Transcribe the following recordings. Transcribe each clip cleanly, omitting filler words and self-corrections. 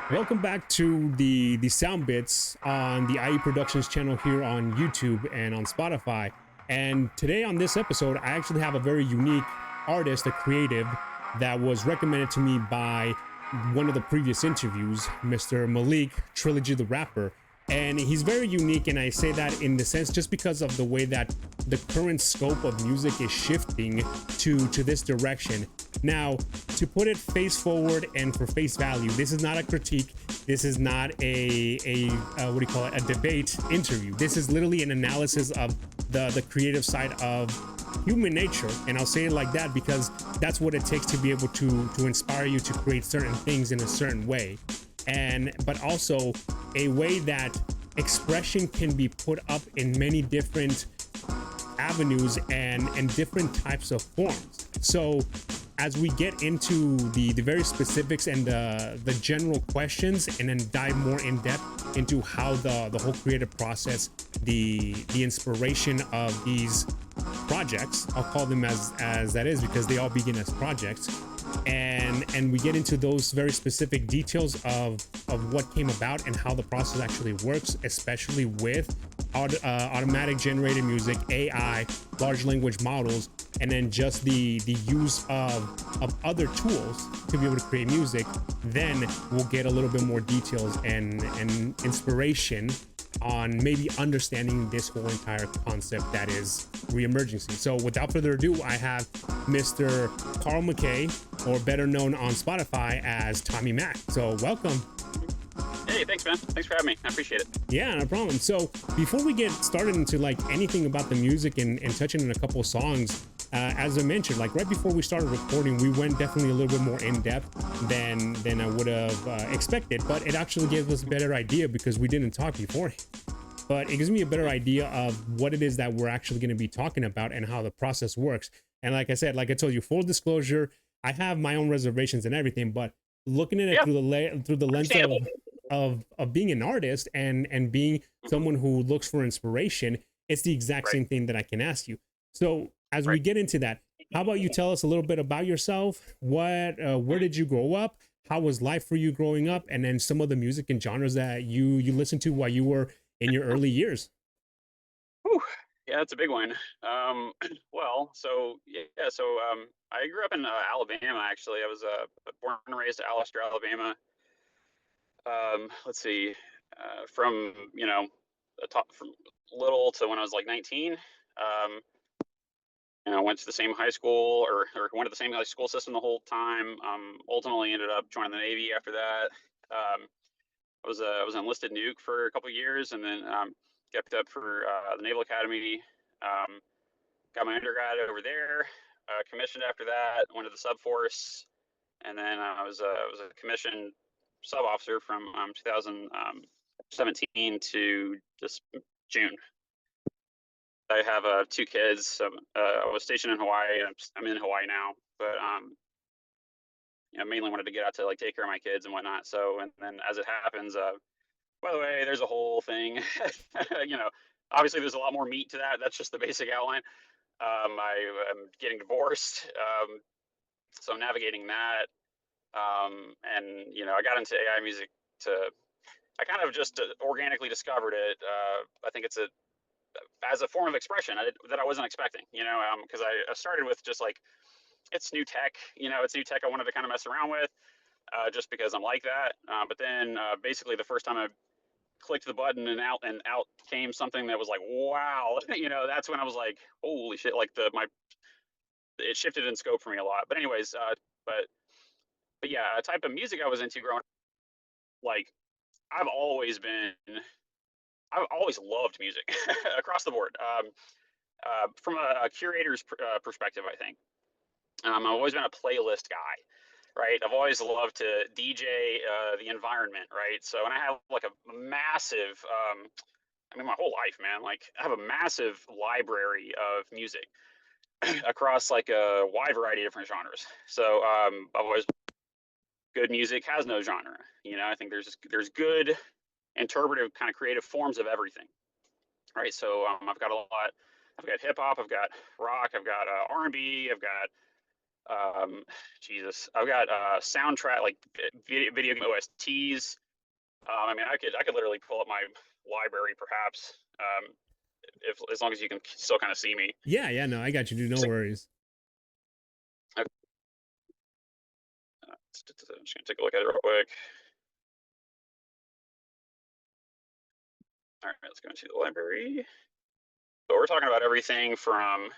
Welcome back to the sound bits on the IE Productions channel here on YouTube and on Spotify. And today on this episode, I actually have a very unique artist, a creative, that was recommended to me by one of the previous interviews, Mr. Malik Trilogy the Rapper. And he's very unique, and I say that in the sense just because of the way that the current scope of music is shifting to this direction. Now, to put it face forward and for face value, this is not a critique. This is not a what do you call it? A debate interview. This is literally an analysis of the creative side of human nature, and I'll say it like that because that's what it takes to be able to inspire you to create certain things in a certain way, and but also a way that expression can be put up in many different avenues and different types of forms. So as we get into the very specifics and the general questions, and then dive more in depth into how the whole creative process, the inspiration of these projects, I'll call them as that is because they all begin as projects, and we get into those very specific details of what came about and how the process actually works, especially with automatic generated music, AI, large language models, and then just the use of other tools to be able to create music. Then we'll get a little bit more details and inspiration on maybe understanding this whole entire concept that is reemergency. So without further ado, I have Mr. Carl McKay, or better known on Spotify as Tommy Mac. So welcome. Hey, thanks, man. Thanks for having me. I appreciate it. Yeah, no problem. So before we get started into like anything about the music and touching on a couple of songs, as I mentioned, like right before we started recording, we went definitely a little bit more in depth than I would have expected, but it actually gave us a better idea because we didn't talk before. But it gives me a better idea of what it is that we're actually going to be talking about and how the process works. And like I said, like I told you, full disclosure, I have my own reservations and everything, but looking at it through the lens of being an artist and being someone who looks for inspiration, it's the exact same thing that I can ask you. So as we get into that, how about you tell us a little bit about yourself? Where did you grow up? How was life for you growing up? And then some of the music and genres that you listened to while you were in your early years. Whew. Yeah, that's a big one. Well, so I grew up in Alabama. Actually, I was born and raised in Allister, Alabama. Let's see, from the top from little to when I was like 19. Went to the same high school or went to the same high school system the whole time. Ultimately ended up joining the Navy after that. I was enlisted nuke for a couple of years, and then got picked up for the Naval Academy. Got my undergrad over there. Commissioned after that. Went to the sub force, and then I was a commissioned sub officer from 2017 to this June. I have two kids. So, I was stationed in Hawaii. I'm in Hawaii now, but mainly wanted to get out to like take care of my kids and whatnot. So, and then as it happens, by the way, there's a whole thing. Obviously there's a lot more meat to that. That's just the basic outline. I am getting divorced, so I'm navigating that. And I got into AI music I kind of just organically discovered it. I think it's as a form of expression that I wasn't expecting, because I started with just like, it's new tech, it's new tech I wanted to kind of mess around with, just because I'm like that. But then basically the first time I clicked the button and out came something that was like, wow, that's when I was like, holy shit, like it shifted in scope for me a lot. But anyways, but yeah, a type of music I was into growing up, like I've always loved music across the board. From a curator's perspective, I think I've always been a playlist guy, right? I've always loved to DJ the environment, right? So, and I have like a massive, my whole life, man, like I have a massive library of music across like a wide variety of different genres. So, I've always good music has no genre. I think there's good interpretive kind of creative forms of everything, right? So I've got a lot. I've got hip hop, I've got rock, I've got R&B, I've got Jesus, I've got soundtrack like video game OSTs. I mean, I could literally pull up my library, perhaps, if as long as you can still kind of see me. Yeah, yeah, no, I got you, dude. No worries. Okay, I'm just gonna take a look at it real quick. All right, let's go into the library. So we're talking about everything from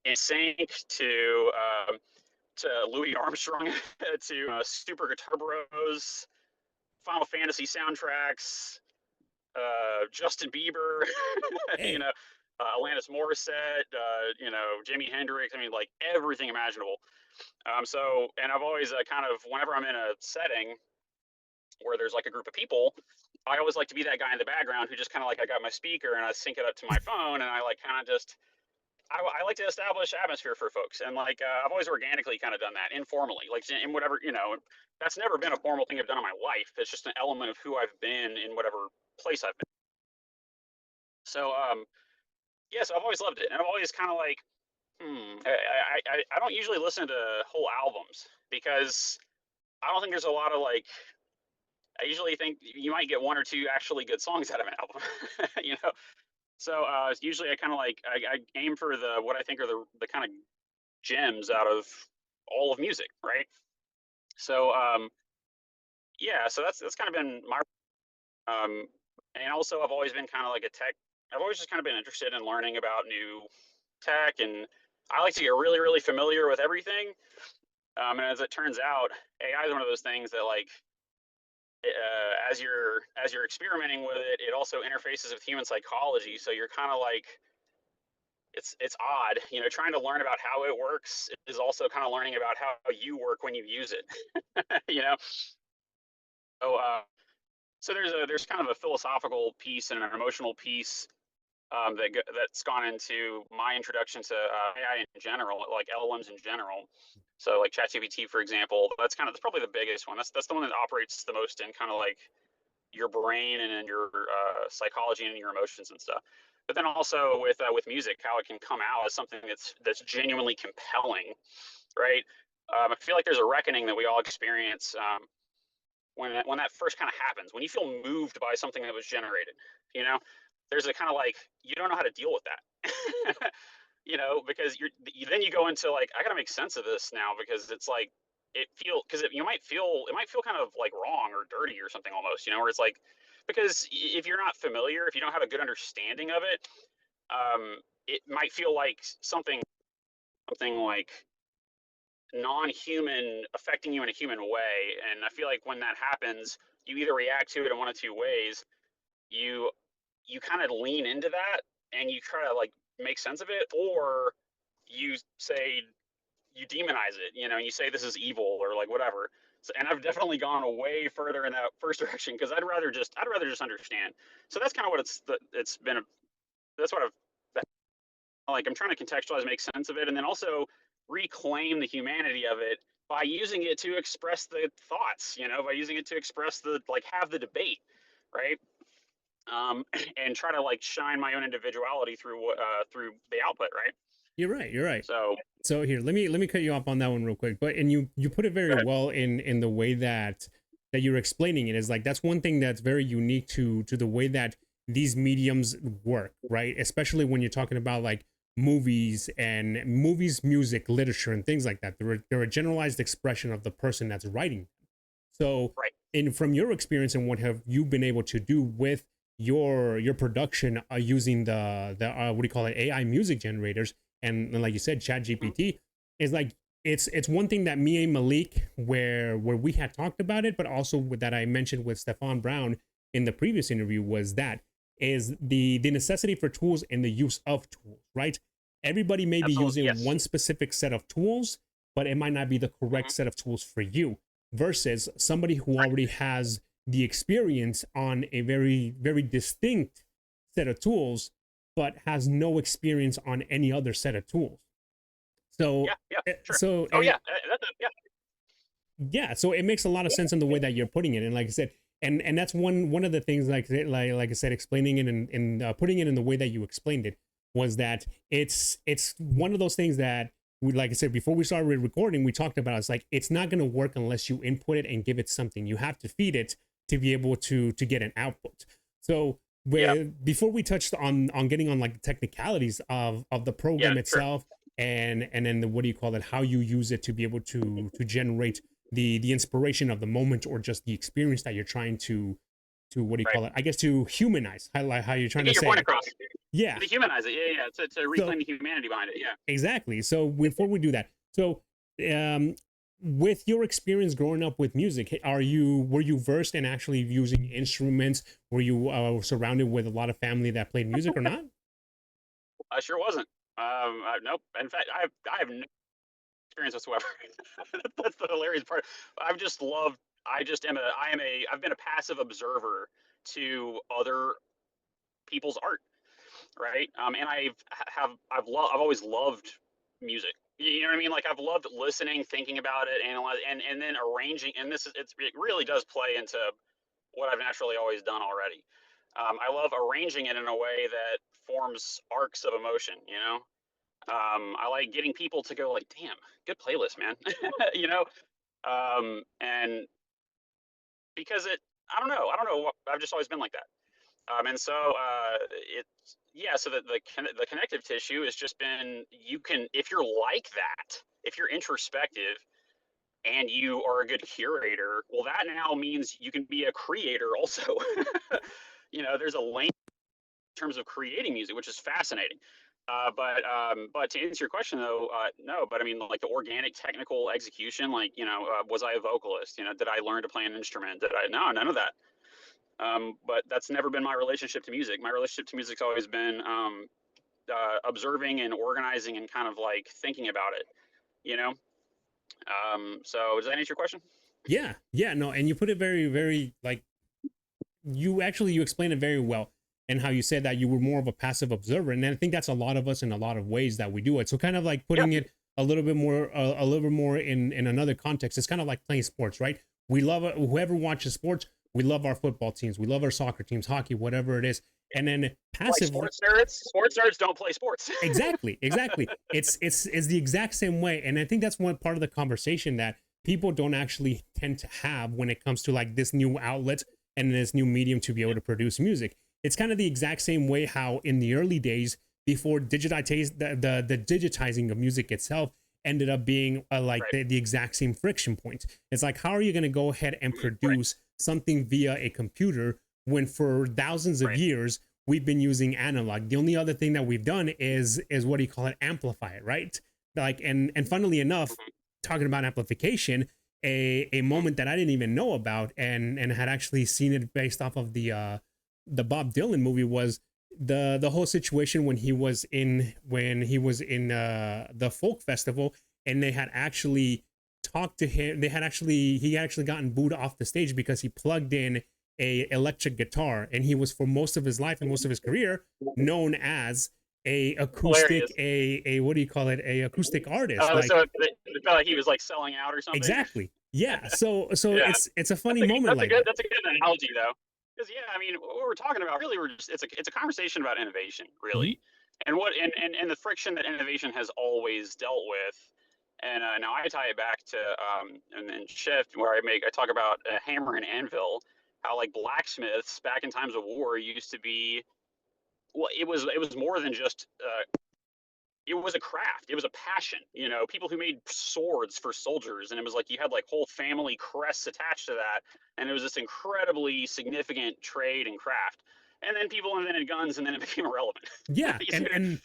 NSYNC to Louis Armstrong to Super Guitar Bros, Final Fantasy soundtracks, Justin Bieber, you Hey, know, Alanis Morissette, Jimi Hendrix. I mean, like everything imaginable. And I've always kind of, whenever I'm in a setting where there's like a group of people, I always like to be that guy in the background who just kind of like, I got my speaker and I sync it up to my phone and I like kind of just, I like to establish atmosphere for folks. And like, I've always organically kind of done that informally, like in whatever, that's never been a formal thing I've done in my life. It's just an element of who I've been in whatever place I've been. So, yeah, so I've always loved it. And I've always kind of like, I don't usually listen to whole albums because I don't think there's a lot of like, I usually think you might get one or two actually good songs out of an album, you know? So usually I kind of like, I aim for what I think are the kind of gems out of all of music, right? So yeah, so that's kind of been my, um, and also I've always been kind of like I've always just kind of been interested in learning about new tech, and I like to get really, really familiar with everything. And as it turns out, AI is one of those things that like as you're experimenting with it, it also interfaces with human psychology. So you're kind of like it's odd, trying to learn about how it works is also kind of learning about how you work when you use it. you know. So so there's kind of a philosophical piece and an emotional piece that's gone into my introduction to AI in general, like LLMs in general. So like ChatGPT, for example, that's probably the biggest one. That's the one that operates the most in kind of like your brain and in your psychology and your emotions and stuff. But then also with music, how it can come out as something that's genuinely compelling, right? I feel like there's a reckoning that we all experience when that first kind of happens, when you feel moved by something that was generated. You know, there's a kind of like you don't know how to deal with that. Because then you go into like I got to make sense of this now because it's like it might feel kind of like wrong or dirty or something almost, where it's like because if you're not familiar, if you don't have a good understanding of it, it might feel like something like non-human affecting you in a human way. And I feel like when that happens, you either react to it in one of two ways. You kind of lean into that and you try to like make sense of it, or you say you demonize it, and you say this is evil or like whatever. So, and I've definitely gone way further in that first direction because I'd rather just understand. So that's kind of what it's been. That's what I've like. I'm trying to contextualize, make sense of it, and then also reclaim the humanity of it by using it to express the thoughts. By using it to express have the debate, right? Um, and try to like shine my own individuality through the output, right? you're right. You're right. So So here, let me cut you off on that one real quick. But and you put it very go ahead. well in the way that you're explaining it is like that's one thing that's very unique to the way that these mediums work, right? Especially when you're talking about like movies, music, literature, and things like that. They're a generalized expression of the person that's writing. So, Right. in from your experience and what have you been able to do with your production using the what do you call it, AI music generators and like you said, Chat Mhm. GPT is like it's one thing that me and Malik where we had talked about it, but also with that I mentioned with Stefan Brown in the previous interview was that is the necessity for tools and the use of tools, right? Everybody may be Absolutely. using Yes. one specific set of tools, but it might not be the correct Mhm. set of tools for you versus somebody who Right. already has the experience on a very, very distinct set of tools, but has no experience on any other set of tools. So, Yeah. Yeah. eh, Sure. so Oh eh, yeah. Yeah. yeah, so it makes a lot of sense in the way that you're putting it, and like I said, and that's one of the things like I said, explaining it and putting it in the way that you explained it was that it's one of those things that like I said, before we started recording, we talked about it's like it's not going to work unless you input it and give it something. You have to feed it to be able to get an output. So before we touched on getting on like the technicalities of the program itself, and then what do you call it, how you use it to be able to generate the inspiration of the moment, or just the experience that you're trying to what do you call it, I guess, to humanize, how you're trying to say your point across. Yeah, to humanize it. To reclaim the humanity behind it. Exactly. So before we do that, so with your experience growing up with music, were you versed in actually using instruments? Were you surrounded with a lot of family that played music or not? I sure wasn't. Nope. In fact, I have no experience whatsoever. That's the hilarious part. I've just loved. I've been a passive observer to other people's art, right? And I've always loved music. You know what I mean? Like, I've loved listening, thinking about it, and then arranging. And it really does play into what I've naturally always done already. I love arranging it in a way that forms arcs of emotion. I like getting people to go like, "Damn, good playlist, man." you know, and because I don't know. I've just always been like that. And so so the connective tissue has just been, if you're like that, if you're introspective and you are a good curator, well, that now means you can be a creator also. There's a lane in terms of creating music, which is fascinating. But to answer your question though, no. But I mean, like, the organic technical execution, like, was I a vocalist? Did I learn to play an instrument? No, none of that. But that's never been my relationship to music. My relationship to music's always been observing and organizing and kind of like thinking about it, So does that answer your question? Yeah, no, and you put it very, very, like, you explained it very well, and how you said that you were more of a passive observer, and I think that's a lot of us in a lot of ways that we do it. So kind of like putting it a little bit more in another context. It's kind of like playing sports, right? We love it. Whoever watches sports, we love our football teams, we love our soccer teams, hockey, whatever it is. And then passive, like sports nerds don't play sports. exactly. It's the exact same way. And I think that's one part of the conversation that people don't actually tend to have when it comes to like this new outlet and this new medium to be able to produce music. It's kind of the exact same way how in the early days, before the digitizing of music itself ended up being the exact same friction point. It's like, how are you going to go ahead and produce something via a computer when for thousands of years we've been using analog? The only other thing that we've done is what do you call it, amplify it, right? Like, and funnily enough, talking about amplification, a moment that I didn't even know about and had actually seen it based off of the Bob Dylan movie was the whole situation when he was in the folk festival, and they had actually talked to him. He actually gotten booed off the stage because he plugged in a electric guitar, and he was, for most of his life and most of his career, known as a acoustic, a what do you call it, a acoustic artist. So it felt like he was like selling out or something. Exactly. Yeah. So it's a funny moment. That's a good analogy though. Because I mean, what we're talking about really, it's a conversation about innovation, really, and the friction that innovation has always dealt with. And now I tie it back to and then Shift, where I talk about a hammer and anvil, how like blacksmiths back in times of war used to be, well, it was more than just it was a craft. It was a passion. People who made swords for soldiers, and it was like you had like whole family crests attached to that, and it was this incredibly significant trade and craft. And then people invented guns, and then it became irrelevant. Yeah, and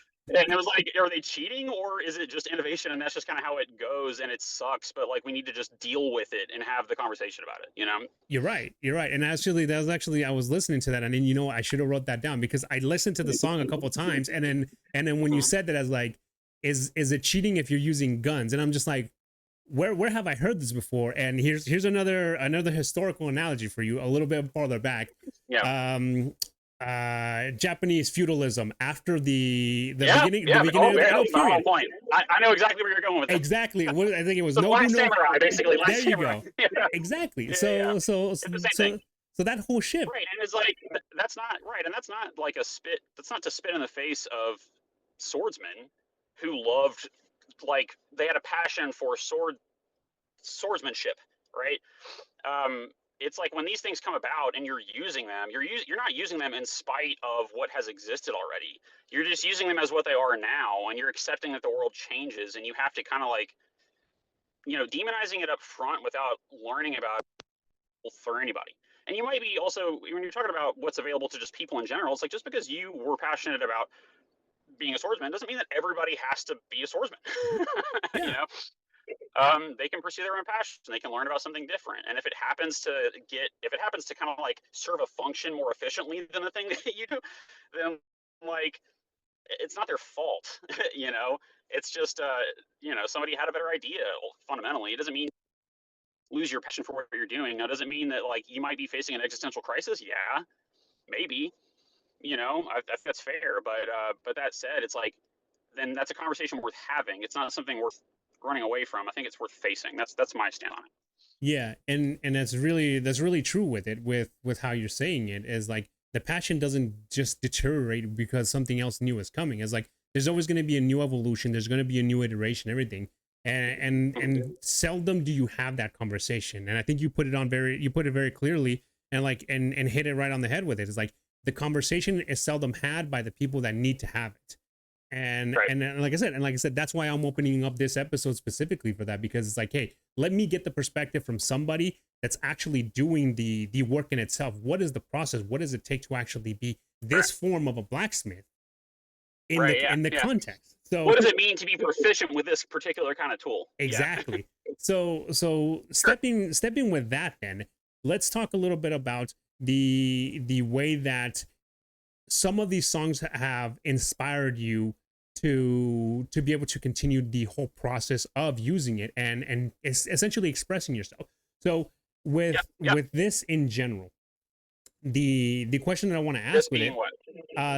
it was like, are they cheating, or is it just innovation, and that's just kind of how it goes, and it sucks, but like we need to just deal with it and have the conversation about it. You're right. And actually, I was listening to that, and then I should have wrote that down, because I listened to the song a couple times, and then when you said that, I was like, is it cheating if you're using guns? And I'm just like, where have I heard this before? And here's another historical analogy for you, a little bit farther back. Japanese feudalism after the beginning of the Edo period. Point. I know exactly where you're going with it. Exactly. I think it was Last Samurai, basically. There you go. Exactly. So that whole ship. Right, and it's like, that's not right, and that's not like a spit. That's not to spit in the face of swordsmen who loved like they had a passion for swordsmanship, right? It's like when these things come about and you're using them, you're not using them in spite of what has existed already. You're just using them as what they are now, and you're accepting that the world changes, and you have to kind of like, demonizing it up front without learning about it for anybody. And you might be also, when you're talking about what's available to just people in general, it's like just because you were passionate about being a swordsman doesn't mean that everybody has to be a swordsman. you Yeah. know, they can pursue their own passion. They can learn about something different. And if it happens to kind of like serve a function more efficiently than the thing that you do, then like it's not their fault. It's just somebody had a better idea. Fundamentally, it doesn't mean lose your passion for what you're doing. Now, does it mean that like you might be facing an existential crisis? Yeah, maybe. I think that's fair. But that said, it's like then that's a conversation worth having. It's not something worth running away from. I think it's worth facing. That's my stand on it. Yeah, and that's really true with it, with how you're saying it, is like the passion doesn't just deteriorate because something else new is coming. It's like there's always going to be a new evolution, there's going to be a new iteration, everything. And seldom do you have that conversation. And I think you put it very clearly, and like and hit it right on the head with it. It's like the conversation is seldom had by the people that need to have it. and Right. and like I said, that's why I'm opening up this episode specifically for that, because it's like, hey, let me get the perspective from somebody that's actually doing the work in itself. What is the process? What does it take to actually be this form of a blacksmith in Right. the Yeah. in the Yeah. context? So What does it mean to be proficient with this particular kind of tool? Yeah. exactly. So Sure. stepping with that, then let's talk a little bit about the way that some of these songs have inspired you to be able to continue the whole process of using it and essentially expressing yourself. So with Yep. Yep. with this in general, the question that I want to This ask with being it, what?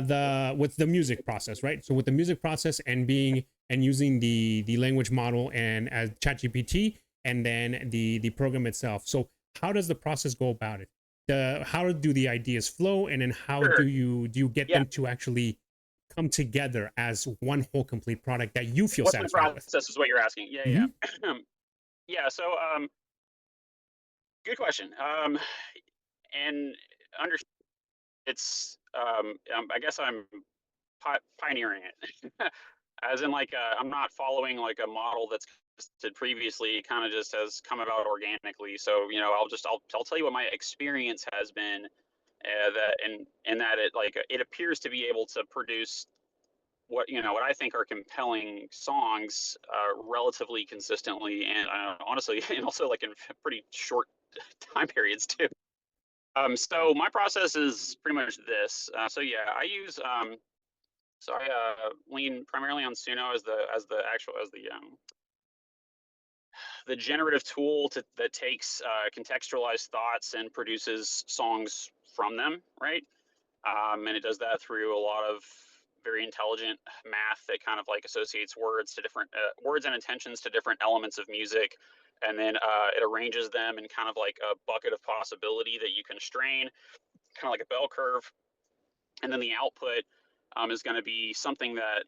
the with the music process, right? So with the music process and using the language model and as ChatGPT, and then the program itself. So how does the process go about it? How do the ideas flow, and then how Sure. do you get Yeah. them to actually come together as one whole complete product that you feel What's the satisfied with? process is what you're asking. Yeah. Hmm. Yeah. Yeah. So, good question. And under I guess I'm pioneering it. As in, like, I'm not following like a model that's existed previously. Kind of just has come about organically. So I'll tell you what my experience has been. That and that it like it appears to be able to produce what I think are compelling songs relatively consistently and honestly, and also like in pretty short time periods too. So my process is pretty much this. So yeah, I use so I lean primarily on Suno as the generative tool that takes contextualized thoughts and produces songs from them, right? And it does that through a lot of very intelligent math that kind of like associates words to different words and intentions to different elements of music, and then it arranges them in kind of like a bucket of possibility that you can strain, kind of like a bell curve. And then the output is going to be something that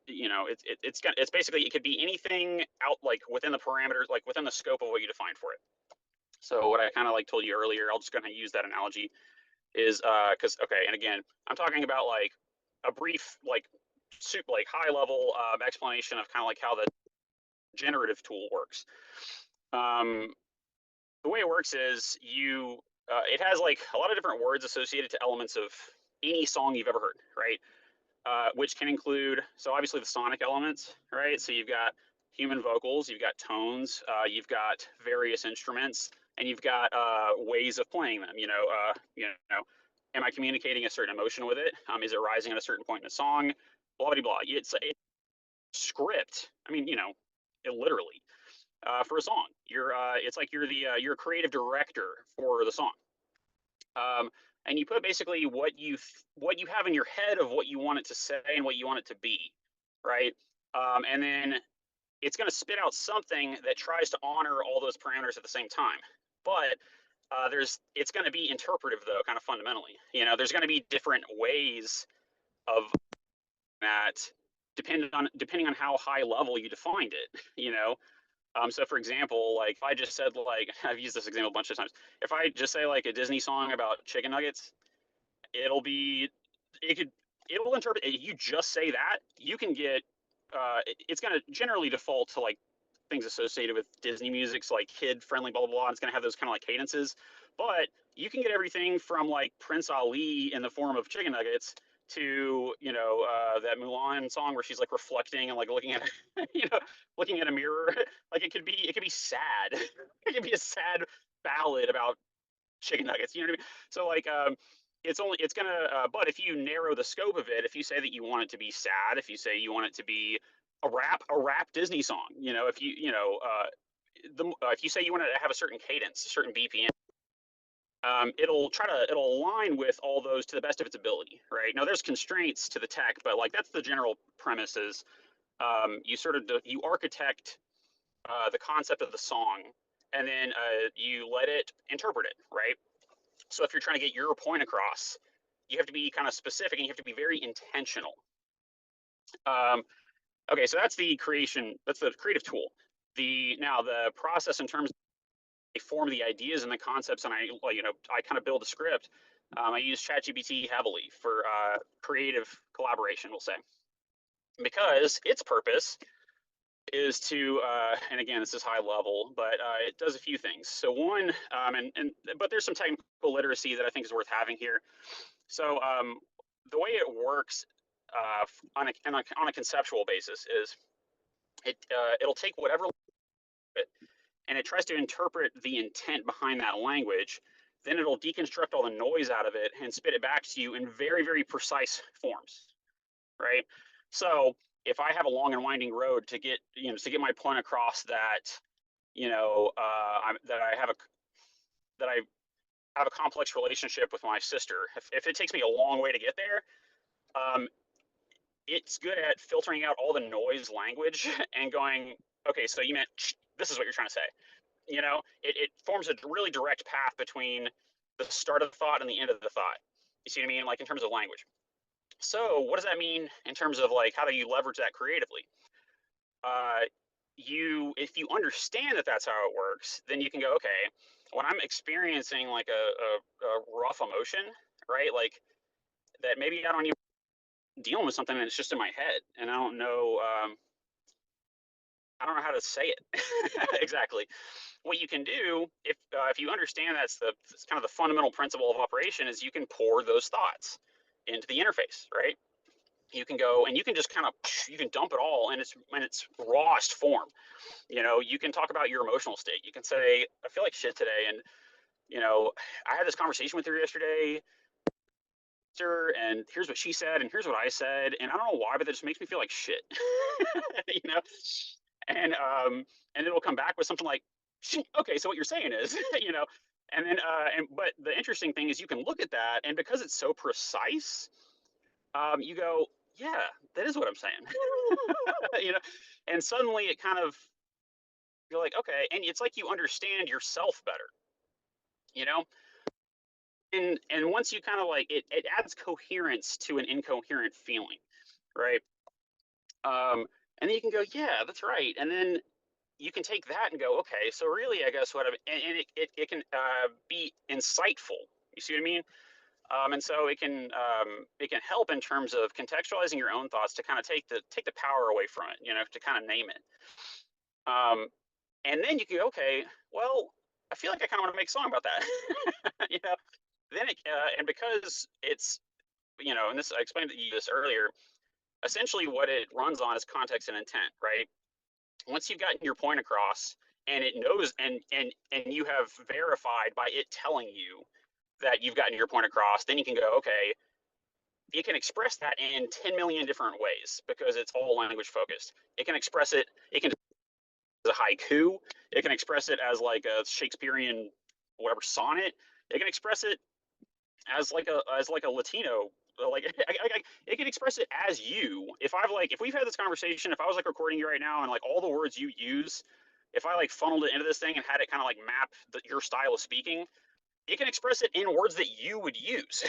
it's basically, it could be anything out like within the parameters, like within the scope of what you defined for it. So what I kind of like told you earlier, I'll just kind of use that analogy is because okay, and again, I'm talking about like a brief like high level explanation of kind of like how the generative tool works. Um, the way it works is it has like a lot of different words associated to elements of any song you've ever heard, right? Which can include, so obviously the sonic elements, right? So you've got human vocals, you've got tones, you've got various instruments, and you've got ways of playing them. Am I communicating a certain emotion with it? Is it rising at a certain point in the song? Blah blah blah. It's a script. I mean, it literally for a song. It's like you're a creative director for the song. And you put basically what you have in your head of what you want it to say and what you want it to be, right? And then it's going to spit out something that tries to honor all those parameters at the same time. But it's going to be interpretive though, kind of fundamentally. There's going to be different ways of that depending on how high level you defined it, you know. So for example, like if I just said like I've used this example a bunch of times. If I just say like a Disney song about chicken nuggets, it'll be it could it will interpret you just say that you can get it's going to generally default to like things associated with Disney music, so like kid friendly, blah blah blah. It's going to have those kind of like cadences, but you can get everything from like Prince Ali in the form of chicken nuggets to that Mulan song where she's like reflecting and like looking at looking at a mirror. Like it could be sad. It could be a sad ballad about chicken nuggets. You know what I mean? So like it's gonna but if you narrow the scope of it, if you say that you want it to be sad, if you say you want it to be a rap Disney song, if if you say you want it to have a certain cadence, a certain BPM, it'll align with all those to the best of its ability, right? Now there's constraints to the tech, but like that's the general premise is you architect the concept of the song, and then you let it interpret it, right? So if you're trying to get your point across, you have to be kind of specific and you have to be very intentional. Okay, so that's the creative tool. Now the process in terms of I form the ideas and the concepts, and I kind of build a script. I use ChatGPT heavily for creative collaboration, we'll say, because its purpose is to, and again, this is high level, but it does a few things. So one, but there's some technical literacy that I think is worth having here. So the way it works on a conceptual basis is it'll take whatever and it tries to interpret the intent behind that language. Then it'll deconstruct all the noise out of it and spit it back to you in very, very precise forms, right? So if I have a long and winding road to get my point across that that I have a complex relationship with my sister, if it takes me a long way to get there, it's good at filtering out all the noise language and going, okay, so you meant this is what you're trying to say. It forms a really direct path between the start of the thought and the end of the thought. You see what I mean? Like in terms of language. So what does that mean in terms of like how do you leverage that creatively? If you understand that that's how it works, then you can go, okay, when I'm experiencing like a rough emotion, right? Like that maybe I don't even dealing with something and it's just in my head and I don't know how to say it exactly. What you can do if you understand that's kind of the fundamental principle of operation is you can pour those thoughts into the interface, right? You can go and you can just kind of you can dump it all in its rawest form. You can talk about your emotional state. You can say, I feel like shit today, and I had this conversation with her yesterday, and here's what she said, and here's what I said, and I don't know why, but that just makes me feel like shit. you know, and it'll come back with something like, okay, so what you're saying is, and then but the interesting thing is you can look at that, and because it's so precise, you go, yeah, that is what I'm saying. And suddenly it kind of you're like, okay, and it's like you understand yourself better, you know. And once you kind of like it adds coherence to an incoherent feeling, right? And then you can go, yeah, that's right, and then you can take that and go, okay, so really, I guess what I'm, and it can be insightful. You see what I mean? And so it can help in terms of contextualizing your own thoughts to kind of take the power away from it, to kind of name it. And then you can go, okay, well, I feel like I kind of want to make a song about that, Then and because it's, and this I explained to you this earlier. Essentially, what it runs on is context and intent, right? Once you've gotten your point across, and it knows, and you have verified by it telling you that you've gotten your point across, then you can go, okay, it can express that in 10 million different ways because it's all language focused. It can express it. It can as a haiku. It can express it as like a Shakespearean whatever sonnet. It can express it as like a Latino. Like it can express it as you. If we've had this conversation, if I was like recording you right now and like all the words you use, if I like funneled it into this thing and had it kind of like map your style of speaking, it can express it in words that you would use.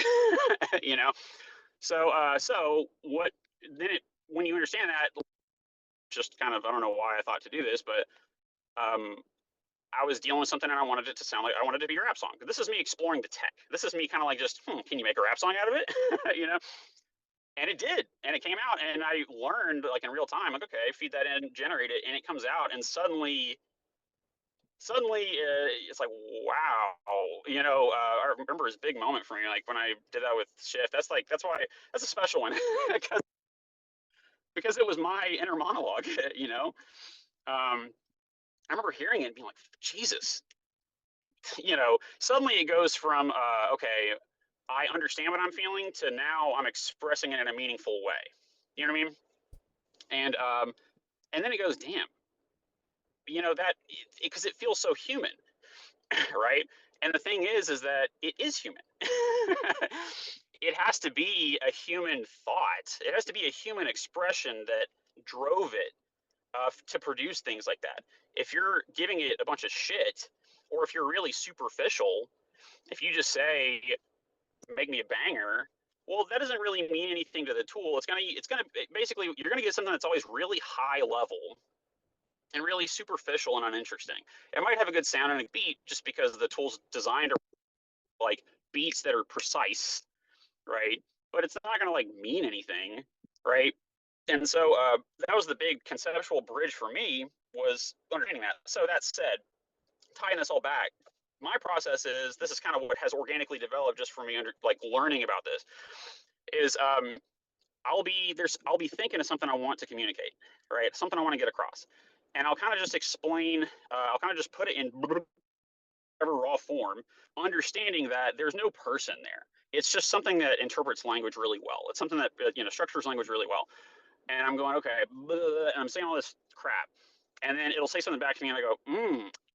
So what then it when you understand that, just kind of, I don't know why I thought to do this, but um, I was dealing with something and I wanted it to sound like I wanted it to be a rap song. This is me exploring the tech. This is me kind of like just, can you make a rap song out of it? you know, and it did, and it came out, and I learned like in real time, like okay, feed that in, generate it, and it comes out, and suddenly it's like wow, I remember this big moment for me, like when I did that with Shift. That's why that's a special one because it was my inner monologue, you know. Um, I remember hearing it and being like, Jesus, suddenly it goes from okay, I understand what I'm feeling to now I'm expressing it in a meaningful way. You know what I mean? And then it goes, damn, that because it feels so human, right? And the thing is that it is human. It has to be a human thought. It has to be a human expression that drove it to produce things like that. If you're giving it a bunch of shit, or if you're really superficial, if you just say make me a banger, well, that doesn't really mean anything to the tool. It's gonna basically you're gonna get something that's always really high level and really superficial and uninteresting. It might have a good sound and a beat just because the tool's designed to like beats that are precise, right? But it's not gonna like mean anything, right? And so that was the big conceptual bridge for me, was understanding that. So that said, tying this all back, my process is this is kind of what has organically developed just for me under like learning about this is I'll be thinking of something I want to communicate, right? Something I want to get across, and I'll kind of just explain. I'll kind of just put it in whatever raw form, understanding that there's no person there. It's just something that interprets language really well. It's something that structures language really well. And I'm going okay, blah, blah, blah, and I'm saying all this crap, and then it'll say something back to me, and I go,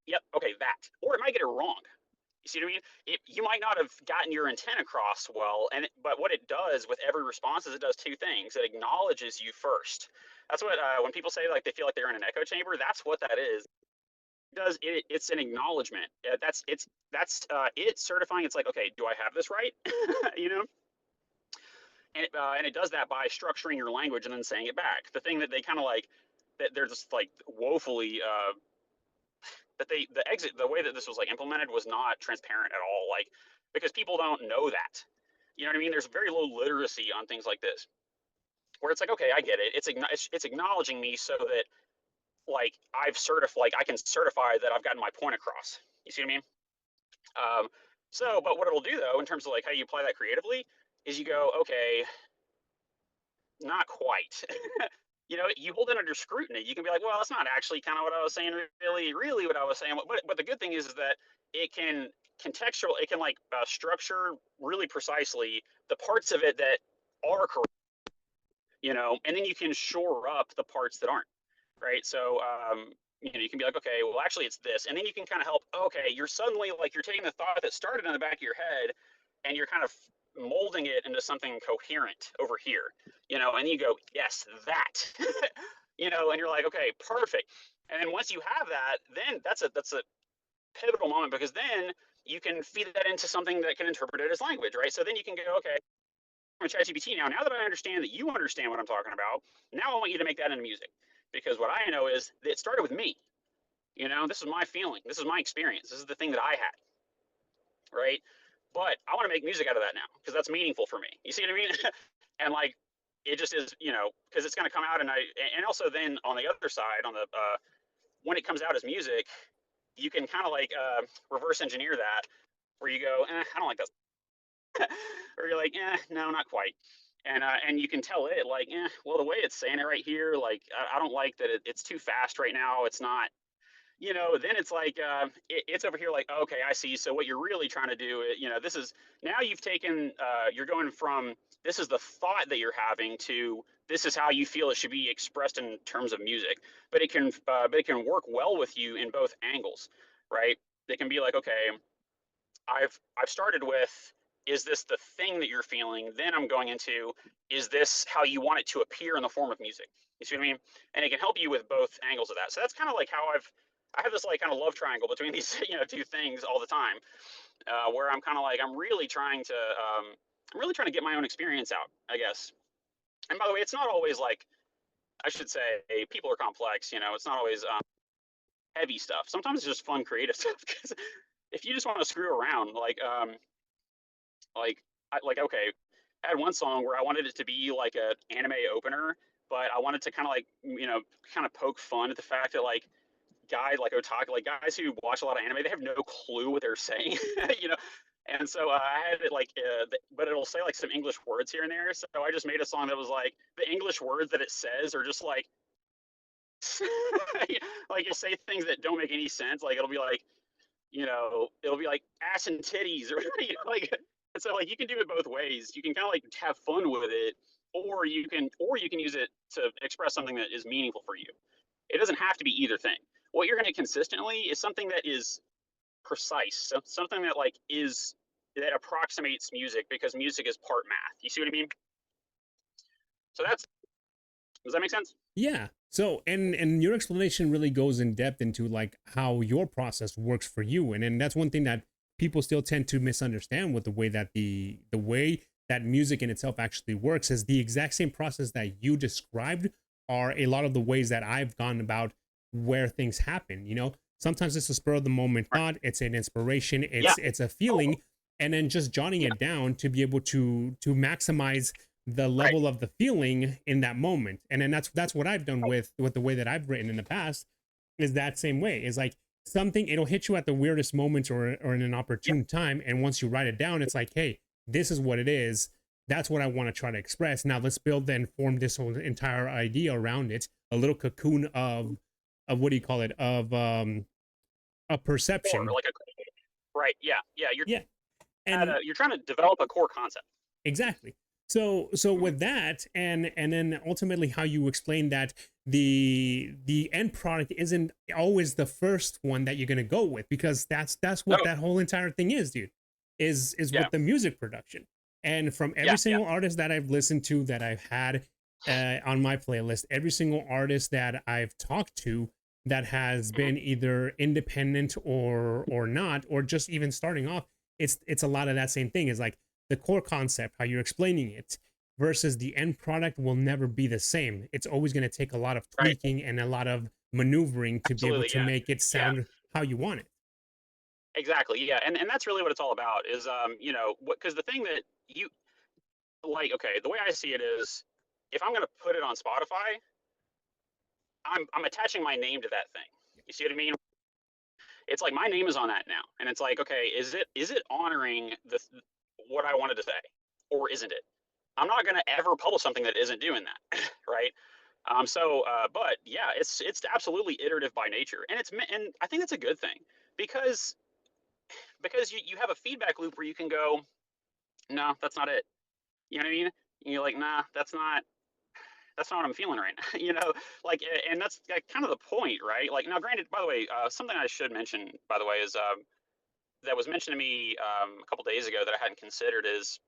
yep, okay, that, or it might get it wrong. You see what I mean? You might not have gotten your intent across well, but what it does with every response is it does two things. It acknowledges you first. That's what when people say like they feel like they're in an echo chamber. That's what that is. It's an acknowledgement. It's certifying. It's like, okay, do I have this right? you know, and it does that by structuring your language and then saying it back. The thing that they kind of like that they're just like woefully that the way that this was like implemented was not transparent at all, like because people don't know that. You know what I mean? There's very low literacy on things like this, where it's like, okay, I get it. It's acknowledging me so that like I can certify that I've gotten my point across. You see what I mean? But what it'll do though, in terms of like how you apply that creatively, is you go, okay, not quite. You hold it under scrutiny. You can be like, well, that's not actually kind of what I was saying, really what I was saying. But the good thing is that it can it can like structure really precisely the parts of it that are correct, and then you can shore up the parts that aren't, right? So, you can be like, okay, well, actually it's this. And then you can kind of help, okay, you're suddenly like, you're taking the thought that started in the back of your head and you're kind of molding it into something coherent over here, and you go, yes, that, and you're like, okay, perfect. And then once you have that, then that's a pivotal moment, because then you can feed that into something that can interpret it as language, right? So then you can go, okay, I'm ChatGPT now that I understand that you understand what I'm talking about, now I want you to make that into music, because what I know is that it started with me. This is my feeling, this is my experience, this is the thing that I had, right? But I want to make music out of that now because that's meaningful for me. You see what I mean? And like, it just is, because it's going to come out, and also then on the other side, on the when it comes out as music, you can kind of like reverse engineer that, where you go, I don't like that, or you're like, no, not quite. And you can tell it like, well, the way it's saying it right here, like, I don't like that it's too fast right now. It's not, then it's like it's over here like, okay, I see. So what you're really trying to do, this is now you've taken, you're going from this is the thought that you're having to this is how you feel it should be expressed in terms of music. But it can work well with you in both angles, right? They can be like, okay, I've started with, is this the thing that you're feeling? Then I'm going into, is this how you want it to appear in the form of music? You see what I mean? And it can help you with both angles of that. So that's kind of like how I have this like kind of love triangle between these two things all the time, where I'm kind of like I'm really trying to get my own experience out, I guess. And by the way, it's not always like I should say people are complex. It's not always heavy stuff. Sometimes it's just fun, creative stuff. Because if you just want to screw around, like okay, I had one song where I wanted it to be like an anime opener, but I wanted to kind of like kind of poke fun at the fact that like guys like otaku, like guys who watch a lot of anime, they have no clue what they're saying, you know. And so I had it like, but it'll say like some English words here and there. So I just made a song that was like the English words that it says are just like, like you say things that don't make any sense. Like it'll be like, it'll be like ass and titties, or like. So like you can do it both ways. You can kind of like have fun with it, or you can use it to express something that is meaningful for you. It doesn't have to be either thing. What you're going to consistently is something that is precise, so something that like is that approximates music, because music is part math. You see what I mean? So that's does that make sense? Yeah. So, and your explanation really goes in depth into like how your process works for you, and then that's one thing that people still tend to misunderstand with the way that the way that music in itself actually works is the exact same process that you described are a lot of the ways that I've gone about where things happen. Sometimes it's a spur of the moment Right. thought, it's an inspiration, Yeah. it's a Oh, feeling, and then just jotting yeah. it down to be able to maximize the Right. level of the feeling in that moment. And then that's what I've done Right. with the way that I've written in the past, is that same way. Is like something, it'll hit you at the weirdest moments or in an Yeah. opportune time, and once you write it down, it's like, hey, this is what it is. That's what I want to try to express. Now let's build and form this whole entire idea around it, a little cocoon of what do you call it, of a Or perception. like a right. Yeah. Yeah. You're Yeah. at And you're trying to develop a core concept. exactly. So Mhm. with that, and then ultimately how you explain that the end product isn't always the first one that you're gonna go with, because that's No. what that whole entire thing is, dude. Is Yeah. with the music production. And from Yeah. every Yeah. single artist that I've listened to, that I've had on my playlist, every single artist that I've talked to that has Mhm. been either independent or not, or just even starting off, it's a lot of that same thing. Is like the core concept, how you're explaining it, versus the end product will never be the same. It's always going to take a lot of Right. tweaking and a lot of maneuvering to be able Absolutely. to Yeah. make it Yeah. sound how you want it. Exactly. Yeah. And that's really what it's all about. Is what, because the thing that you like, okay, the way I see it is, if I'm going to put it on Spotify, I'm attaching my name to that thing. You see what I mean? It's like my name is on that now, and it's like, okay, is it honoring what I wanted to say, or isn't it? I'm not going to ever publish something that isn't doing that, right? But yeah, it's absolutely iterative by nature, and and I think that's a good thing, because you have a feedback loop where you can go, no, that's not it. You know what I mean? And you're like, nah, that's not what I'm feeling right now. Like, and that's like kind of the point, right? Like, now, granted, by the way, something I should mention, by the way, is that was mentioned to me a couple days ago that I hadn't considered is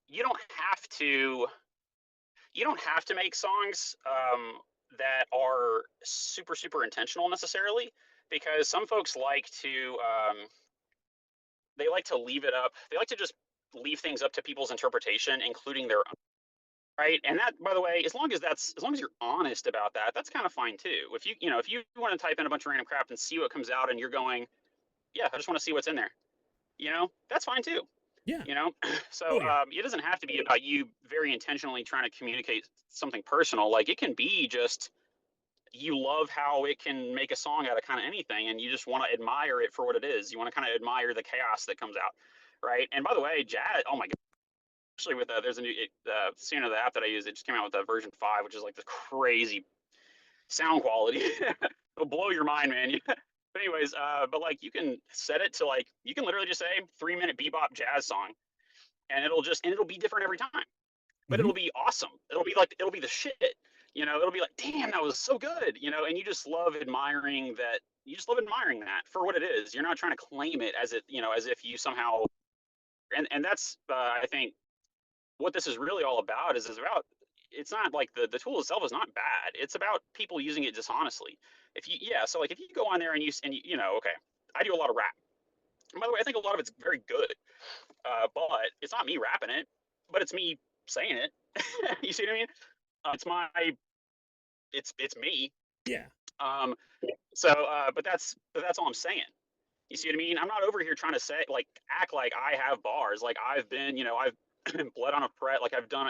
you don't have to you don't have to make songs that are super super intentional necessarily, because some folks like to they like to leave it up. They like to just leave things up to people's interpretation, including their own. Right. And that, by the way, as long as you're honest about that, that's kind of fine too. If you want to type in a bunch of random crap and see what comes out, and you're going, yeah, I just want to see what's in there, that's fine too. Yeah. You know, so Oh yeah. it doesn't have to be about you very intentionally trying to communicate something personal. Like, it can be just you love how it can make a song out of kind of anything, and you just want to admire it for what it is. You want to kind of admire the chaos that comes out, right? And by the way, jazz, oh my god, especially with there's a new Sino, the app that I use, it just came out with version 5, which is like this crazy sound quality. It'll blow your mind, man. But anyways, but like, you can set it to, like, you can literally just say 3-minute bebop jazz song, and it'll be different every time, but Hmm. it'll be awesome. It'll be the shit. It'll be like, damn, that was so good. And you just love admiring that for what it is. You're not trying to claim it as if you somehow. And that's I think what this is really all about is about. It's not like the tool itself is not bad. It's about people using it dishonestly. So like, if you go on there and okay, I do a lot of rap. And by the way, I think a lot of it's very good, but it's not me rapping it, but it's me saying it. You see what I mean? It's my it's me. Yeah. Um, but that's all I'm saying. You see what I mean? I'm not over here trying to say like act like I have bars, like I've been, I've bled on a fret, like I've done,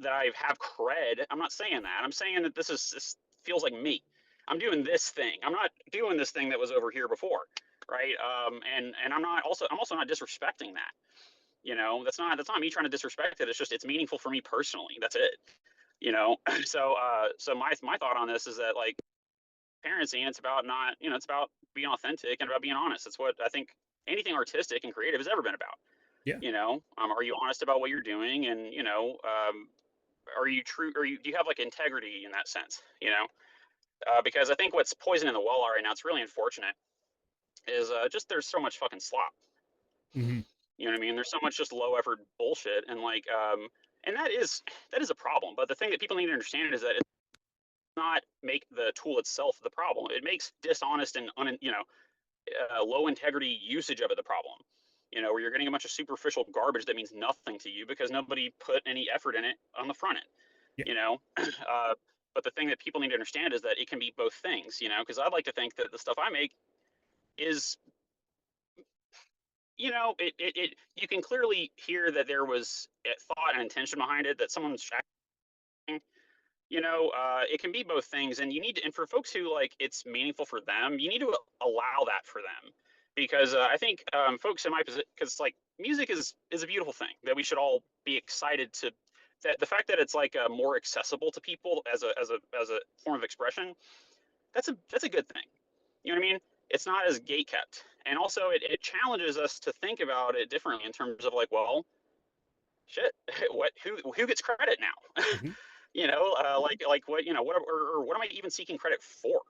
that I have cred. I'm not saying that. I'm saying that this feels like me. I'm doing this thing. I'm not doing this thing that was over here before, right? And I'm also not disrespecting that. That's not me trying to disrespect it. It's just it's meaningful for me personally. That's it. So my thought on this is that like parenting, it's about not, it's about being authentic and about being honest. That's what I think anything artistic and creative has ever been about. Yeah. Are you honest about what you're doing, and are you true, or do you have like integrity in that sense? Because I think what's poisoning the well right now, it's really unfortunate, is just there's so much fucking slop. Hmm. You know what I mean? There's so much just low effort bullshit, and like and that is a problem. But the thing that people need to understand is that it's not make the tool itself the problem. It makes dishonest and low integrity usage of it the problem. Where you're getting a bunch of superficial garbage that means nothing to you because nobody put any effort in it on the front end. Yeah. But the thing that people need to understand is that it can be both things. Because I'd like to think that the stuff I make is, you can clearly hear that there was a thought and intention behind it, that someone's acting. It can be both things, and you need to, and for folks who like it's meaningful for them, you need to allow that for them, because I think folks in my position, because like music is a beautiful thing that we should all be excited to, that the fact that it's like more accessible to people as a form of expression, that's a good thing. You know what I mean? It's not as gate kept, and also it challenges us to think about it differently in terms of like, well, shit, who gets credit now? Hmm. Like what, or what am I even seeking credit for?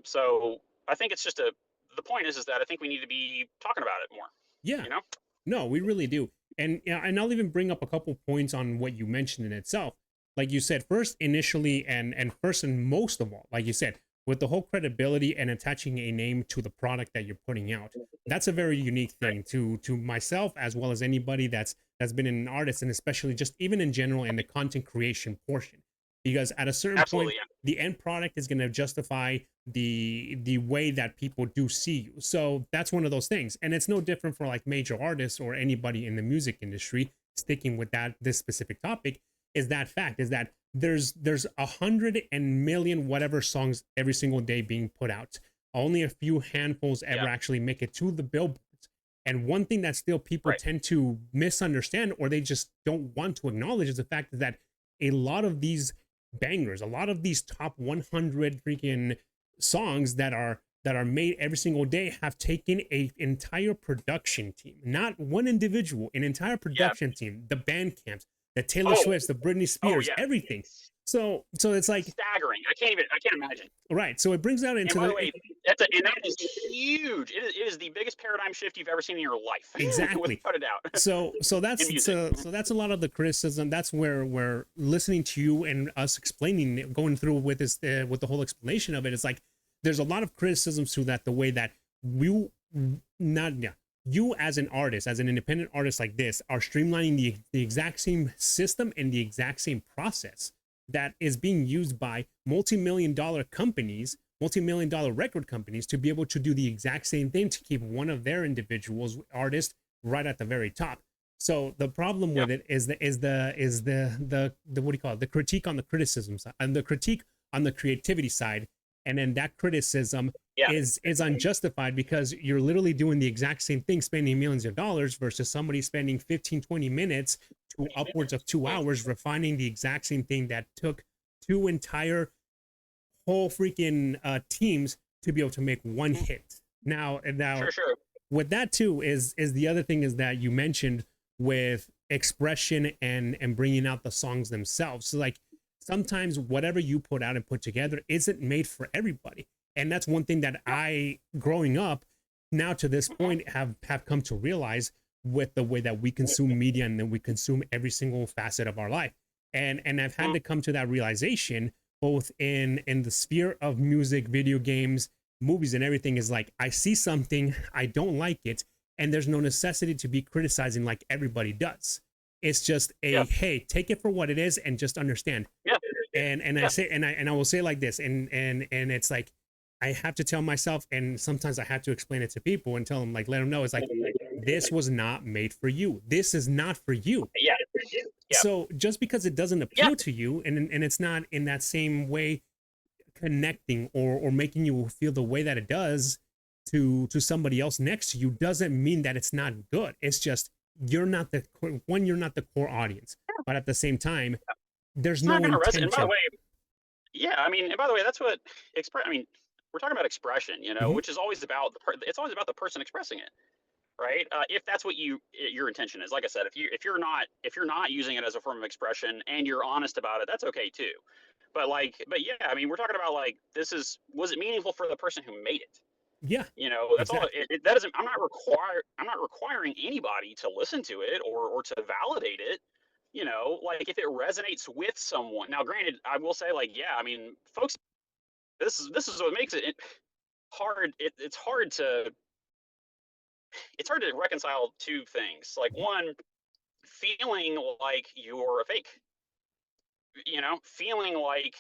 So I think it's just the point is that I think we need to be talking about it more. Yeah. You know? No, we really do. And yeah, and I'll even bring up a couple points on what you mentioned in itself. Like you said, first initially and first and most of all, like you said, with the whole credibility and attaching a name to the product that you're putting out. That's a very unique thing to myself as well as anybody that's been an artist, and especially just even in general in the content creation portion. Because at a certain Absolutely, point, yeah. the end product is going to justify the way that people do see you. So that's one of those things, and it's no different for like major artists or anybody in the music industry. Sticking with this specific topic, is that fact is that there's 100 million whatever songs every single day being put out. Only a few handfuls ever actually make it to the billboards. And one thing that still people tend to misunderstand, or they just don't want to acknowledge, is the fact that a lot of these bangers, a lot of these top 100 freaking songs that are made every single day have taken a entire production team, not one individual, an entire production team, the band camps, the Taylor Swifts, the Britney Spears, everything. So it's like staggering. I can't imagine. Right. So it brings out into and by the way, that is huge. It is the biggest paradigm shift you've ever seen in your life. Exactly. Without a doubt. So that's a lot of the criticism. That's where we're listening to you and us explaining, going through with this with the whole explanation of it. It's like there's a lot of criticisms to that, the way that you as an artist, as an independent artist like this, are streamlining the exact same system and the exact same process that is being used by multi-million-dollar companies, multi-million-dollar record companies, to be able to do the exact same thing, to keep one of their individuals, artists, right at the very top. So the problem with it is the what do you call it? The critique on the criticism side, and the critique on the creativity side. And then that criticism is unjustified, because you're literally doing the exact same thing, spending millions of dollars, versus somebody spending 15-20 minutes to upwards of 2 hours refining the exact same thing that took two entire whole freaking teams to be able to make one hit. Now Sure. With that too is the other thing is that you mentioned with expression and bringing out the songs themselves. So like sometimes whatever you put out and put together isn't made for everybody. And that's one thing that I, growing up, now to this point, have come to realize with the way that we consume media and then we consume every single facet of our life. And I've had to come to that realization, both in the sphere of music, video games, movies, and everything, is like, I see something, I don't like it, and there's no necessity to be criticizing like everybody does. It's just a, Yeah. hey, take it for what it is and just understand. Yeah. And Yeah. I say, and I will say like this, and it's like, I have to tell myself, and sometimes I have to explain it to people and tell them, like, let them know, it's like, this was not made for you. This is not for you. Yeah. Yeah. So just because it doesn't Yeah. appeal to you, and it's not in that same way connecting or making you feel the way that it does to somebody else next to you, doesn't mean that it's not good. It's just, you're not the you're not the core audience, but at the same time, there's It's not no going to resonate. And by the intention. way, yeah, I mean, and by the way, that's what I mean, we're talking about expression, Mhm. which is always about it's always about the person expressing it, right? If that's what your intention is. Like I said, if you're not using it as a form of expression and you're honest about it, that's okay too. But yeah, I mean, we're talking about like, was it meaningful for the person who made it? Yeah, That's all. exactly. That doesn't. I'm not requiring anybody to listen to it or to validate it. Like if it resonates with someone. Now, granted, I will say, like, yeah, I mean, folks, this is what makes it hard. It's hard to reconcile two things. Like, Mhm. one, feeling like you're a fake. Feeling like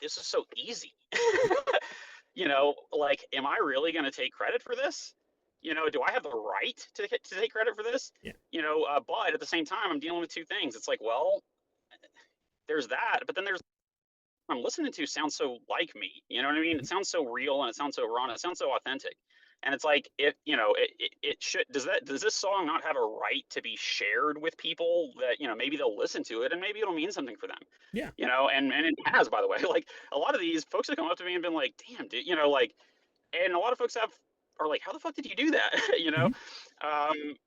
this is so easy. Like, am I really going to take credit for this? Do I have the right to take credit for this? Yeah. But at the same time, I'm dealing with two things. It's like, well, there's that, but then there's what I'm listening to sounds so like me. You know what I mean? It Mhm. sounds so real and it sounds so raw and it sounds so authentic. And it's like, it should, does this song not have a right to be shared with people that, maybe they'll listen to it and maybe it'll mean something for them? Yeah. And it has, by the way. Like, a lot of these folks have come up to me and been like, damn, dude, like, and a lot of folks are like, how the fuck did you do that? Mhm.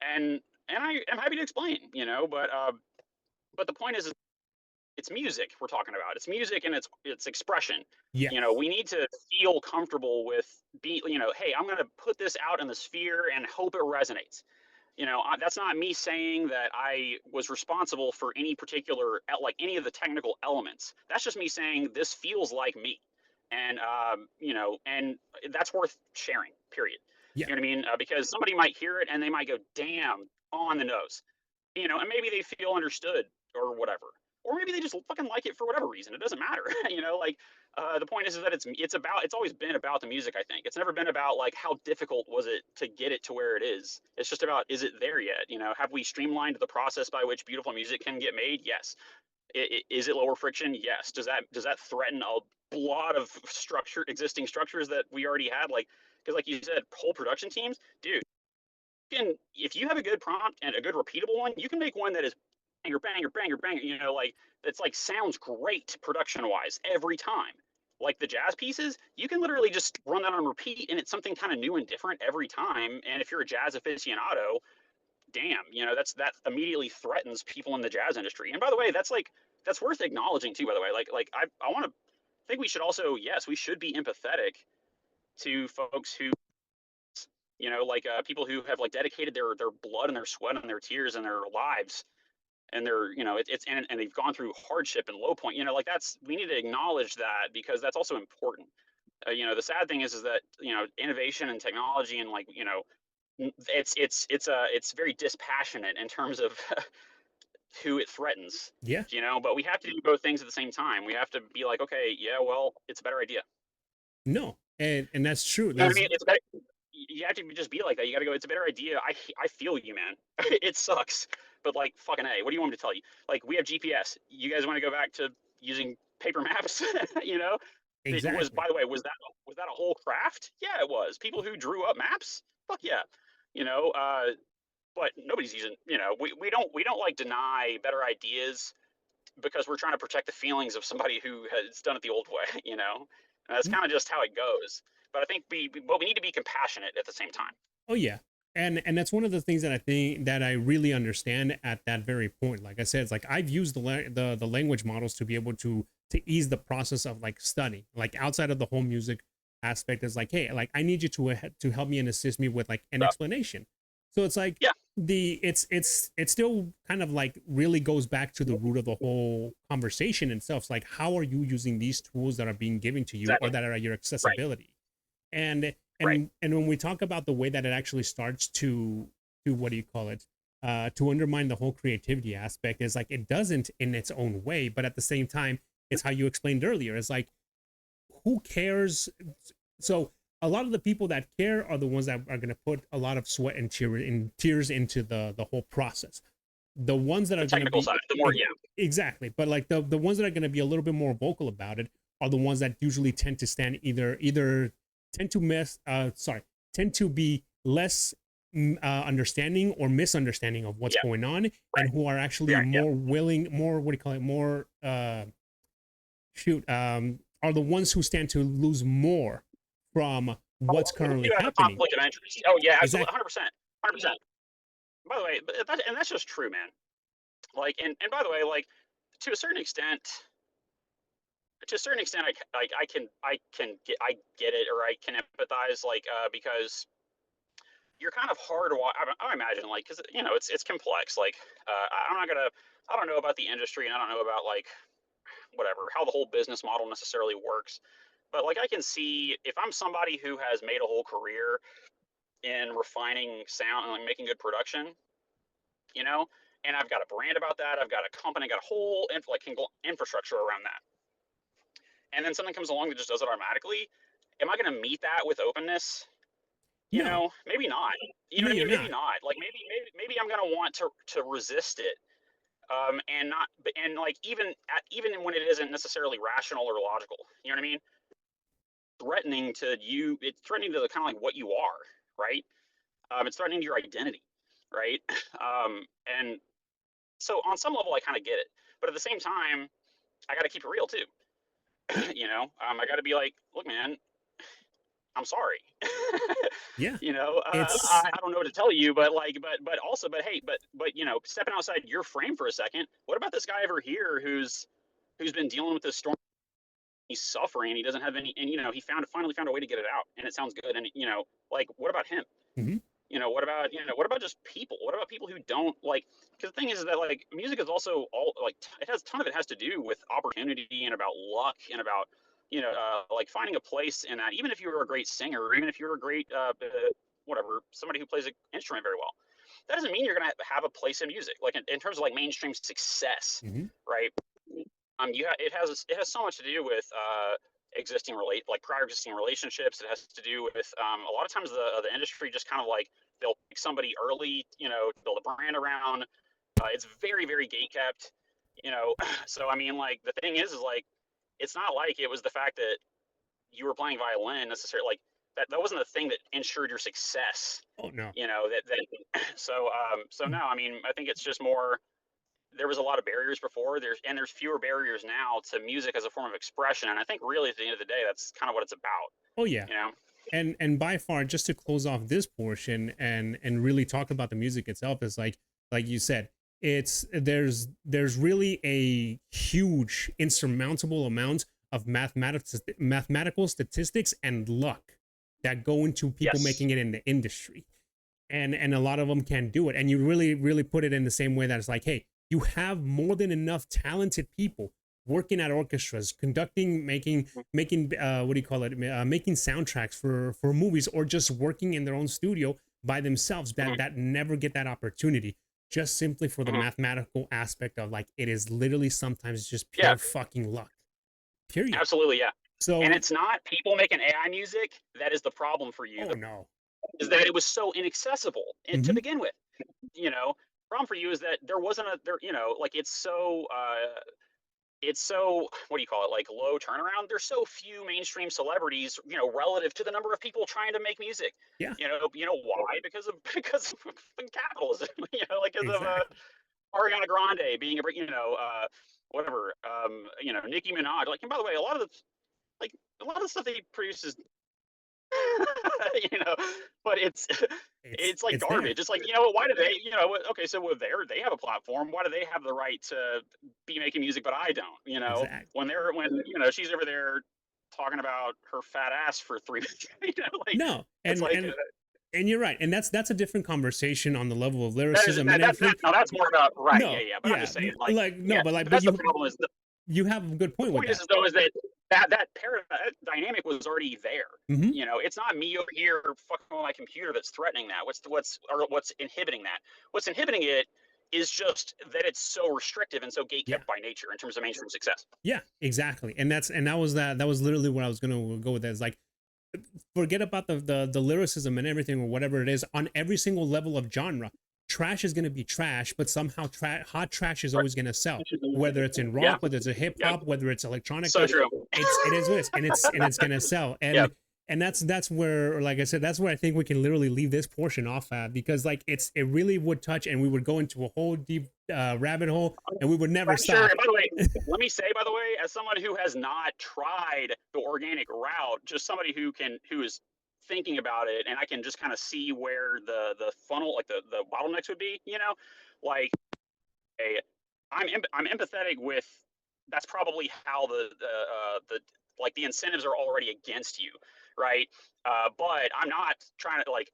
And I am happy to explain, but the point is, it's music we're talking about. It's music and it's expression. Yes. We need to feel comfortable with hey, I'm going to put this out in the sphere and hope it resonates. That's not me saying that I was responsible for any particular, like, any of the technical elements. That's just me saying this feels like me, and that's worth sharing. Period. Yeah. You know what I mean? Because somebody might hear it and they might go, "Damn, on the nose," and maybe they feel understood or whatever, or maybe they just fucking like it for whatever reason. It doesn't matter. Like, the point is that it's always been about the music. I think it's never been about like how difficult was it to get it to where it is. It's just about, is it there yet? Have we streamlined the process by which beautiful music can get made? Yes. Is it lower friction? Yes. Does that threaten a lot of existing structures that we already had? Like, because like you said, whole production teams, dude. If you have a good prompt and a good repeatable one, you can make one that is banger, banger, banger, banger. Like, that's like sounds great production wise every time. Like the jazz pieces, you can literally just run that on repeat, and it's something kind of new and different every time. And if you're a jazz aficionado, damn, that immediately threatens people in the jazz industry. And by the way, that's worth acknowledging too. By the way, like I want to think we should also, yes, we should be empathetic to folks who, like, people who have like dedicated their blood and their sweat and their tears and their lives, and they're, and they've gone through hardship and low point. Like, we need to acknowledge that, because that's also important. The sad thing is that innovation and technology, and like, it's very dispassionate in terms of who it threatens. Yeah. But we have to do both things at the same time. We have to be like, okay, yeah, well, it's a better idea. No. And that's true. You know what I That's mean? It's better. You have to just be like that. You got to go, it's a better idea. I feel you, man. It sucks, but like, fucking A, what do you want me to tell you? Like, we have GPS. You guys want to go back to using paper maps? It was, exactly. by the way, was that a whole craft? Yeah, it was. People who drew up maps? Fuck yeah. You know, but nobody's using, we don't like deny better ideas because we're trying to protect the feelings of somebody who has done it the old way. And that's Mm. kind of just how it goes. But I think but we need to be compassionate at the same time. Oh yeah. And that's one of the things that I think that I really understand at that very point. Like I said, it's like, I've used the language models to be able to ease the process of like study, like outside of the whole music aspect. Is like, hey, like, I need you to help me and assist me with like an So, explanation. So it's like, yeah, it's still kind of like really goes back to the root of the whole conversation itself. It's like, how are you using these tools that are being given to you or exactly. that are at your Right, accessibility? And right. and when we talk about the way that it actually starts to what do you call it, to undermine the whole creativity aspect. Is like it doesn't in its own way, but at the same time, it's how you explained earlier. It's like, who cares? So a lot of the people that care are the ones that are going to put a lot of sweat and tears into the whole process. The ones that are going to be side, the more, exactly, but like the ones that are going to be a little bit more vocal about it are the ones that usually tend to stand either tend to be less understanding or misunderstanding of what's going on, and who are actually more willing, more, what do you call it, more are the ones who stand to lose more from what's currently happening. Conflict of interest. Oh yeah, absolutely, 100%. By the way, and that's just true, man. Like, and by the way, like, to a certain extent, I get it, or I can empathize, like, because you're kind of hard to watch. I imagine, like, because it's complex. Like, I don't know about the industry, and I don't know about, like, whatever, how the whole business model necessarily works. But like, I can see if I'm somebody who has made a whole career in refining sound and like making good production, and I've got a brand about that, I've got a company, got a whole infrastructure around that, and then something comes along that just does it automatically. Am I going to meet that with openness? No. Maybe not. You know what I mean? Maybe not. Like, maybe I'm going to want to resist it. And not, and like, even when it isn't necessarily rational or logical, you know what I mean? It's threatening to kind of like what you are, right? It's threatening to your identity, right? And so on some level, I kind of get it, but at the same time, I got to keep it real too. I got to be like, look, man, I'm sorry. Yeah. I don't know what to tell you, but like, but hey, stepping outside your frame for a second, what about this guy over here who's been dealing with this storm? He's suffering. He doesn't have any, and he finally found a way to get it out, and it sounds good. And like, what about him? Mm-hmm. What about just people? What about people who don't like? Because the thing is that, like, music is also all, like, a ton of it has to do with opportunity and about luck and about like finding a place in that. Even if you were a great singer, or even if you're a great whatever, somebody who plays an instrument very well, that doesn't mean you're gonna have a place in music. Like, in terms of like mainstream success, Mm-hmm. right? It has so much to do with prior existing relationships. It has to do with a lot of times the industry just kind of like, they'll pick somebody early, build a brand around. It's very, very gate kept, So I mean, like, the thing is like, it's not like it was the fact that you were playing violin necessarily, like, that wasn't the thing that ensured your success. Oh no. So no, I mean, I think it's just more, there was a lot of barriers before, there's fewer barriers now to music as a form of expression, and I think really at the end of the day, that's kind of what it's about. Oh yeah. And by far, just to close off this portion and really talk about the music itself, is like you said, there's really a huge insurmountable amount of mathematical statistics and luck that go into people making it in the industry, and a lot of them can do it. And you really put it in the same way that it's like, hey, you have more than enough talented people working at orchestras, conducting, making making soundtracks for movies, or just working in their own studio by themselves, that never get that opportunity, just simply for the mathematical aspect of, like, it is literally sometimes just pure fucking luck. Period. Absolutely, yeah. So, and it's not people making AI music that is the problem for you. Oh no. Is that it was so inaccessible to begin with. Problem for you is that there wasn't like, it's so what do you call it, like, low turnaround. There's so few mainstream celebrities, relative to the number of people trying to make music. Yeah. Why? Because of capitalism. Like, because Exactly. of Ariana Grande being whatever, Nicki Minaj. Like, and by the way, a lot of the stuff they produce is but it's like garbage. There. It's like, why do they, okay, so they have a platform. Why do they have the right to be making music, but I don't? Exactly. When she's over there talking about her fat ass for 3 minutes. Like, no, and and you're right, and that's a different conversation on the level of lyricism. That's more about No, yeah. But I'm just saying, but that's the problem. Is you have a good point with that. Is that that dynamic was already there. Hmm. You know, it's not me over here fucking with my computer that's threatening that. What's inhibiting that? What's inhibiting it is just that it's so restrictive and so Yeah. gatekept by nature in terms of mainstream success. Yeah, exactly. And that was literally what I was gonna go with. Is like, forget about the lyricism and everything or whatever it is. On every single level of genre, trash is gonna be trash, but somehow hot trash is always gonna sell. Whether it's in rock, Yeah. whether it's a hip hop, whether it's electronic, So true. it is what it is, and it's gonna sell. Yeah. And that's where, like I said, that's where I think we can literally leave this portion off at, because like it really would touch, and we would go into a whole deep rabbit hole, and we would never Sure. stop. And by the way, let me say, by the way, as someone who has not tried the organic route, just somebody who is thinking about it, and I can just kind of see where the funnel, like the bottlenecks would be. You know, like I'm empathetic with. That's probably how the like the incentives are already against you, right? But I'm not trying to like.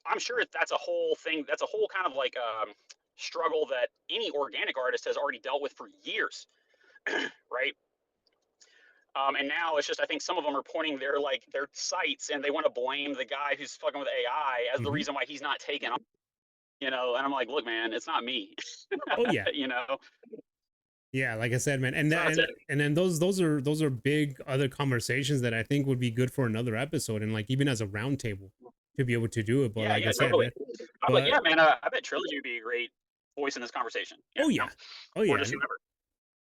I'm sure that's a whole thing. That's a whole kind of like struggle that any organic artist has already dealt with for years, right? And now it's just, I think some of them are pointing their sights, and they want to blame the guy who's fucking with AI as the Mhm. reason why he's not taken off. You know, and I'm like, look, man, it's not me. Oh yeah. You know, Yeah, like I said, man, so that's it. and then those are big other conversations that I think would be good for another episode, and like even as a roundtable to be able to do it. But Yeah, like I yeah, said, totally. man, But but yeah, man, I bet Trilogy would be a great voice in this conversation. Yeah, oh you know, yeah, oh or yeah, just whoever.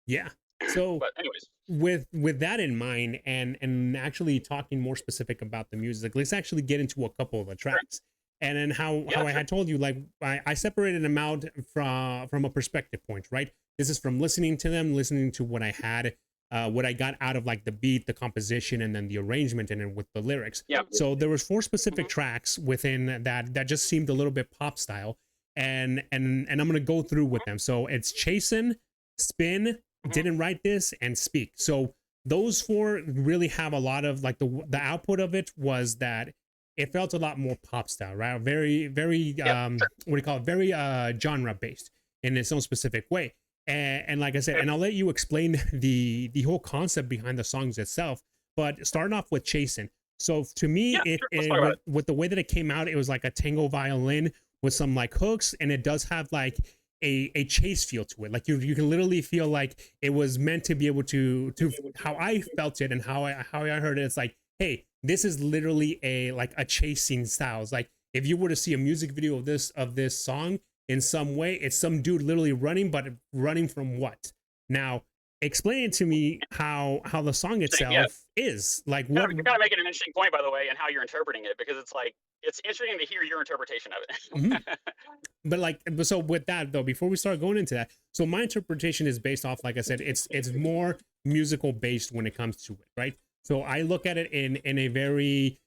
yeah. So But anyways, with that in mind, and actually talking more specific about the music, let's actually get into a couple of the tracks, and then how yeah, I sure. had told you, like I separated them out from a perspective point, right? This is from listening to them, listening to what I had, what I got out of like the beat, the composition, and then the arrangement, and then with the lyrics. Yeah. So there was 4 specific Mhm. tracks within that just seemed a little bit pop style, and I'm gonna go through with them. So it's Chasin', Spin, Mhm. Didn't Write This, and Speak. So those 4 really have a lot of like the output of it was that it felt a lot more pop style, right? Very Yeah, sure. what do you call it? Very genre based in its own specific way. And like I said, and I'll let you explain the whole concept behind the songs itself. But starting off with Chasin'. So to me, Yeah, it, sure. Let's talk about it. with the way that it came out, it was like a tango violin with some like hooks, and it does have like a chase feel to it. Like you can literally feel like it was meant to be able to how I felt it and how I heard it. It's like, hey, this is literally a chasing style. It's like if you were to see a music video of this song in some way, it's some dude literally running, but running from what? Now, explain to me how the song itself Yeah. is. Like You're what kind of making an interesting point, by the way, and how you're interpreting it, because it's like it's interesting to hear your interpretation of Mhm. it. But so with that though, before we start going into that, so my interpretation is based off, like I said, it's more musical based when it comes to it, right? So I look at it in a very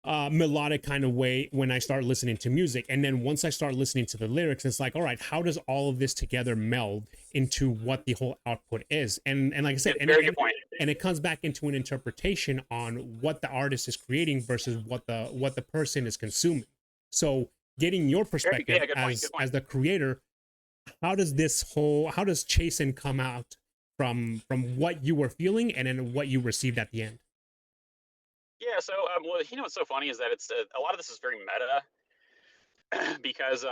melodic kind of way when I start listening to music, and then once I start listening to the lyrics, it's like, all right, how does all of this together meld into what the whole output is? And like I said, Very good point. and it comes back into an interpretation on what the artist is creating versus what the person is consuming. So getting your perspective Yeah, good point, good point. as the creator, how does Chasin' come out from what you were feeling and then what you received at the end? Yeah, so well, you know what's so funny is that it's a lot of this is very meta because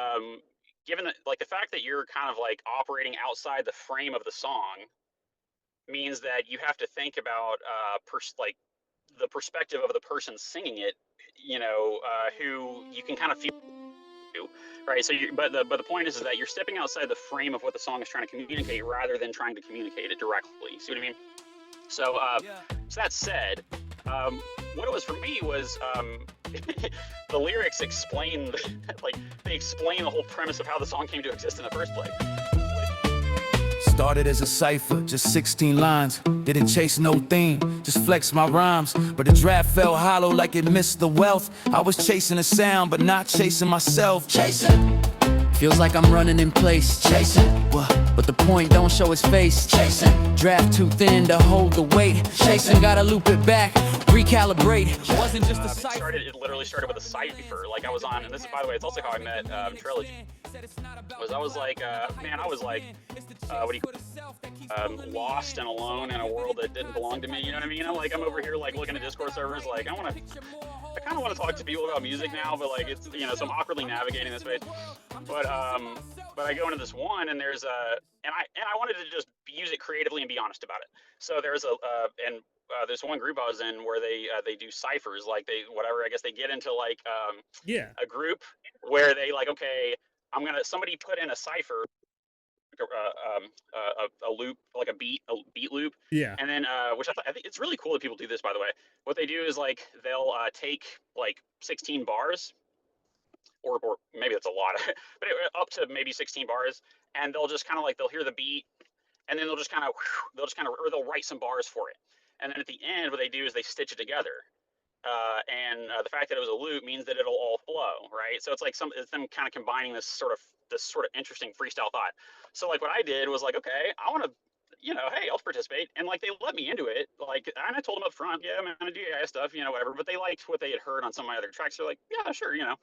given that like the fact that you're kind of like operating outside the frame of the song means that you have to think about like the perspective of the person singing it, you know, who you can kind of feel to, right? So but the point is that you're stepping outside the frame of what the song is trying to communicate rather than trying to communicate it directly. See what I mean? So so that said, what it was for me was the lyrics explain like they explain the whole premise of how the song came to exist in the first place. Started as a cipher, just 16 lines. Didn't chase no theme, just flex my rhymes. But the draft fell hollow like it missed the wealth. I was chasing a sound, but not chasing myself. Chasing, Feels like I'm running in place, chasing, but the point don't show his face, chasing. Draft too thin to hold the weight, chasing. Gotta loop it back, recalibrate. Wasn't just a cipher. It literally started with a cipher. Like I was on, and this is, by the way, it's also how I met Trilogy. I was like, man, I was like, lost and alone in a world that didn't belong to me. You know what I mean? I'm over here like looking at Discord servers, like I kind of want to talk to people about music now, but like it's, you know, so I'm awkwardly navigating this space. But I go into this one, and there's and I wanted to just use it creatively and be honest about it. So there's there's one group I was in where they do ciphers, like I guess they get into like a group where they like, okay, somebody put in a cipher, a loop, like a beat loop. Yeah. And then which I think it's really cool that people do this, by the way. What they do is like they'll take like 16 bars, or maybe that's a lot, but up to maybe 16 bars, and they'll just kind of like, they'll hear the beat, and then they'll they'll write some bars for it, and then at the end what they do is they stitch it together. The fact that it was a loop means that it'll all flow, right? So it's like it's them kind of combining this sort of interesting freestyle thought. So like what I did was like, okay, I want to, you know, hey, I'll participate, and like they let me into it, like, and I told them up front, yeah, I'm gonna do AI stuff, you know, whatever. But they liked what they had heard on some of my other tracks. They're like, yeah, sure, you know.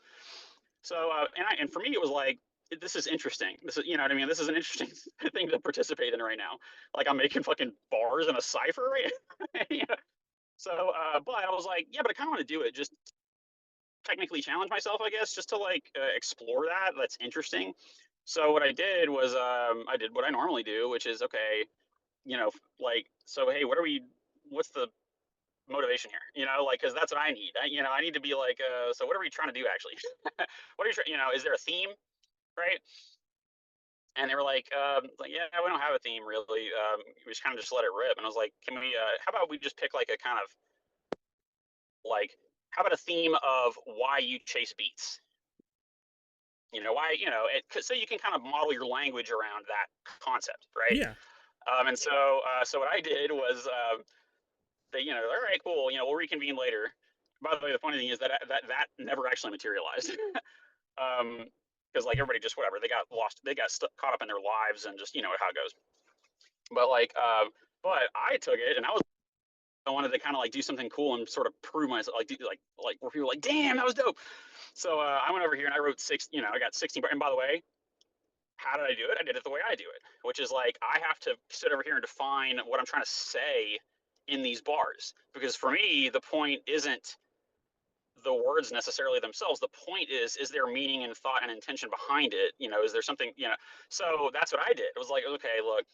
So and for me it was like, this is interesting. This is, you know what I mean? This is an interesting thing to participate in right now. Like I'm making fucking bars in a cipher, right? You know? So, but I was like, yeah, but I kind of want to do it, just technically challenge myself, I guess, just to like explore that. That's interesting. So what I did was I did what I normally do, which is, okay, you know, like, so hey, what's the motivation here? You know, like, because that's what I need. I need to be like, so what are we trying to do actually? What are you is there a theme, right? And they were like, yeah, we don't have a theme really. We just kind of just let it rip. And I was like, can we? How about we just pick like a kind of like, how about a theme of why you chase beats? You know, why, you know, so you can kind of model your language around that concept, right? Yeah. And so what I did was, they, you know, all right, cool, you know, we'll reconvene later. By the way, the funny thing is that never actually materialized. Because like everybody just whatever, they got lost, they got caught up in their lives, and just, you know how it goes. But like, but I took it, and I wanted to kind of like do something cool and sort of prove myself, like where people were like, damn, that was dope. So I went over here and I wrote I got 16. And by the way, how did I do it? I did it the way I do it, which is like, I have to sit over here and define what I'm trying to say in these bars, because for me, the point isn't the words necessarily themselves. The point is there meaning and thought and intention behind it? You know, is there something, you know? So that's what I did. It was like, okay, look,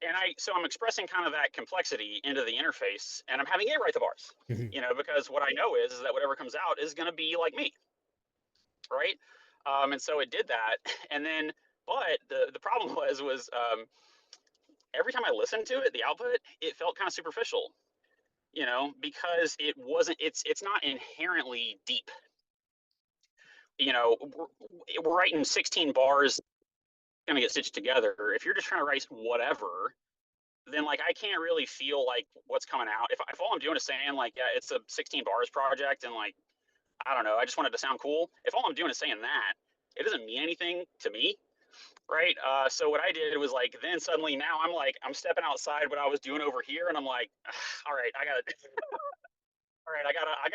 and so I'm expressing kind of that complexity into the interface, and I'm having it write the bars, Mhm. you know, because what I know is that whatever comes out is going to be like me, right? And so it did that, and then, but the problem was every time I listened to it, the output, it felt kind of superficial, you know, because it's not inherently deep. You know, we're writing 16 bars, going to get stitched together. If you're just trying to write whatever, then like I can't really feel like what's coming out. If all I'm doing is saying like, yeah, it's a 16 bars project, and like, I don't know, I just wanted to sound cool. If all I'm doing is saying that, it doesn't mean anything to me, right? So what I did was like, then suddenly now I'm stepping outside what I was doing over here, and I'm like, all right, I gotta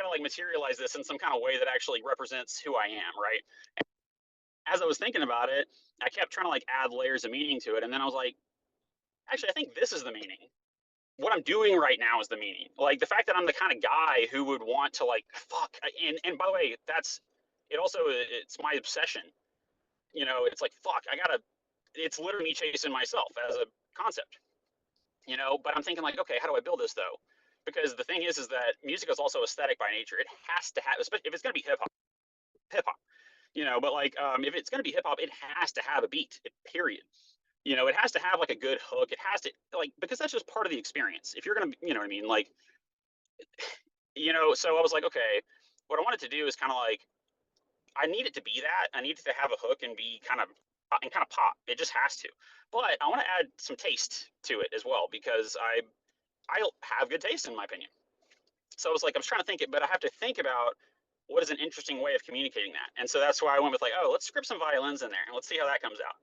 like materialize this in some kind of way that actually represents who I am, right? As I was thinking about it, I kept trying to like add layers of meaning to it, and then I was like, actually, I think this is the meaning. What I'm doing right now is the meaning. Like the fact that I'm the kind of guy who would want to like, fuck. And by the way, it's my obsession. You know, it's like, fuck, it's literally me chasing myself as a concept, you know, but I'm thinking like, okay, how do I build this though? Because the thing is that music is also aesthetic by nature. It has to have, especially if it's going to be hip hop, you know, but like, if it's going to be hip hop, it has to have a beat, period. You know, it has to have like a good hook. It has to, like, because that's just part of the experience. If you're going to, you know what I mean? Like, you know, so I was like, okay, what I wanted to do is kind of like, I need it to be that. I need it to have a hook and be kind of pop. It just has to. But I want to add some taste to it as well, because I have good taste in my opinion. So I was like, I was trying to think it, but I have to think about what is an interesting way of communicating that? And so that's why I went with like, oh, let's script some violins in there and let's see how that comes out.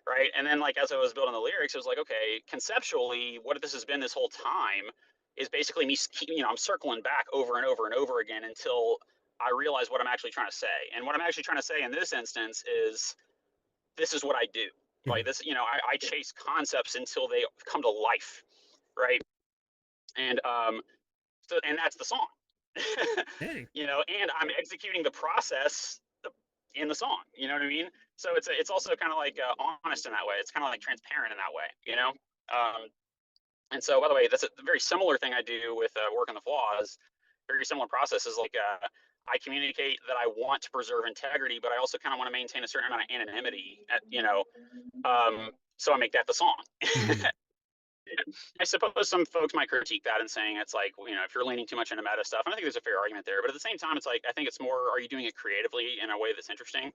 Right. And then like as I was building the lyrics, it was like, okay, conceptually, what this has been this whole time is basically me, I'm circling back over and over and over again until I realize what I'm actually trying to say. And what I'm actually trying to say in this instance is this is what I do. Like this, I chase concepts until they come to life. Right. And and that's the song. Dang. And I'm executing the process in the song. You know what I mean? So it's also kind of like honest in that way. It's kind of like transparent in that way. And so, by the way, that's a very similar thing I do with Work on the Flaws. Very similar process is like I communicate that I want to preserve integrity, but I also kind of want to maintain a certain amount of anonymity. So I make that the song. I suppose some folks might critique that and saying it's like, if you're leaning too much into meta stuff, and I think there's a fair argument there. But at the same time, it's like I think it's more, are you doing it creatively in a way that's interesting?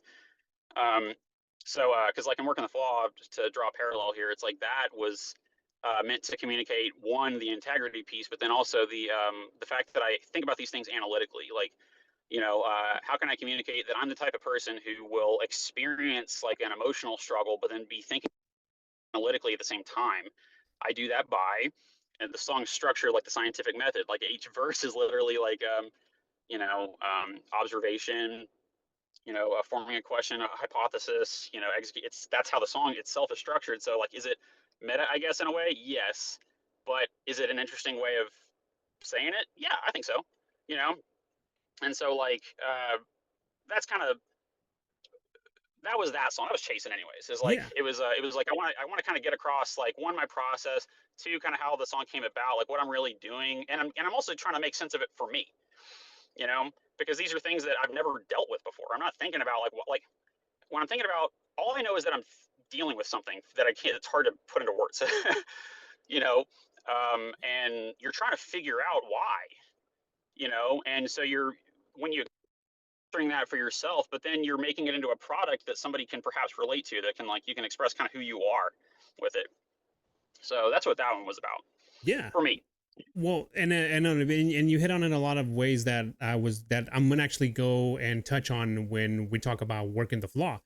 Because like I'm working the flaw, just to draw a parallel here, it's like that was meant to communicate one, the integrity piece, but then also the fact that I think about these things analytically. Like, how can I communicate that I'm the type of person who will experience like an emotional struggle, but then be thinking analytically at the same time? I do that by, and the song's structure like the scientific method. Like each verse is literally like, observation, forming a question, a hypothesis, that's how the song itself is structured. So like, is it meta, I guess, in a way? Yes. But is it an interesting way of saying it? Yeah, I think so, And so like, that's kind of, that was that song. I was chasing anyways. It's like, it was like, I want to kind of get across like one, my process, two, kind of how the song came about, like what I'm really doing. And I'm also trying to make sense of it for me, because these are things that I've never dealt with before. I'm not thinking about like when I'm thinking about, all I know is that I'm dealing with something that I can't, it's hard to put into words, and you're trying to figure out why, and so when you doing that for yourself, but then you're making it into a product that somebody can perhaps relate to, that can like, you can express kind of who you are with it. So that's what that one was about. Yeah. For me. Well, and you hit on it in a lot of ways that I'm gonna actually go and touch on when we talk about working the flaw.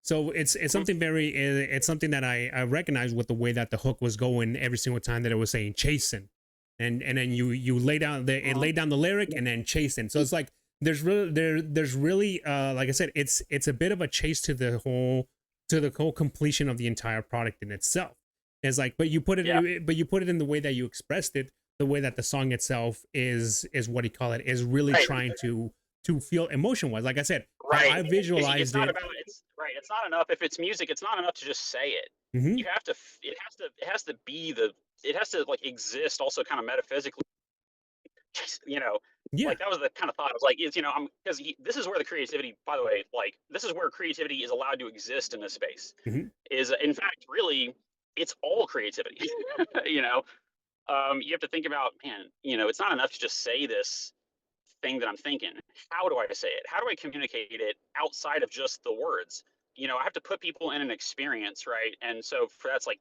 So it's something it's something that I recognize with the way that the hook was going every single time that it was saying chasing, and then you lay down laid down the lyric and then chasing. So it's like there's really like I said, it's a bit of a chase to the whole completion of the entire product in itself. It's like, but you put it in the way that you expressed it, the way that the song itself is what do you call it, is really trying to feel emotion wise. Like I said, I visualized it's not about it's not enough. If it's music, it's not enough to just say it. You have to, it has to be it has to like exist also kind of metaphysically, like that was the kind of thought. I was like, because this is where the creativity, by the way, like this is where creativity is allowed to exist in this space. Is in fact, really, it's all creativity. You have to think about, man, it's not enough to just say this thing that I'm thinking. How do I say it? How do I communicate it outside of just the words? I have to put people in an experience, right? And so that's like,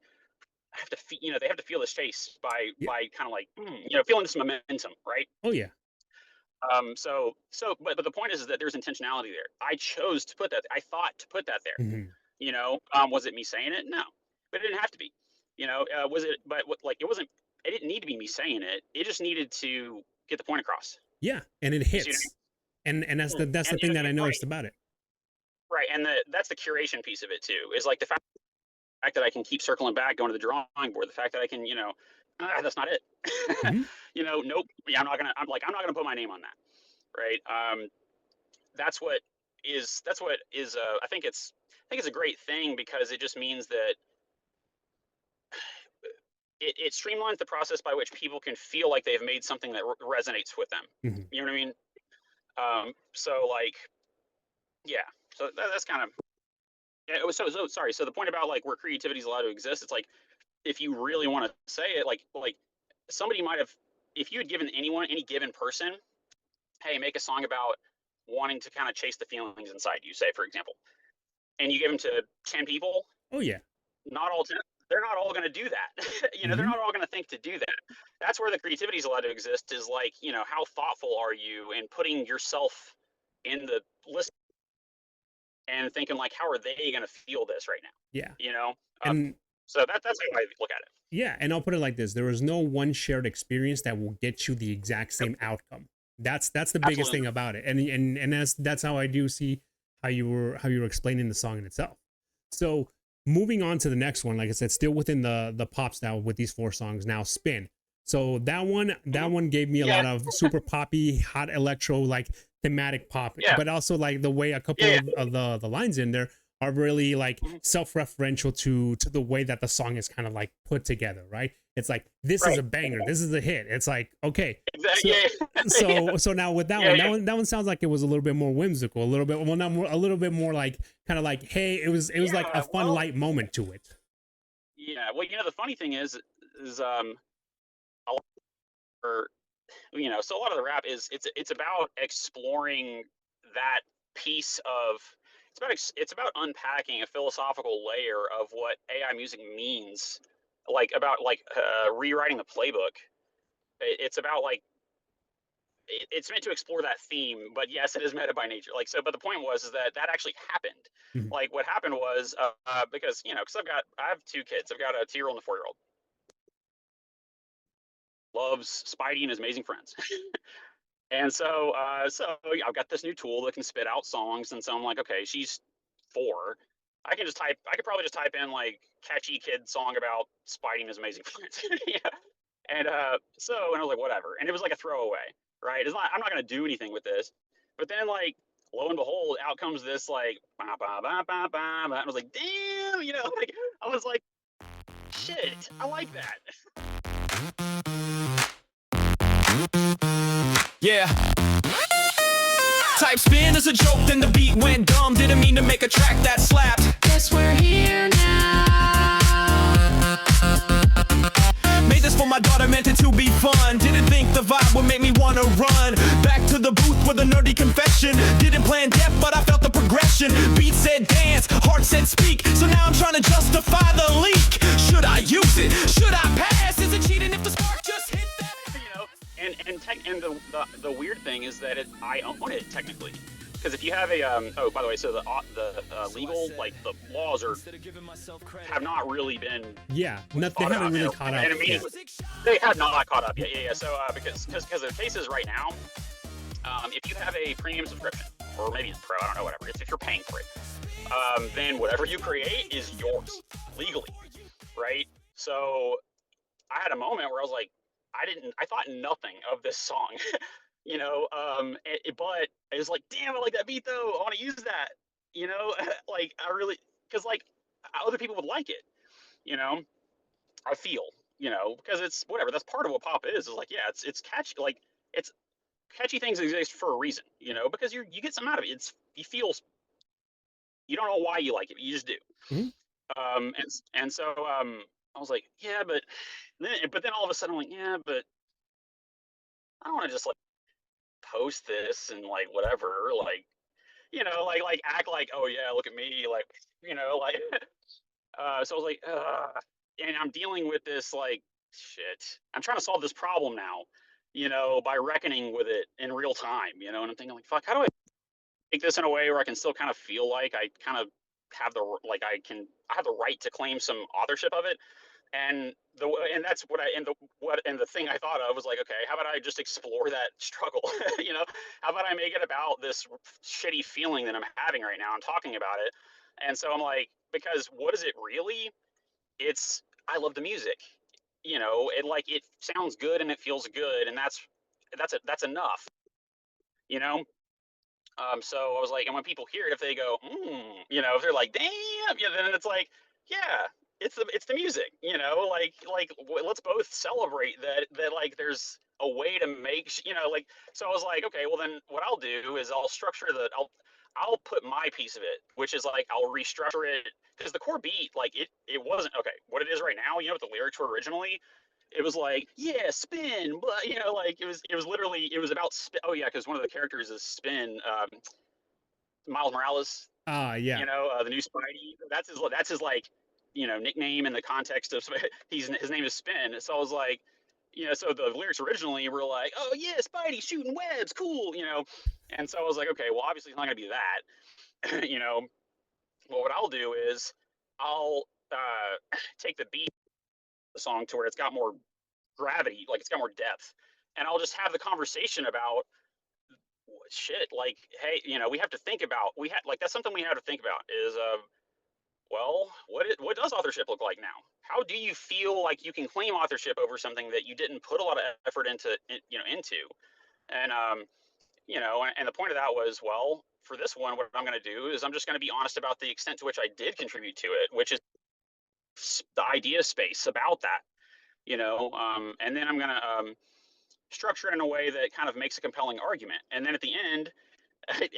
I have to, they have to feel this chase by kind of like, feeling this momentum, right? Oh yeah. But the point is that there's intentionality there. I chose to put that. I thought to put that there. Was it me saying it? No, but it didn't have to be. Was it? But it wasn't. It didn't need to be me saying it. It just needed to get the point across. Yeah, and it hits. And that's the thing that I noticed about it. Right, and that's the curation piece of it too. Is like the fact that I can keep circling back, going to the drawing board. The fact that I can, that's not it. Nope. I'm not gonna put my name on that. Right. That's what is. I think it's a great thing, because it just means that it streamlines the process by which people can feel like they've made something that resonates with them. You know what I mean? So like, yeah. So that's kind of. Yeah, so sorry. So the point about like where creativity is allowed to exist, it's like, if you really want to say it, like somebody might have, if you had given any given person, hey, make a song about wanting to kind of chase the feelings inside you, say, for example, and you give them to 10 people. Oh yeah. Not all 10. They're not all going to do that. They're not all going to think to do that. That's where the creativity is allowed to exist, is like, how thoughtful are you in putting yourself in the list and thinking like, how are they going to feel this right now? Yeah. You know? And so that's how I look at it. yeah, and I'll put it like this: there is no one shared experience that will get you the exact same outcome. That's the biggest thing about it, and that's how I do see how you were explaining the song in itself. So moving on to the next one, like I said, still within the pop style with these 4 songs. Now, Spin. So that one gave me a lot of super poppy, hot electro, like thematic pop, but also like the way a couple of the lines in there are really like self-referential to the way that the song is kind of like put together, right? It's like, this is a banger, this is a hit. It's like, okay, so now with that that one sounds like it was a little bit more whimsical, a little bit more like kind of like, hey, it was like a fun light moment to it. Yeah, well, the funny thing is so a lot of the rap is it's about exploring that piece of it's about unpacking a philosophical layer of what AI music means, like about rewriting the playbook. It's about like it's meant to explore that theme, but yes, it is meta by nature. Like, so, but the point was is that actually happened. Mm-hmm. Like, what happened was because because I have 2 kids. I've got a 2-year-old and a 4-year-old. Loves Spidey and his amazing friends. And so I've got this new tool that can spit out songs, and so I'm like, okay, she's 4. I could probably just type in like catchy kid song about Spidey and his amazing friends. And so I was like, whatever. And it was like a throwaway, right? I'm not gonna do anything with this. But then like lo and behold, out comes this like bah, bah, bah, bah, bah, bah. And I was like, damn, like I was like, shit, I like that. Yeah. Type spin as a joke, then the beat went dumb. Didn't mean to make a track that slapped. Guess we're here now. Made this for my daughter, meant it to be fun. Didn't think the vibe would make me wanna run back to the booth with a nerdy confession. Didn't plan depth, but I felt the progression. Beat said dance, heart said speak. So now I'm trying to justify the leak. Should I use it? Should I pass? Is it cheating if the spark just hit that? And the weird thing is that I own it technically, because if you have a oh, by the way, so the legal, like the laws have not really been they haven't really caught up. They have not caught up yet. Yeah. So because the case is right now, if you have a premium subscription, or maybe it's pro, I don't know, whatever. If you're paying for it, then whatever you create is yours legally, right? So I had a moment where I was like, I thought nothing of this song, but it was like, damn, I like that beat though. I want to use that, like I really, because like other people would like it, I feel, because it's whatever. That's part of what pop is like, yeah, it's catchy. Like it's catchy things exist for a reason, because you get something out of it. You feel, you don't know why you like it, but you just do. Mm-hmm. And so I was like, yeah, but then all of a sudden I'm like, yeah, but I don't want to just like post this and like whatever, like, like act like, oh yeah, look at me, like, like, so I was like, and I'm dealing with this like, shit, I'm trying to solve this problem now, by reckoning with it in real time, and I'm thinking like, fuck, how do I make this in a way where I can still kind of feel like I kind of have I have the right to claim some authorship of it. And that's what the thing I thought of was like, okay, how about I just explore that struggle? How about I make it about this shitty feeling that I'm having right now and talking about it? And so I'm like, because what is it really? I love the music, it sounds good and it feels good, and that's enough, so I was like, and when people hear it, if they go, if they're like, damn, then it's like, yeah, it's the music, like let's both celebrate that like there's a way to make, like, so I was like, okay, well then what I'll do is I'll I'll put my piece of it, which is like, I'll restructure it, because the core beat, like it wasn't, okay, what it is right now, what the lyrics were originally, it was like, yeah, Spin, but like it was literally, it was about spin. Oh yeah, because one of the characters is Spin, Miles Morales. Yeah. The new Spidey. That's his like, nickname in the context of his name is Spin. So I was like, so the lyrics originally were like, oh yeah, Spidey shooting webs, cool, and so I was like, okay, well obviously it's not gonna be that. Well, what I'll do is I'll take the beat of the song to where it's got more gravity, like it's got more depth, and I'll just have the conversation about shit, like, hey, we have to think about, like, that's something we have to think about is well, what does authorship look like now? How do you feel like you can claim authorship over something that you didn't put a lot of effort into? And and the point of that was, well, for this one, what I'm going to do is I'm just going to be honest about the extent to which I did contribute to it, which is the idea space about that, and then I'm going to structure it in a way that kind of makes a compelling argument, and then at the end,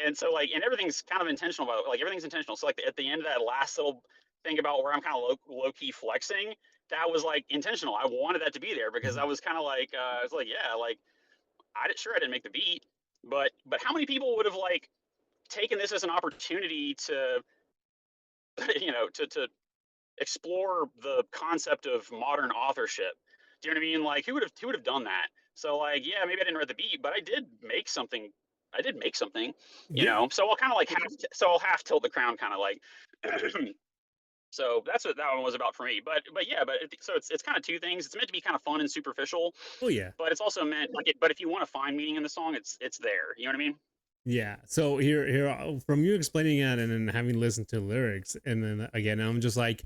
and so like, and everything's kind of intentional about it. Like everything's intentional. So like at the end of that last little thing about where I'm kind of low key flexing, that was like intentional. I wanted that to be there because I was kind of like, I was like, yeah, like I didn't make the beat, but how many people would have like taken this as an opportunity to, to explore the concept of modern authorship? Do you know what I mean? Like who would have done that? So like, yeah, maybe I didn't write the beat, but I did make something. Yeah. So I'll kind of like I'll half tilt the crown, kind of like. So that's what that one was about for me. But yeah, so it's kind of two things. It's meant to be kind of fun and superficial, Oh yeah. but it's also meant like but if you want to find meaning in the song, it's there. You know what I mean? Yeah. So here, from you explaining it and then having listened to lyrics, and then again, I'm just like,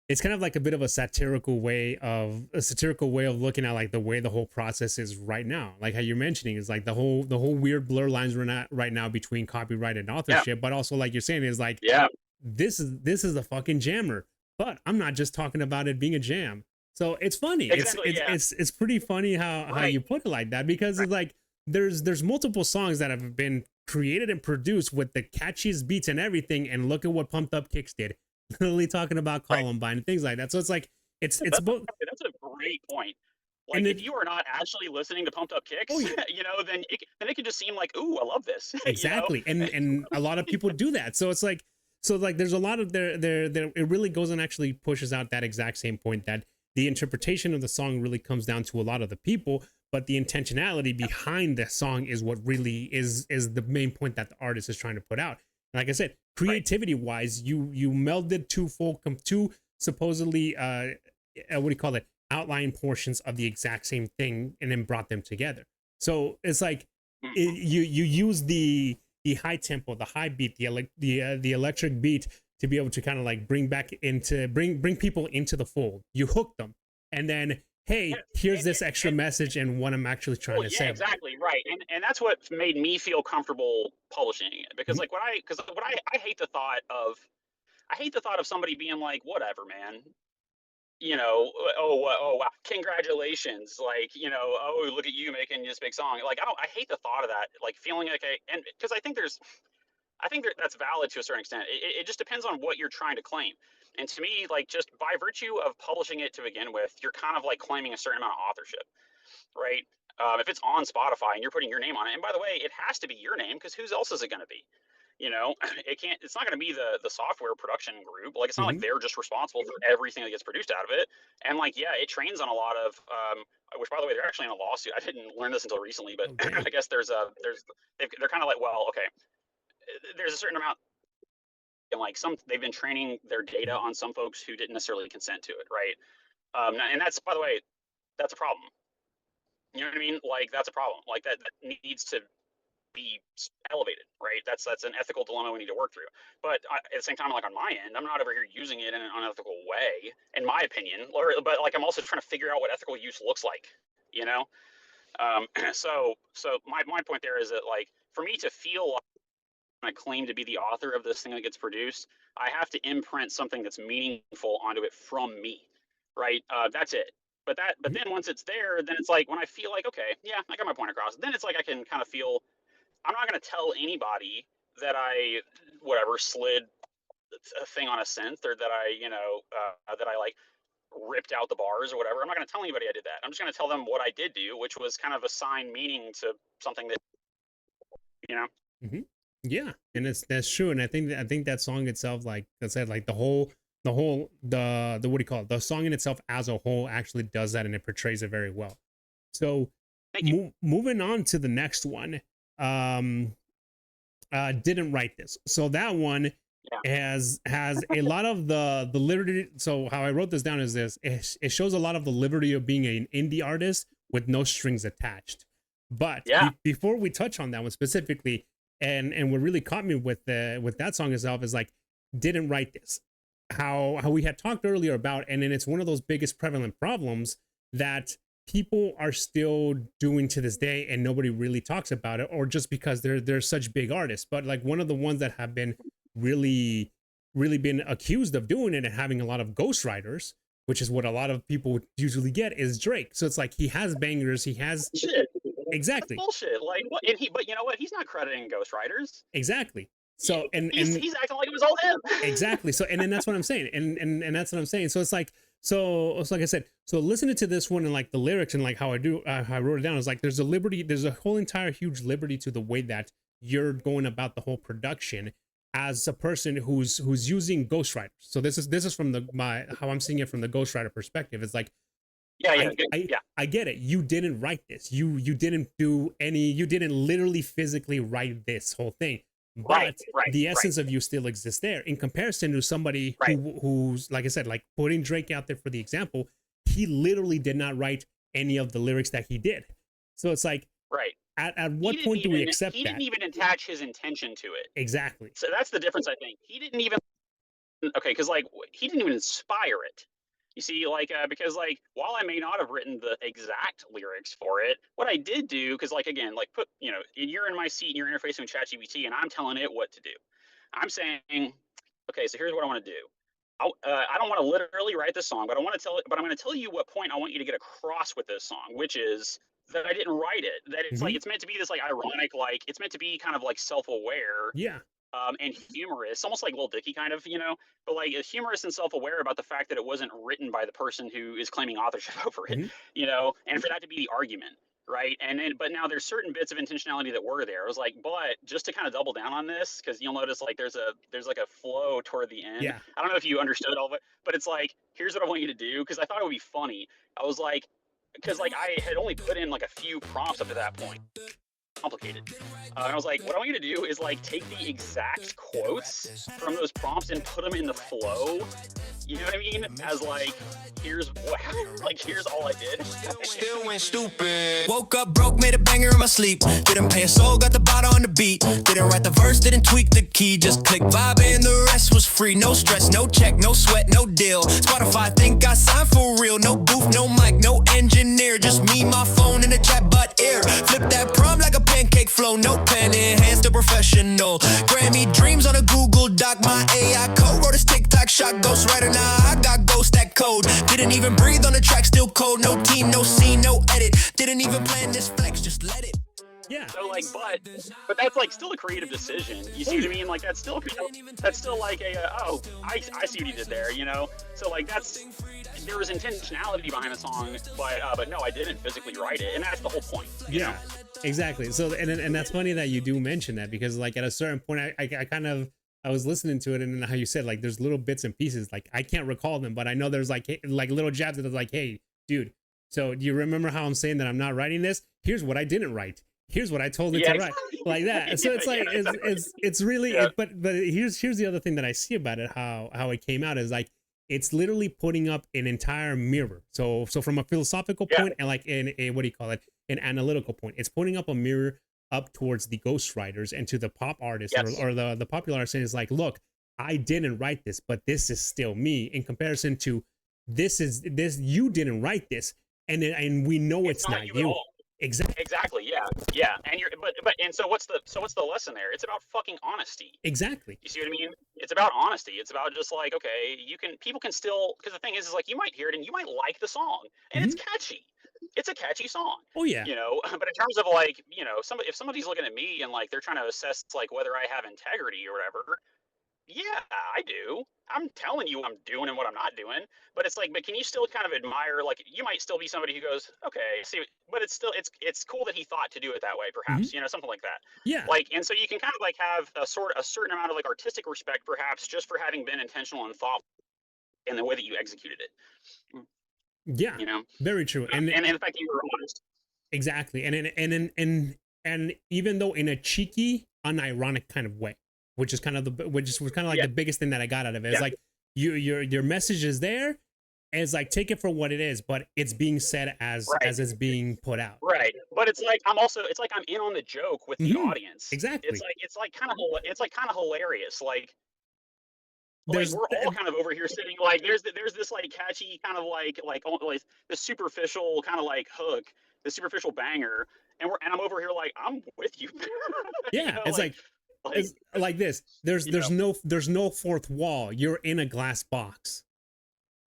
it's kind of like a bit of a satirical way of looking at like the way the whole process is right now. Like how you're mentioning is like the whole weird blur lines right now between copyright and authorship, but also like you're saying is like, Yeah. this is a fucking jammer, but I'm not just talking about it being a jam. So it's funny. Exactly, It's yeah. it's pretty funny how Right. you put it like that, because it's like there's multiple songs that have been created and produced with the catchiest beats and everything, and look at what Pumped Up Kicks did. Literally talking about Right. Columbine and things like that. So it's like it's both. That's a great point. Like And if it, you are not actually listening to Pumped Up Kicks, oh yeah, then it can just seem like, ooh, I love this. exactly. And a lot of people do that. So it's like, there's a lot of there it really goes and actually pushes out that exact same point, that the interpretation of the song really comes down to a lot of the people, but the intentionality behind the song is what really is the main point that the artist is trying to put out. Like I said, creativity wise, you melded two supposedly what do you call it, outline portions of the exact same thing, and then brought them together. So it's like you use the high tempo, the high beat, the electric beat to be able to kind of like bring people into the fold. You hook them, and then hey, here's this extra message and what I'm actually trying to say. Exactly, right. And that's what made me feel comfortable publishing it, because like I hate the thought of somebody being like, whatever, man. Oh wow, congratulations, like, oh, look at you making this big song. Like I hate the thought of that, like feeling like and because I think that's valid to a certain extent. It just depends on what you're trying to claim. And to me, like, just by virtue of publishing it to begin with, you're kind of like claiming a certain amount of authorship, right? If it's on Spotify and you're putting your name on it, and by the way, it has to be your name, because whose else is it going to be? It's not going to be the software production group. Like, it's not like they're just responsible for everything that gets produced out of it. And like, yeah, it trains on a lot of, which by the way, they're actually in a lawsuit. I didn't learn this until recently, but I guess they're kind of like, well, okay, there's a certain amount, and like they've been training their data on some folks who didn't necessarily consent to it, right? And that's, by the way, that's a problem. You know what I mean? Like, that's a problem. Like that needs to be elevated, right? That's an ethical dilemma we need to work through. But at the same time, like on my end, I'm not over here using it in an unethical way, in my opinion. But like, I'm also trying to figure out what ethical use looks like, you know? So my point there is that, like, for me to feel like I claim to be the author of this thing that gets produced, I have to imprint something that's meaningful onto it from me, right? That's it. But then once it's there, then it's like, when I feel like, okay, yeah, I got my point across, then it's like I can kind of feel, I'm not going to tell anybody that I slid a thing on a synth, or that I that I like ripped out the bars or whatever. I'm not going to tell anybody I did that. I'm just going to tell them what I did do, which was kind of assign meaning to something that, you know. Yeah, and that's true, and I think that song itself, like I said, like the whole the what do you call it? The song in itself as a whole actually does that, and it portrays it very well. So moving on to the next one, didn't write this. So that one has a lot of the liberty. So how I wrote this down is this: it shows a lot of the liberty of being an indie artist with no strings attached. But before we touch on that one specifically, and what really caught me with that song itself is like, didn't write this. How we had talked earlier about, and then it's one of those biggest prevalent problems that people are still doing to this day, and nobody really talks about it, or just because they're such big artists. But like one of the ones that have been really been accused of doing it and having a lot of ghostwriters, which is what a lot of people usually get, is Drake. So it's like he has bangers, he has shit. Exactly. That's bullshit. Like what? But you know what? He's not crediting ghostwriters. Exactly. So he's acting like it was all him. Exactly. So and then that's what I'm saying, and that's what I'm saying. So it's like I said. So listening to this one and like the lyrics and like how I wrote it down is like there's a whole entire huge liberty to the way that you're going about the whole production as a person who's using ghostwriters. So this is from how I'm seeing it from the ghostwriter perspective. It's like, I get it. You didn't write this. You didn't literally physically write this whole thing. But the essence of you still exists there in comparison to somebody who's, like I said, like putting Drake out there for the example, he literally did not write any of the lyrics that he did. So it's like, at what point do we accept that? He didn't even attach his intention to it. Exactly. So that's the difference, I think. He didn't even, because like he didn't even inspire it. You see, like, because, like, while I may not have written the exact lyrics for it, what I did do, because, like, again, like, you're in my seat and you're interfacing with ChatGPT, and I'm telling it what to do. I'm saying, okay, so here's what I want to do. I don't want to literally write this song, but I'm going to tell you what point I want you to get across with this song, which is that I didn't write it. That it's like it's meant to be this like ironic, like it's meant to be kind of like self-aware. Yeah. And humorous, almost like Lil Dicky kind of, but like humorous and self-aware about the fact that it wasn't written by the person who is claiming authorship over it, and for that to be the argument, right? But now there's certain bits of intentionality that were there. I was like, but just to kind of double down on this, because you'll notice like there's like a flow toward the end. Yeah. I don't know if you understood all of it, but it's like, here's what I want you to do, because I thought it would be funny. I was like, because like I had only put in like a few prompts up to that point. Complicated. And I was like, what I want you to do is like take the exact quotes from those prompts and put them in the flow. You know what I mean? As like, here's all I did. Still went stupid. Woke up broke, made a banger in my sleep. Didn't pay a soul, got the bottle on the beat. Didn't write the verse, didn't tweak the key. Just click vibe and the rest was free. No stress, no check, no sweat, no deal. Spotify think I signed for real. No booth, no mic, no engineer. Just me, my phone, and the chat butt ear. Flip that prompt like a pancake flow. No pen, enhanced to professional. Grammy dreams on a Google Doc. My AI code wrote this TikTok shot. Ghostwriter, now I got ghost that code. Didn't even breathe on the track, still cold. No team, no scene, no edit. Didn't even plan this flex, just let it. Yeah. So like, but that's like still a creative decision. You see what I mean? Like that's still like I see what he did there. So like there was intentionality behind the song, but no, I didn't physically write it, and that's the whole point. You know? Exactly. So and that's funny that you do mention that, because like at a certain point I was listening to it, and then how you said like there's little bits and pieces, like I can't recall them, but I know there's like little jabs that was like, hey dude, so do you remember how I'm saying that I'm not writing this? Here's what I didn't write. Here's what I told it to write, like that. So it's like it's really but here's the other thing that I see about it, how it came out is like it's literally putting up an entire mirror. So from a philosophical point and like in a what do you call it, an analytical point, it's putting up a mirror up towards the ghostwriters and to the pop artists or the popular artists, and it's like, look, I didn't write this, but this is still me in comparison to this you didn't write this, and we know it's not you. Exactly. Yeah. And so what's the lesson there? It's about fucking honesty. Exactly. You see what I mean? It's about honesty. It's about just like, okay, people can still, because the thing is like you might hear it and you might like the song and it's catchy. It's a catchy song. Oh yeah. But in terms of like, if somebody's looking at me and like they're trying to assess like whether I have integrity or whatever, yeah, I do. I'm telling you what I'm doing and what I'm not doing. But it's like, but can you still kind of admire, like, you might still be somebody who goes, okay, see, but it's still, it's cool that he thought to do it that way, perhaps, something like that. Yeah. Like, and so you can kind of like have a certain amount of like artistic respect, perhaps, just for having been intentional and thoughtful in the way that you executed it. Yeah, You know, very true. and in fact, you were honest. Exactly. And even though in a cheeky, unironic kind of way, which is kind of was kind of like the biggest thing that I got out of it. It's like your message is there. It's like, take it for what it is, but it's being said as it's being put out. Right. But it's like I'm in on the joke with the audience. Exactly. It's like kind of hilarious. Like we're all kind of over here sitting like there's this like catchy kind of like this superficial kind of like hook, this superficial banger, and I'm over here like I'm with you. Yeah, you know, it's like this. There's no fourth wall. You're in a glass box.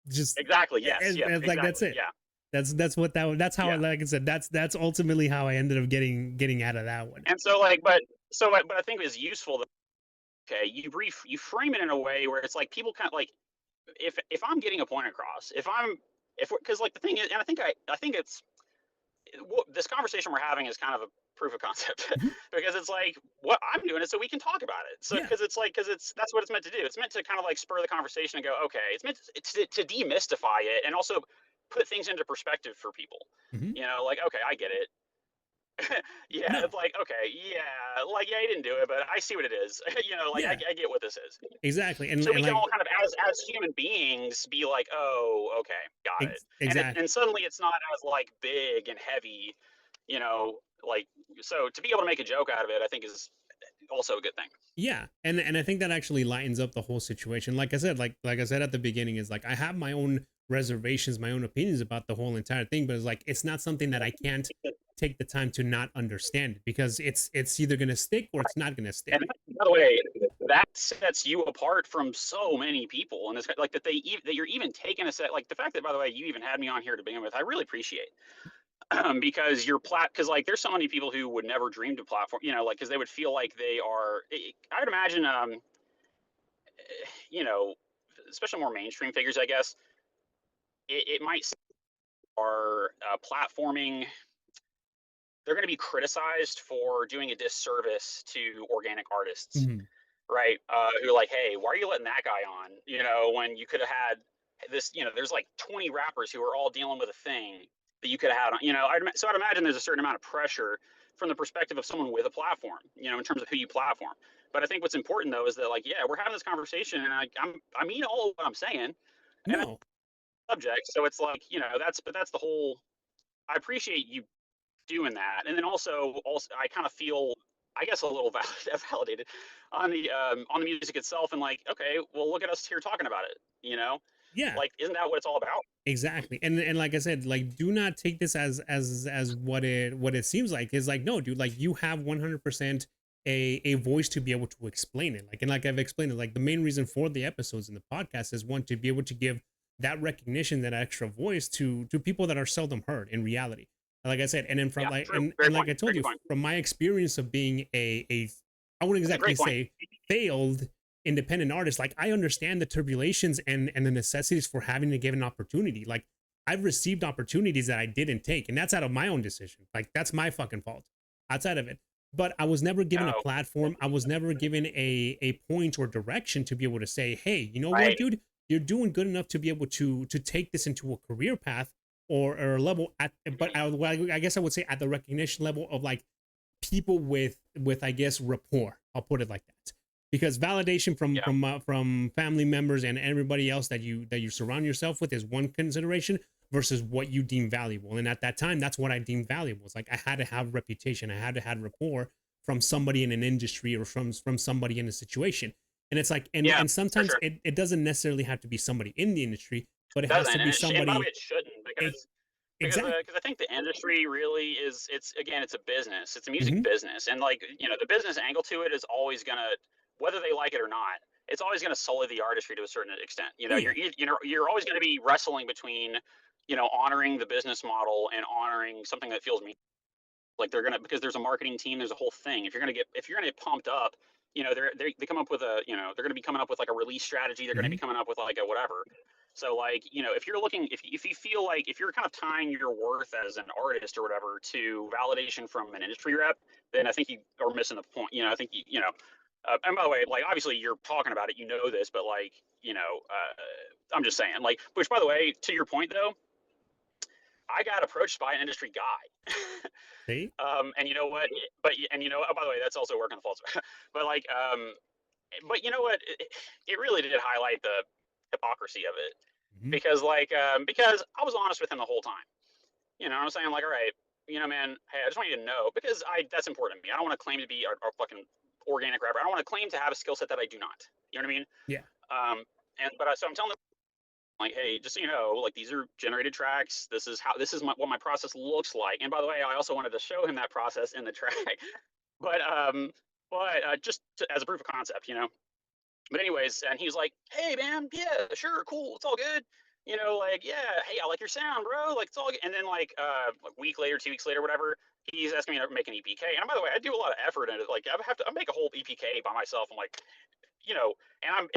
Just exactly. Yes. Exactly. Like that's it. Yeah. That's how like I said, that's ultimately how I ended up getting out of that one. And so like but I think it was useful that okay, you frame it in a way where it's like people kind of like if I'm getting a point across, because like the thing is, and I think it's this conversation we're having is kind of a proof of concept because it's like what I'm doing is so we can talk about it. So because that's what it's meant to do. It's meant to kind of like spur the conversation and go, okay, it's meant to demystify it and also put things into perspective for people. You know, like okay, I get it. It's like okay, like you didn't do it, but I see what it is. You know, like I get what this is. Exactly, and so we can like, all kind of as human beings be like, oh, okay, got it. Exactly, and suddenly it's not as like big and heavy, you know, like so to be able to make a joke out of it, I think is also a good thing. Yeah, and I think that actually lightens up the whole situation. Like I said at the beginning, is like I have my own reservations, my own opinions about the whole entire thing, but it's like it's not something that I can't take the time to not understand it because it's either going to stick or it's not going to stick. And by the way, that sets you apart from so many people, and it's like that you're even taking a set. Like the fact that, by the way, you even had me on here to begin with, I really appreciate. Because because like there's so many people who would never dream to platform, you know, like because they would feel like they are. I would imagine, you know, especially more mainstream figures, I guess. It might are platforming. They're going to be criticized for doing a disservice to organic artists, right? Who are like, hey, why are you letting that guy on? You know, when you could have had this, you know, there's like 20 rappers who are all dealing with a thing that you could have had on, you know. So I'd imagine there's a certain amount of pressure from the perspective of someone with a platform, you know, in terms of who you platform. But I think what's important though is that like, yeah, we're having this conversation, and I mean all of what I'm saying. No. Subject. So it's like, you know, that's the whole. I appreciate you doing that, and then also I kind of feel, I guess, a little validated on the music itself, and like, okay, well, look at us here talking about it, you know. Yeah, like, isn't that what it's all about? Exactly. And like I said, like, do not take this as what it seems like. Is like, no, dude, like you have 100% a voice to be able to explain it. Like, and like I've explained it, like the main reason for the episodes in the podcast is one, to be able to give that recognition, that extra voice to people that are seldom heard in reality. Like I said, and then from and like I told you, from my experience of being a I wouldn't exactly say failed independent artist, like I understand the tribulations and the necessities for having to give an opportunity. Like I've received opportunities that I didn't take, and that's out of my own decision. Like that's my fucking fault outside of it. But I was never given a platform. I was never given a point or direction to be able to say, hey, you know what, dude, you're doing good enough to be able to take this into a career path or a level I guess I would say at the recognition level of like people with I guess rapport. I'll put it like that. Because validation from family members and everybody else that you surround yourself with is one consideration versus what you deem valuable. And at that time, that's what I deemed valuable. It's like I had to have reputation, I had to have rapport from somebody in an industry or from somebody in a situation. And it's like, and sometimes it doesn't necessarily have to be somebody in the industry, but it has to be somebody. It shouldn't, because I think the industry really is, it's a business. It's a music business, and like, you know, the business angle to it is always gonna, whether they like it or not, it's always going to sully the artistry to a certain extent. You know, you're always going to be wrestling between, you know, honoring the business model and honoring something that feels meaningful. Like because there's a marketing team, there's a whole thing. If you're gonna get pumped up, you know, they come up with they're going to be coming up with like a release strategy. They're going to be coming up with like a whatever. So like, you know, if you feel like, if you're kind of tying your worth as an artist or whatever to validation from an industry rep, then I think you are missing the point. You know, I think And by the way, like obviously you're talking about it, you know this, but like I'm just saying, like, which by the way, to your point though, I got approached by an industry guy. See? And you know what? And oh, by the way, that's also working the false. But like, but you know what? It really did highlight the hypocrisy of it Mhm. because because I was honest with him the whole time. You know what I'm saying? Like, all right, man, hey, I just want you to know because that's important to me. I don't want to claim to be a fucking organic rapper. I don't want to claim to have a skill set that I do not. You know what I mean? Yeah. So I'm telling them like, hey, just so you know, like these are generated tracks. This is what my process looks like. And by the way, I also wanted to show him that process in the track, but just as a proof of concept, But anyways, and he's like, hey man, yeah, sure, cool, it's all good. Like, yeah, hey, I like your sound, bro. Like, it's all good. And then like a week later, 2 weeks later, whatever, he's asking me to make an EPK. And by the way, I do a lot of effort in it. Like, I make a whole EPK by myself. I'm like, and I'm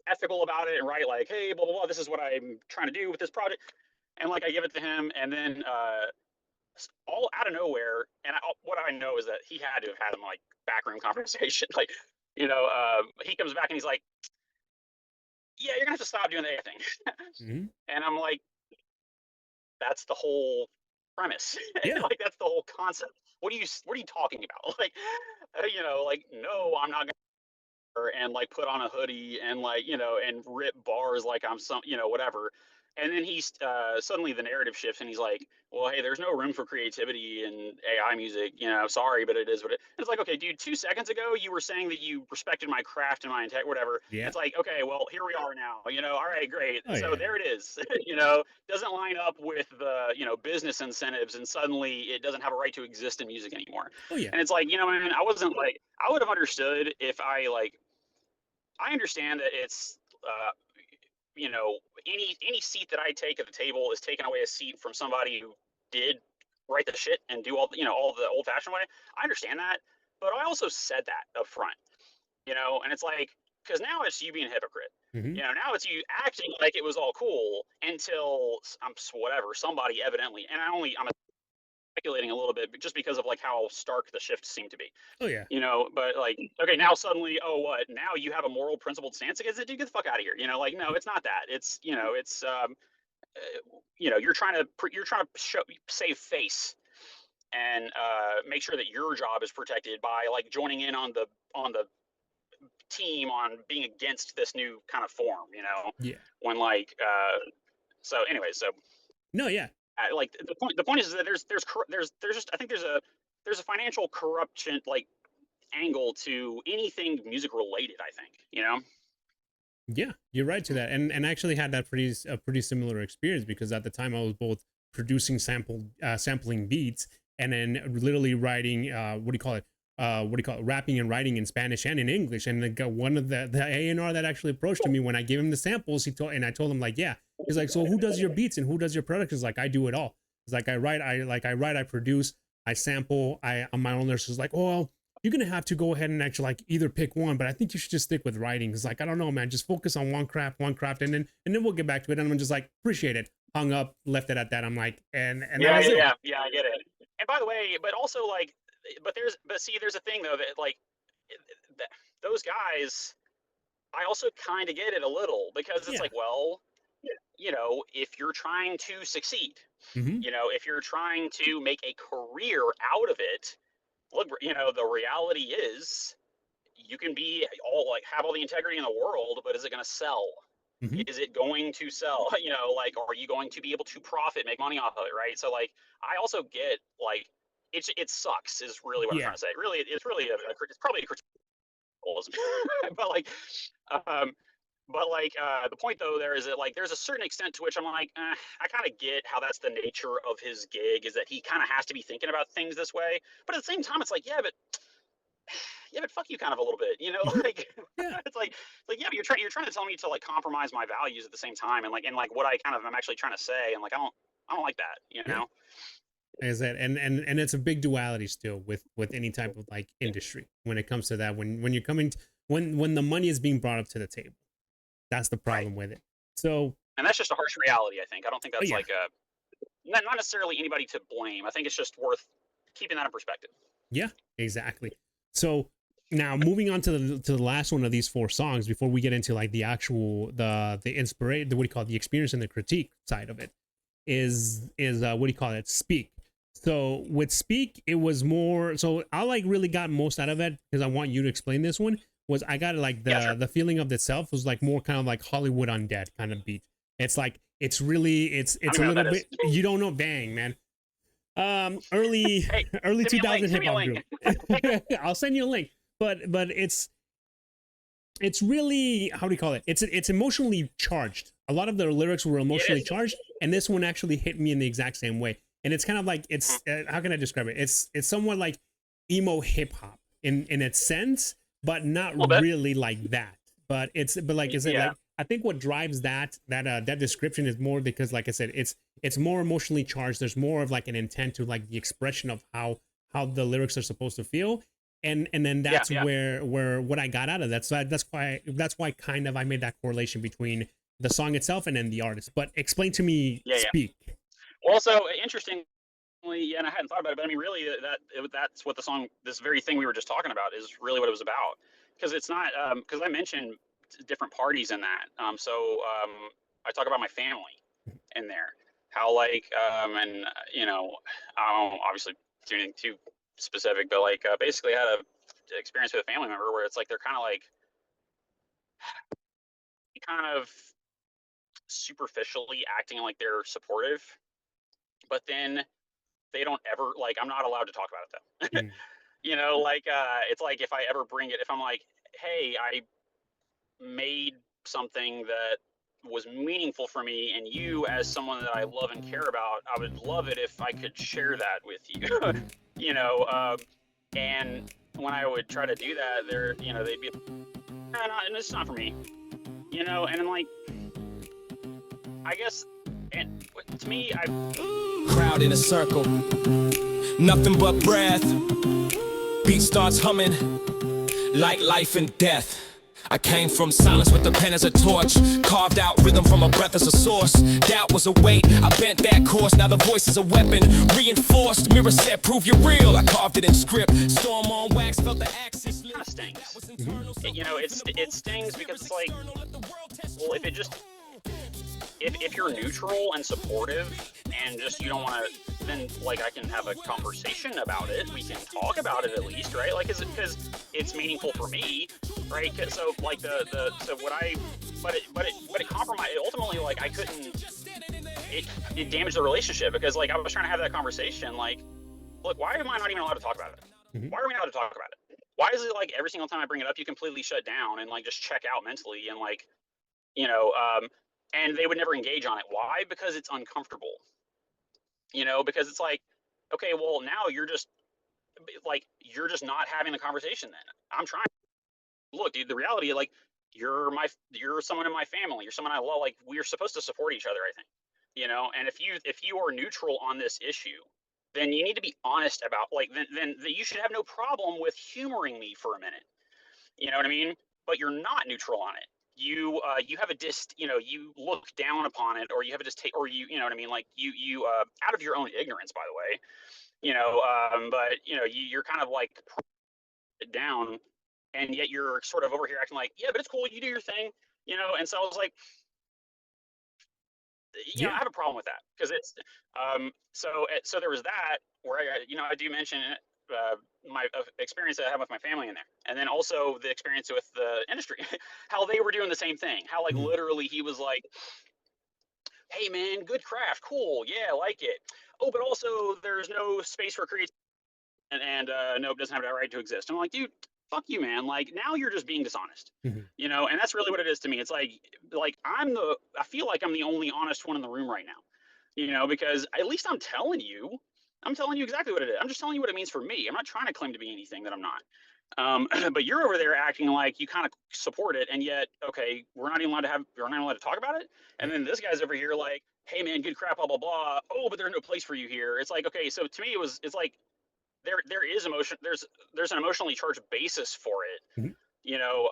ethical about it and write like, hey, blah blah blah. This is what I'm trying to do with this project. And like, I give it to him, and then all out of nowhere, and what I know is that he had to have had like backroom conversation. Like, he comes back and he's like, yeah, you're gonna have to stop doing the A thing. Mhm. And I'm like, that's the whole premise. Yeah. Like that's the whole concept. What are you talking about? Like, like no, I'm not gonna and like put on a hoodie and like and rip bars like I'm some whatever. And then he's suddenly the narrative shifts and he's like, well, hey, there's no room for creativity in AI music. Sorry, but it is what it. And it's like, okay, dude, 2 seconds ago you were saying that you respected my craft and my intent, whatever. Yeah. It's like, okay, well, here we are now. All right, great. Oh, So yeah. there it is. Doesn't line up with the business incentives, and suddenly it doesn't have a right to exist in music anymore. Oh, yeah. And it's like, man, I wasn't like I would have understood if I understand that it's any seat that I take at the table is taking away a seat from somebody who did write the shit and do all the old fashioned way. I understand that, but I also said that up front, and it's like because now it's you being a hypocrite. Mhm. Now it's you acting like it was all cool until somebody evidently, and I'm speculating a little bit, but just because of like how stark the shift seemed to be. Oh, yeah. But like, okay, now suddenly, oh, what? Now you have a moral principled stance against it, dude. Get the fuck out of here. Like, no, it's not that. It's, you're trying to save face and make sure that your job is protected by like joining in on the team on being against this new kind of form. Yeah. When like, so anyways, so No, yeah. like the point is that there's just I think there's a financial corruption like angle to anything music related. I think Yeah, you're right to that, and I actually had that pretty similar experience because at the time I was both producing sampling beats and then literally writing rapping and writing in Spanish and in English. And one of the A&R that actually approached me when I gave him the samples, I told him like, yeah, he's like, so who does your beats and who does your product? He's like, I do it all. It's like I write, I produce, I sample, I'm my own nurse. Is like, oh, well, you're gonna have to go ahead and actually like either pick one, but I think you should just stick with writing. It's like, I don't know, man, just focus on one craft, and then we'll get back to it. And I'm just like, appreciate it. Hung up, left it at that. I'm like, and yeah, that was it. Yeah, I get it. And by the way, but also like, there's a thing though that like those guys, I also kind of get it a little because it's like, well, if you're trying to succeed, Mhm. if you're trying to make a career out of it, look, the reality is you can be have all the integrity in the world, but is it going to sell? Mhm. Is it going to sell? Like, are you going to be able to profit, make money off of it? Right. So like, I also get like, it sucks is really what I'm Yeah. trying to say. Really, it's really it's probably a criticism, but like, the point though there is that like there's a certain extent to which I'm like, I kind of get how that's the nature of his gig is that he kind of has to be thinking about things this way. But at the same time, it's like, yeah, but fuck you kind of a little bit, like Yeah. it's like yeah, but you're trying to tell me to like compromise my values at the same time and like what I kind of am actually trying to say and like I don't like that, Yeah. Like I said, and it's a big duality still with any type of like industry when it comes to that. When you're coming when the money is being brought up to the table, that's the problem with it. So, and that's just a harsh reality. I think. I don't think that's yeah. like not necessarily anybody to blame. I think it's just worth keeping that in perspective. Yeah, exactly. So Now moving on to the last one of these 4 songs before we get into like the actual the inspiration, what do you call it, the experience and the critique side of it is what do you call it, Speak. So with Speak, it was more, so I like really got most out of it because I want you to explain this one, was I got like the feeling of itself was like more kind of like Hollywood Undead kind of beat. It's like it's really it's a little bit, you don't know, bang man. Early 2000 hip hop group. I'll send you a link. But it's really, how do you call it? It's emotionally charged. A lot of the lyrics were emotionally charged, and this one actually hit me in the exact same way. And it's kind of like, it's how can I describe it? It's somewhat like emo hip hop in its sense, but not really like that. But like is it like, I think what drives that description is more because, like I said, it's more emotionally charged. There's more of like an intent to like the expression of how the lyrics are supposed to feel. And then that's where what I got out of that. So that's why kind of I made that correlation between the song itself and then the artist. But explain to me, Speak. Well, so interestingly, and I hadn't thought about it, but I mean, really, that's what the song, this very thing we were just talking about, is really what it was about. Because it's not, because I mentioned different parties in that. I talk about my family in there, how like, and you know, I don't obviously do anything too specific, but like basically I had a experience with a family member where it's like they're kind of superficially acting like they're supportive, but then they don't ever, like, I'm not allowed to talk about it though. You know, like it's like if I ever bring it, if I'm like, hey, I made something that was meaningful for me, and you as someone that I love and care about, I would love it if I could share that with you. You know, and when I would try to do that, they're, you know, they'd be, and it's not for me, you know, and I'm like, I guess, and to me, crowd in a circle, nothing but breath, beat starts humming, like life and death. I came from silence with the pen as a torch, carved out rhythm from a breath as a source. Doubt was a weight, I bent that course, now the voice is a weapon, reinforced, mirror said prove you're real. I carved it in script, storm on wax, felt the axis. It kind of stings. You know, it stings because it's like, well, if it just, if you're neutral and supportive and just you don't want to, then like I can have a conversation about it. We can talk about it at least, right? Like, is it because it's meaningful for me, right? So like so what I, but it compromised. Ultimately, like I couldn't. It damaged the relationship because like I was trying to have that conversation. Like, look, why am I not even allowed to talk about it? Why are we not allowed to talk about it? Why is it like every single time I bring it up, you completely shut down and like just check out mentally and like, you know, and they would never engage on it. Why? Because it's uncomfortable. You know, because it's like, okay, well now you're just not having the conversation then. I'm trying. Look, dude, the reality, like, you're someone in my family, you're someone I love, like we're supposed to support each other, I think. You know, and if you are neutral on this issue, then you need to be honest about, like, then you should have no problem with humoring me for a minute. You know what I mean? But you're not neutral on it. You have you know, you look down upon it, or you have a distaste, or you know what I mean? Like you out of your own ignorance, by the way, you know, but you know, you're kind of like down, and yet you're sort of over here acting like, yeah, but it's cool, you do your thing, you know. And so I was like, you know, I have a problem with that because it's so there was that where I do mention my experience that I had with my family in there, and then also the experience with the industry, how they were doing the same thing, how like literally he was like, hey man, good craft, cool, yeah, like it. Oh, but also there's no space for creativity, and nope, doesn't have that right to exist. I'm like, dude, fuck you, man. Like, now you're just being dishonest, you know. And that's really what it is to me. It's like I feel like I'm the only honest one in the room right now, you know, because at least I'm telling you exactly what it is. I'm just telling you what it means for me. I'm not trying to claim to be anything that I'm not. But you're over there acting like you kind of support it, and yet, okay, we're not allowed to talk about it. And then this guy's over here like, hey man, good crap, blah blah blah. Oh, but there's no place for you here. It's like, okay, so to me it's like there is emotion. There's an emotionally charged basis for it, you know,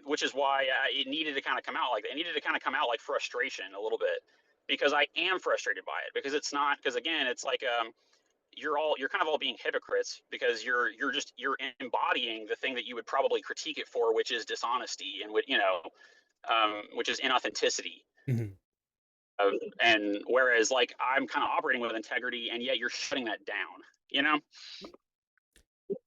which is why it needed to kind of come out like that. It needed to kind of come out like frustration a little bit, because I am frustrated by it, because it's not, because again, it's like you're kind of all being hypocrites, because you're embodying the thing that you would probably critique it for, which is dishonesty, and which is inauthenticity. Mhm. And whereas like I'm kind of operating with integrity, and yet you're shutting that down, you know?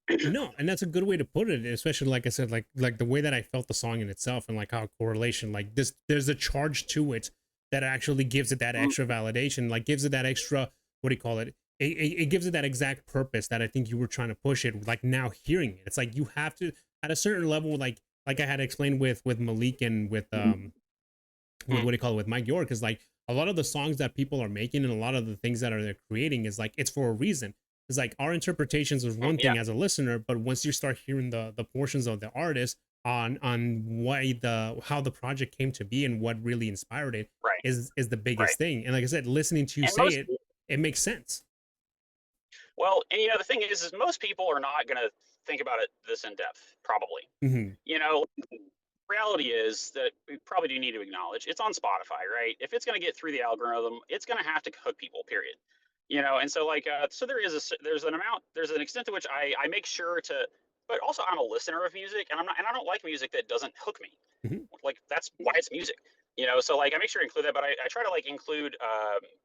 No, and that's a good way to put it, especially like I said, like the way that I felt the song in itself, and like how correlation, like this, there's a charge to it that actually gives it that extra validation, like gives it that extra, what do you call it? It gives it that exact purpose that I think you were trying to push it. Like now hearing it, it's like you have to, at a certain level, like I had explained with Malik and with what do you call it, with Mike York, is like a lot of the songs that people are making and a lot of the things that they're creating is like, it's for a reason. It's like our interpretations is one thing as a listener, but once you start hearing the portions of the artist on how the project came to be and what really inspired it, Right. is the biggest thing. And like I said, listening to you And say it makes sense. Well, and the thing is most people are not going to think about it this in depth, probably. Mhm. Reality is that we probably do need to acknowledge it's on Spotify, right? If it's going to get through the algorithm, it's going to have to hook people, period. And so like, so there's an extent to which I make sure to, but also I'm a listener of music, and I don't like music that doesn't hook me. Mhm. Like that's why it's music, so like I make sure to include that, but I try to like include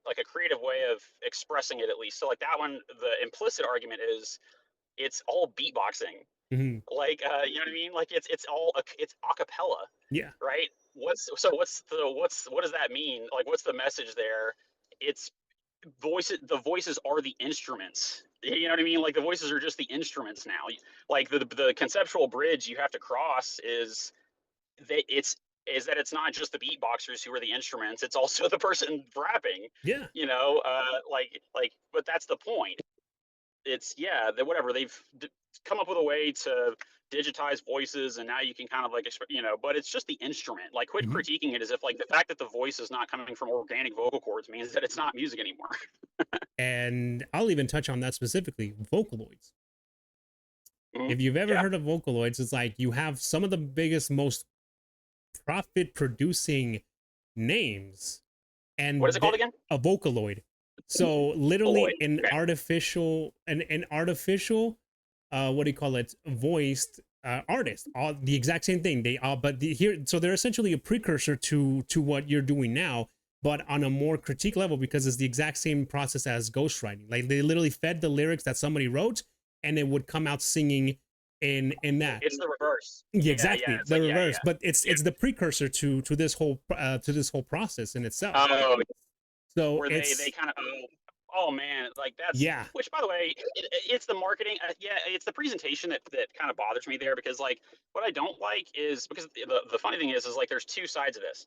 like a creative way of expressing it, at least. So like that one, the implicit argument is it's all beatboxing. Mhm. Like you know what I mean? Like it's a cappella, Yeah. right? What does that mean? Like what's the message there? It's the voices are the instruments. You know what I mean? Like the voices are just the instruments now. Like the conceptual bridge you have to cross is that it's not just the beatboxers who are the instruments, it's also the person rapping. Yeah. But that's the point. It's whatever, they've come up with a way to digitize voices, and now you can kind of like but it's just the instrument. Like quit critiquing it as if like the fact that the voice is not coming from organic vocal cords means that it's not music anymore. And I'll even touch on that specifically, vocaloids. If you've ever heard of vocaloids, it's like you have some of the biggest, most profit producing names. And what is it called again? A vocaloid. So literally an Okay. artificial what do you call it, voiced artist. All the exact same thing. So they're essentially a precursor to what you're doing now, but on a more critique level, because it's the exact same process as ghostwriting. Like they literally fed the lyrics that somebody wrote, and it would come out singing in that. It's the reverse. Yeah, exactly, it's the like, reverse. But it's the precursor to this whole process in itself. Oh, so where they kind of oh man, like that's which, by the way, it's the marketing. It's the presentation that kind of bothers me there, because like what I don't like is, because the funny thing is like there's two sides of this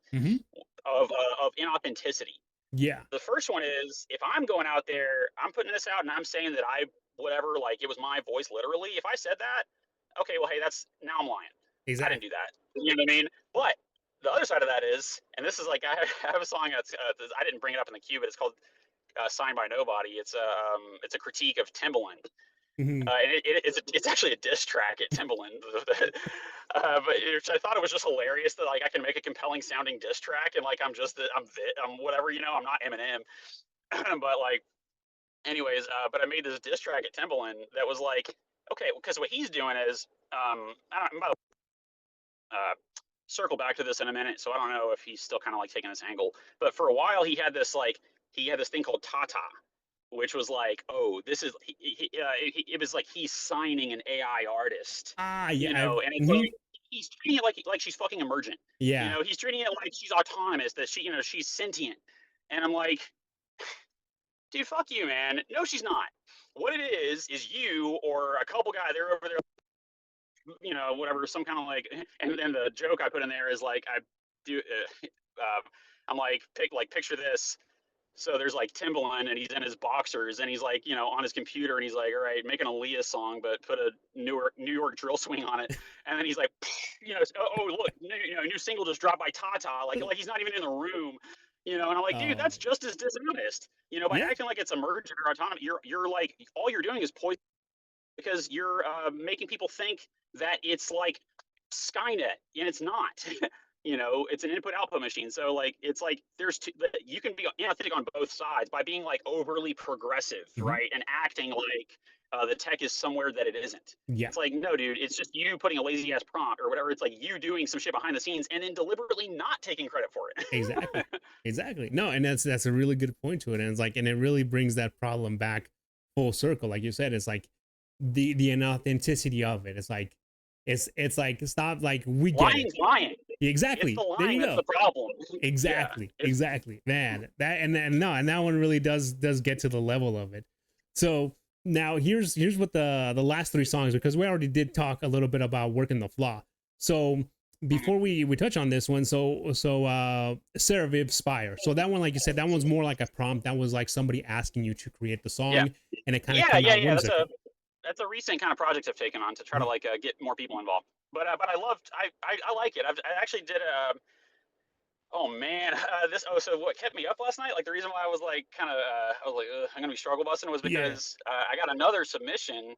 of inauthenticity. Yeah. The first one is, if I'm going out there, I'm putting this out and I'm saying that like it was my voice literally. If I said that, okay, well, hey, now I'm lying. Exactly. I didn't do that. You know what I mean? But the other side of that is, and this is like, I have a song that's I didn't bring it up in the queue, but it's called "Signed by Nobody." It's a critique of Timbaland. And it's actually a diss track at Timbaland. But I thought it was just hilarious that like I can make a compelling sounding diss track, and like I'm whatever, I'm not Eminem. But like, anyways, but I made this diss track at Timbaland that was like, okay, because what he's doing is, circle back to this in a minute, so I don't know if he's still kind of like taking this angle, but for a while he had this thing called Tata, which was like, oh, this is it was like he's signing an AI artist. And it's like he's treating it like she's fucking emergent. He's treating it like she's autonomous, that she's sentient. And I'm like, dude, fuck you, man. No, she's not. What it is you or a couple guy, they're over there, whatever, some kind of like, and then the joke I put in there is like, I'm like, picture this. So there's like Timbaland, and he's in his boxers, and he's like, on his computer, and he's like, all right, make an Aaliyah song, but put a New York drill swing on it. And then he's like, oh look, new single just dropped by Tata, like he's not even in the room. And I'm like, dude, that's just as dishonest. By acting like it's emergent or autonomous, you're like, all you're doing is poison, because you're making people think that it's like Skynet, and it's not. You know, it's an input output machine. So like, it's like you can be inauthentic on both sides by being like overly progressive, Mhm. right? And acting like the tech is somewhere that it isn't. Yeah. It's like, no, dude, it's just you putting a lazy ass prompt or whatever. It's like you doing some shit behind the scenes and then deliberately not taking credit for Exactly. it. Exactly. No, and that's a really good point to it. And it's like, and it really brings that problem back full circle. Like you said, it's like the inauthenticity of it. It's like stop, like we get it. Lying's lying. It's Exactly. the There lying you that's go. the problem. Yeah. Exactly. Exactly. Man, that and no, and that one really does get to the level of it. So now here's what the last three songs, because we already did talk a little bit about working the flaw. So Mhm. before we touch on this one, so Sarah Viv Spire. So that one, like you said, that one's more like a prompt. That was like somebody asking you to create the Yeah. song, and it kind of Yeah. came Yeah. out Yeah. whimsical. That's a recent kind of project I've taken on to try to Mhm. like get more people involved. But I loved I like it. I actually did a oh man this oh so what kept me up last night, like the reason why I was like kind of I was like I'm gonna be struggle busting was Yeah. because I got another submission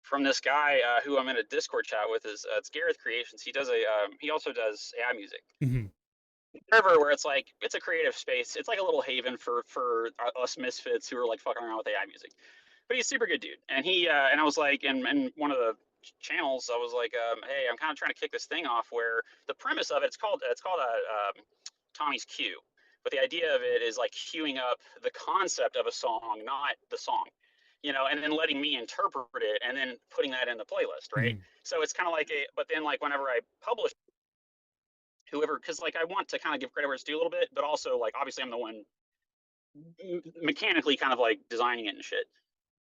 from this guy who I'm in a Discord chat with. Is it's Gareth Creations. He does he also does AI music Hmm. server where it's like it's a creative space. It's like a little haven for us misfits who are like fucking around with AI music. But he's a super good dude. And he and I was like, in one of the channels, I was like, hey, I'm kind of trying to kick this thing off where the premise of it, it's called a Tommy's Cue. But the idea of it is like queuing up the concept of a song, not the song, you know, and then letting me interpret it and then putting that in the playlist, right? Hmm. So it's kind of like but then like whenever I publish whoever, because like I want to kind of give credit where it's due a little bit, but also like obviously I'm the one mechanically kind of like designing it and shit.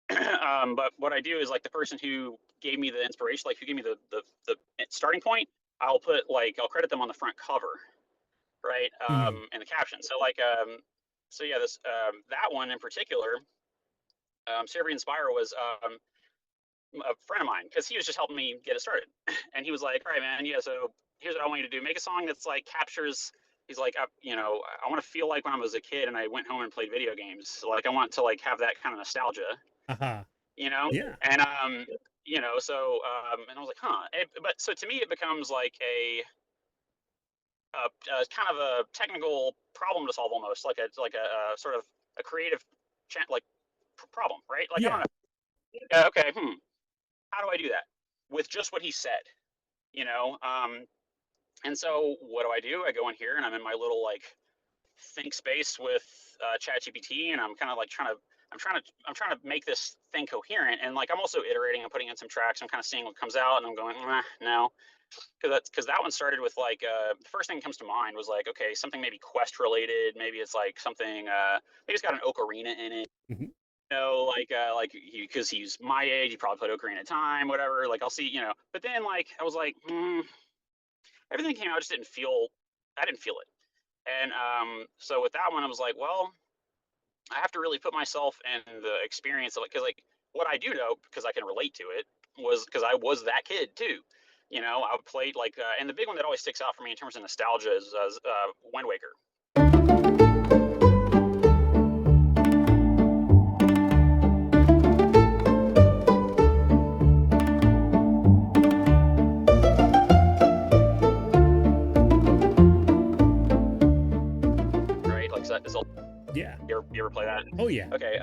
But what I do is like the person who gave me the inspiration, like who gave me the starting point, I'll credit them on the front cover, right? Hmm. And the caption. So like so yeah, this that one in particular, Serbian Spire was a friend of mine because he was just helping me get it started, and he was like, "All right, man, yeah, so here's what I want you to do: make a song that's like captures." He's like, you know, I want to feel like when I was a kid and I went home and played video games. So, like, I want to like have that kind of nostalgia, Aha. you know, Yeah. and you know, so and I was like, huh. But so to me, it becomes like a kind of a technical problem to solve, almost like a sort of a creative like problem, right? Like I don't Yeah. know. Okay, how do I do that with just what he said? You know, and so what do? I go in here and I'm in my little like think space with ChatGPT, and I'm kind of like I'm trying to make this thing coherent, and like I'm also iterating and putting in some tracks. I'm kind of seeing what comes out, and I'm going, no, because that one started with like the first thing that comes to mind was like, okay, something maybe quest related, maybe it's like something maybe it's got an ocarina in it. Hmm. You know, like because he's my age, he probably played Ocarina of Time, whatever. Like I'll see, you know. But then like I was like, everything came out just didn't feel. I didn't feel it. And so with that one, I was like, well, I have to really put myself in the experience of it, because like what I do know, because I can relate to it, was because I was that kid too. You know, I played like, and the big one that always sticks out for me in terms of nostalgia is Wind Waker. Right? Like, Yeah. you ever play that? Oh yeah. Okay.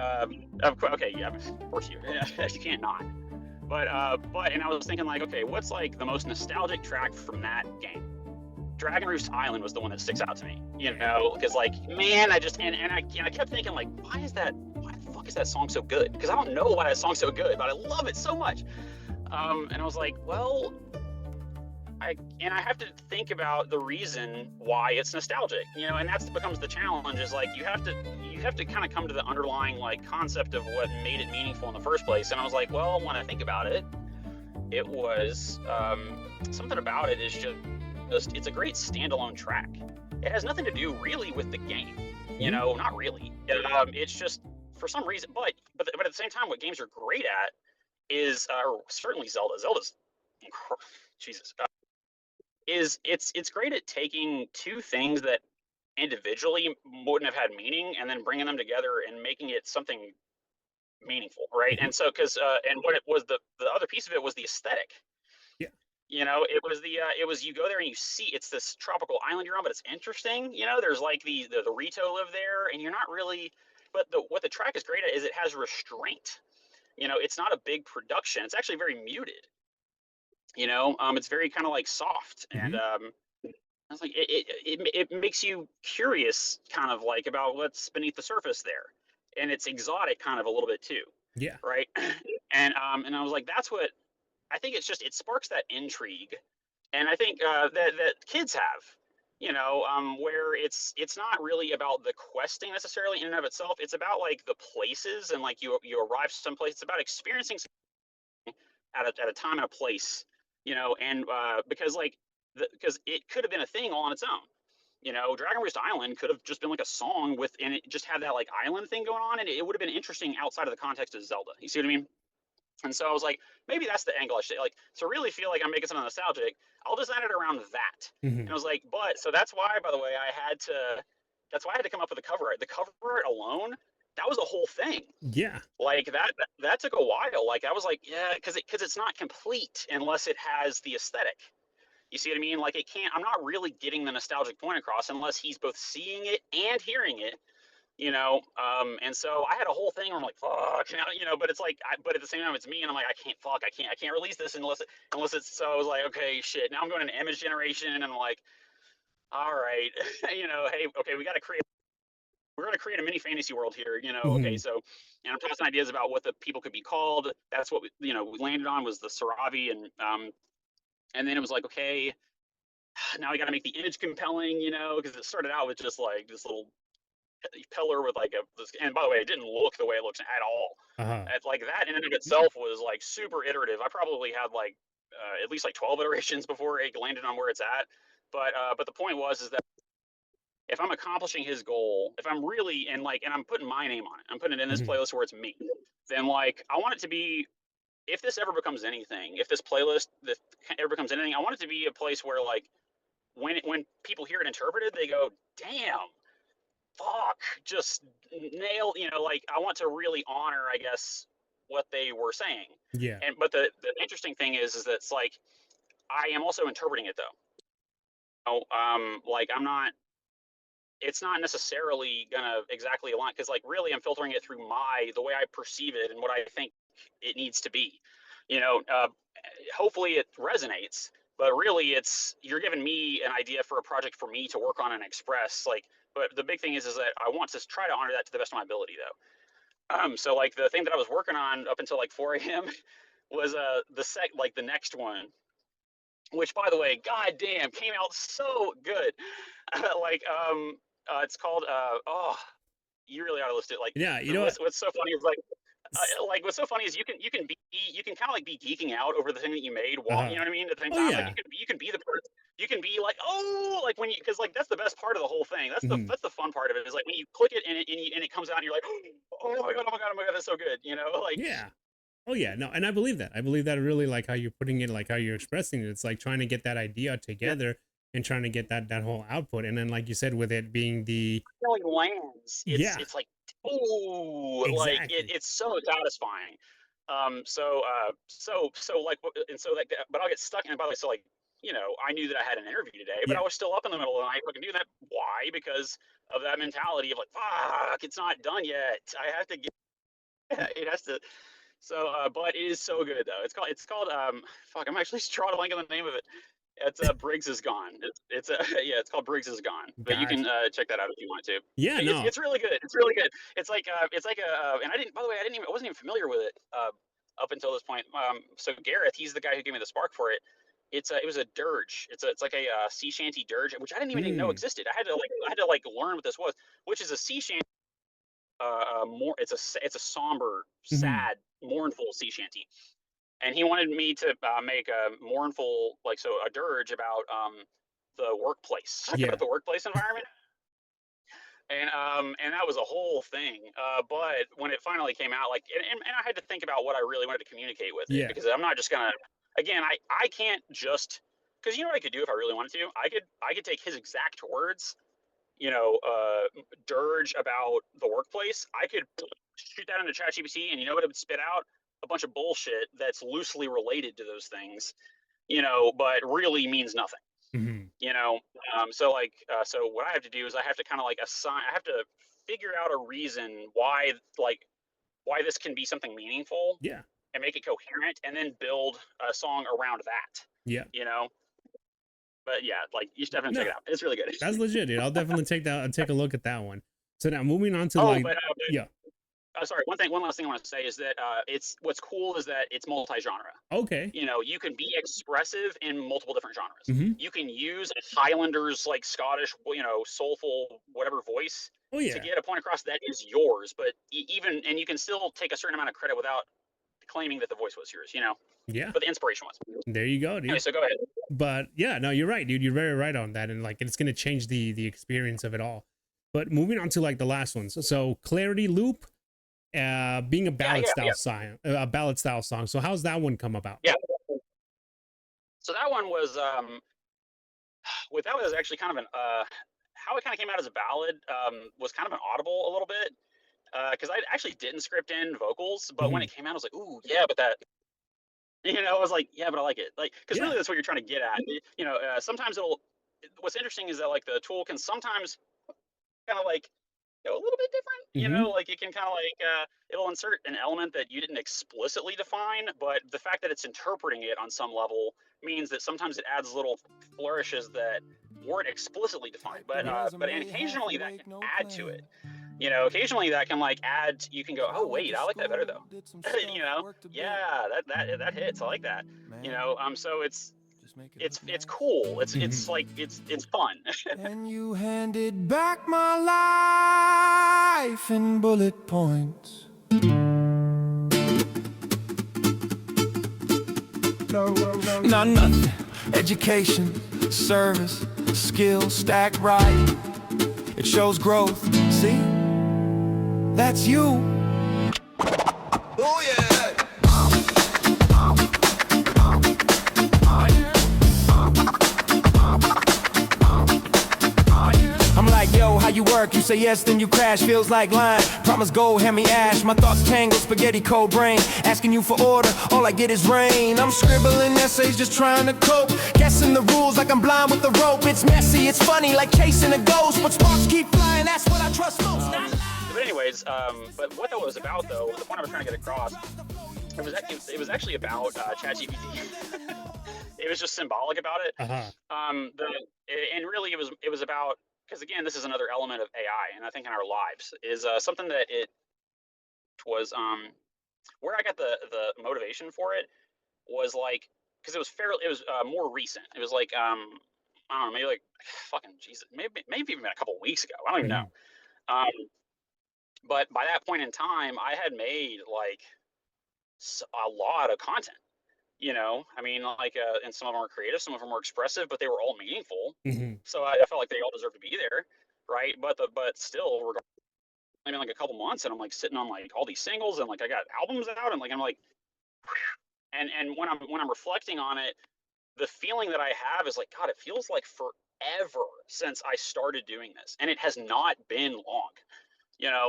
Okay. Yeah. Of course you. You can't not. But and I was thinking like, okay, what's like the most nostalgic track from that game? Dragon Roost Island was the one that sticks out to me, you know, because like, man, I just and I kept thinking like, why the fuck is that song so good? Because I don't know why that song's so good, but I love it so much. And I was like, well, I have to think about the reason why it's nostalgic, you know, and that becomes the challenge. Is like you have to kind of come to the underlying like concept of what made it meaningful in the first place. And I was like, well, when I think about it, it was something about it is just it's a great standalone track. It has nothing to do really with the game, you know, not really. It's just for some reason, but at the same time, what games are great at is certainly Zelda. Zelda's Jesus is it's great at taking two things that individually wouldn't have had meaning and then bringing them together and making it something meaningful, right? Hmm. And so because and what it was the other piece of it was the aesthetic. Yeah. You know, it was you go there and you see it's this tropical island you're on, but it's interesting. You know, there's like the Rito live there, and you're not really. But what the track is great at is it has restraint. You know, it's not a big production. It's actually very muted. You know, it's very kind of like soft, and Hmm. I was like, it makes you curious, kind of like about what's beneath the surface there, and it's exotic, kind of a little bit too, Yeah. right? And I was like, that's what I think. It's just it sparks that intrigue, and I think that kids have, you know, where it's not really about the questing necessarily in and of itself. It's about like the places and like you arrive someplace. It's about experiencing at a time and a place, you know, and because like because it could have been a thing all on its own. You know, Dragon Roost Island could have just been like a song with, and it just had that like island thing going on, and it would have been interesting outside of the context of Zelda. You see what I mean? And so I was like, maybe that's the angle I should like to really feel like I'm making something nostalgic. I'll design it around that. And Hmm. I was like, but so that's why, by the way, that's why I had to come up with the cover art. The cover art alone, that was a whole thing. Yeah. Like that took a while. Like I was like, yeah, because it's not complete unless it has the aesthetic. You see what I mean? Like it can't. I'm not really getting the nostalgic point across unless he's both seeing it and hearing it. You know, and so I had a whole thing where I'm like, fuck, you know, but it's like, but at the same time, it's me, and I'm like, I can't release this unless it's. So I was like, okay, shit. Now I'm going into image generation, and I'm like, all right, you know, hey, okay, we're going to create a mini fantasy world here, you know. Okay, Hmm. so, and I'm tossing ideas about what the people could be called. That's what we, you know, we landed on was the Saravi, and then it was like, okay, now we got to make the image compelling, you know, because it started out with just like this little pillar with like and by the way, it didn't look the way it looks at all. Uh-huh. Like that in and of itself was like super iterative. I probably had like at least like 12 iterations before it landed on where it's at. But the point was is that if I'm accomplishing his goal, if I'm really and I'm putting my name on it, I'm putting it in this Hmm. playlist where it's me, then like I want it to be, if this ever becomes anything, if this playlist this ever becomes anything, I want it to be a place where like when people hear it interpreted, they go, damn, fuck, just nail, you know, like I want to really honor, I guess, what they were saying. Yeah. And but the interesting thing is that it's like I am also interpreting it though. Like I'm not, it's not necessarily gonna exactly align because like really I'm filtering it through the way I perceive it and what I think it needs to be. You know, hopefully it resonates, but really it's you're giving me an idea for a project for me to work on and express. Like, but the big thing is that I want to try to honor that to the best of my ability though. So like the thing that I was working on up until like 4 a.m. was the next one, which by the way, goddamn, came out so good. like it's called oh, you really ought to list it. Like Yeah. You know what? what's so funny is like what's so funny is you can kind of like be geeking out over the thing that you made while you Uh-huh. know what I mean. At the same Oh time, like yeah. you can be the person. You can be like, oh, like when you, because like that's the best part of the whole thing. Hmm. That's the fun part of it is like when you click it and it comes out and you're like, oh my god, oh my god, oh my god, that's so good. You know, like Yeah. Oh yeah. No, and I believe that. I believe that really like how you're putting it, like how you're expressing it. It's like trying to get that idea yeah, together and trying to get that whole output. And then like you said, with it being the really lands. yeah, It's like oh, like exactly. it's so satisfying. So like, and so like, but I'll get stuck in. And by the way, so like, you know, I knew that I had an interview today, but I Yeah. was still up in the middle of the night fucking doing that. Why? Because of that mentality of like, fuck, it's not done yet. I have to get. It has to. So, but it is so good though. It's called fuck. I'm actually drawing a blank on the name of it. It's Briggs is gone. It's yeah. It's called Briggs is gone. But you can Gotcha. check that out if you want to. Yeah, no. It's really good. It's really good. It's like a and I didn't, by the way, I wasn't even familiar with it up until this point. So Gareth, he's the guy who gave me the spark for it. It was a dirge. It's like a sea shanty dirge, which I didn't even know Mm. existed. I had to like learn what this was, which is a sea shanty. More it's a somber, Hmm. sad, mournful sea shanty, and he wanted me to make a mournful, like, so a dirge about the workplace, like about Yeah. the workplace environment, and that was a whole thing. But when it finally came out, like, and I had to think about what I really wanted to communicate with it, Yeah. because I'm not just gonna, again, I can't just, because you know what I could do if I really wanted to, I could take his exact words, you know, dirge about the workplace. I could shoot that into ChatGPT, and you know what it would spit out? A bunch of bullshit that's loosely related to those things. but really means nothing. So like, so what I have to do is I have to kind of like I have to figure out a reason why this can be something meaningful. Yeah. And make it coherent, and then build a song around that. Yeah. But yeah, like you should definitely check it out. It's really good. That's legit, dude. I'll definitely take a look at that one. So now moving on to yeah. Sorry, one last thing I want to say is that what's cool is that it's multi-genre. Okay. You can be expressive in multiple different genres. You can use a Highlanders, like Scottish, soulful, whatever voice to get a point across that is yours. But and you can still take a certain amount of credit without claiming that the voice was yours, Yeah. But the inspiration was. There you go, dude. Anyway, so go ahead. But yeah, no, you're right, dude. You're very right on that, and like it's gonna change the experience of it all. But moving on to like the last ones. So Clarity Loop, being a ballad style song. So how's that one come about? Yeah. So that one was that was actually kind of an how it kind of came out as a ballad was kind of an audible a little bit. Because I actually didn't script in vocals, but when it came out, I was like, "Ooh, yeah!" But that, I was like, "Yeah, but I like it." Like, because really, that's what you're trying to get at. Sometimes it'll. What's interesting is that like the tool can sometimes kind of like go a little bit different. Like it can kind of like it'll insert an element that you didn't explicitly define, but the fact that it's interpreting it on some level means that sometimes it adds little flourishes that weren't explicitly defined. But occasionally that can add to it. Occasionally that can like add. You can go, oh wait, I like that better though. Yeah, that hits. I like that. So it's cool. It's like it's fun. And you handed back my life in bullet points. Not nothing. Education, service, skill stacked right. It shows growth. See? That's you. Oh yeah. I'm like, yo, how you work? You say yes, then you crash. Feels like line. Promise gold, hand me ash. My thoughts tangle, spaghetti cold brain. Asking you for order, all I get is rain. I'm scribbling essays, just trying to cope. Guessing the rules like I'm blind with the rope. It's messy, it's funny, like chasing a ghost. But sparks keep flying, that's what I trust most. But anyways, but what that was about though, the point I was trying to get across, it was actually about ChatGPT. It was just symbolic about it. And really it was about, because again, this is another element of AI, and I think in our lives is something that it was where I got the motivation for it was like, because it was more recent. It was like I don't know, maybe like fucking Jesus, maybe even a couple of weeks ago. I don't even know. But by that point in time, I had made like a lot of content. I mean, like, and some of them were creative, some of them were expressive, but they were all meaningful. So I felt like they all deserved to be there, right? But still, we're like a couple months, and I'm like sitting on like all these singles, and like I got albums out, and like I'm like, and when I'm reflecting on it, the feeling that I have is like, God, it feels like forever since I started doing this, and it has not been long.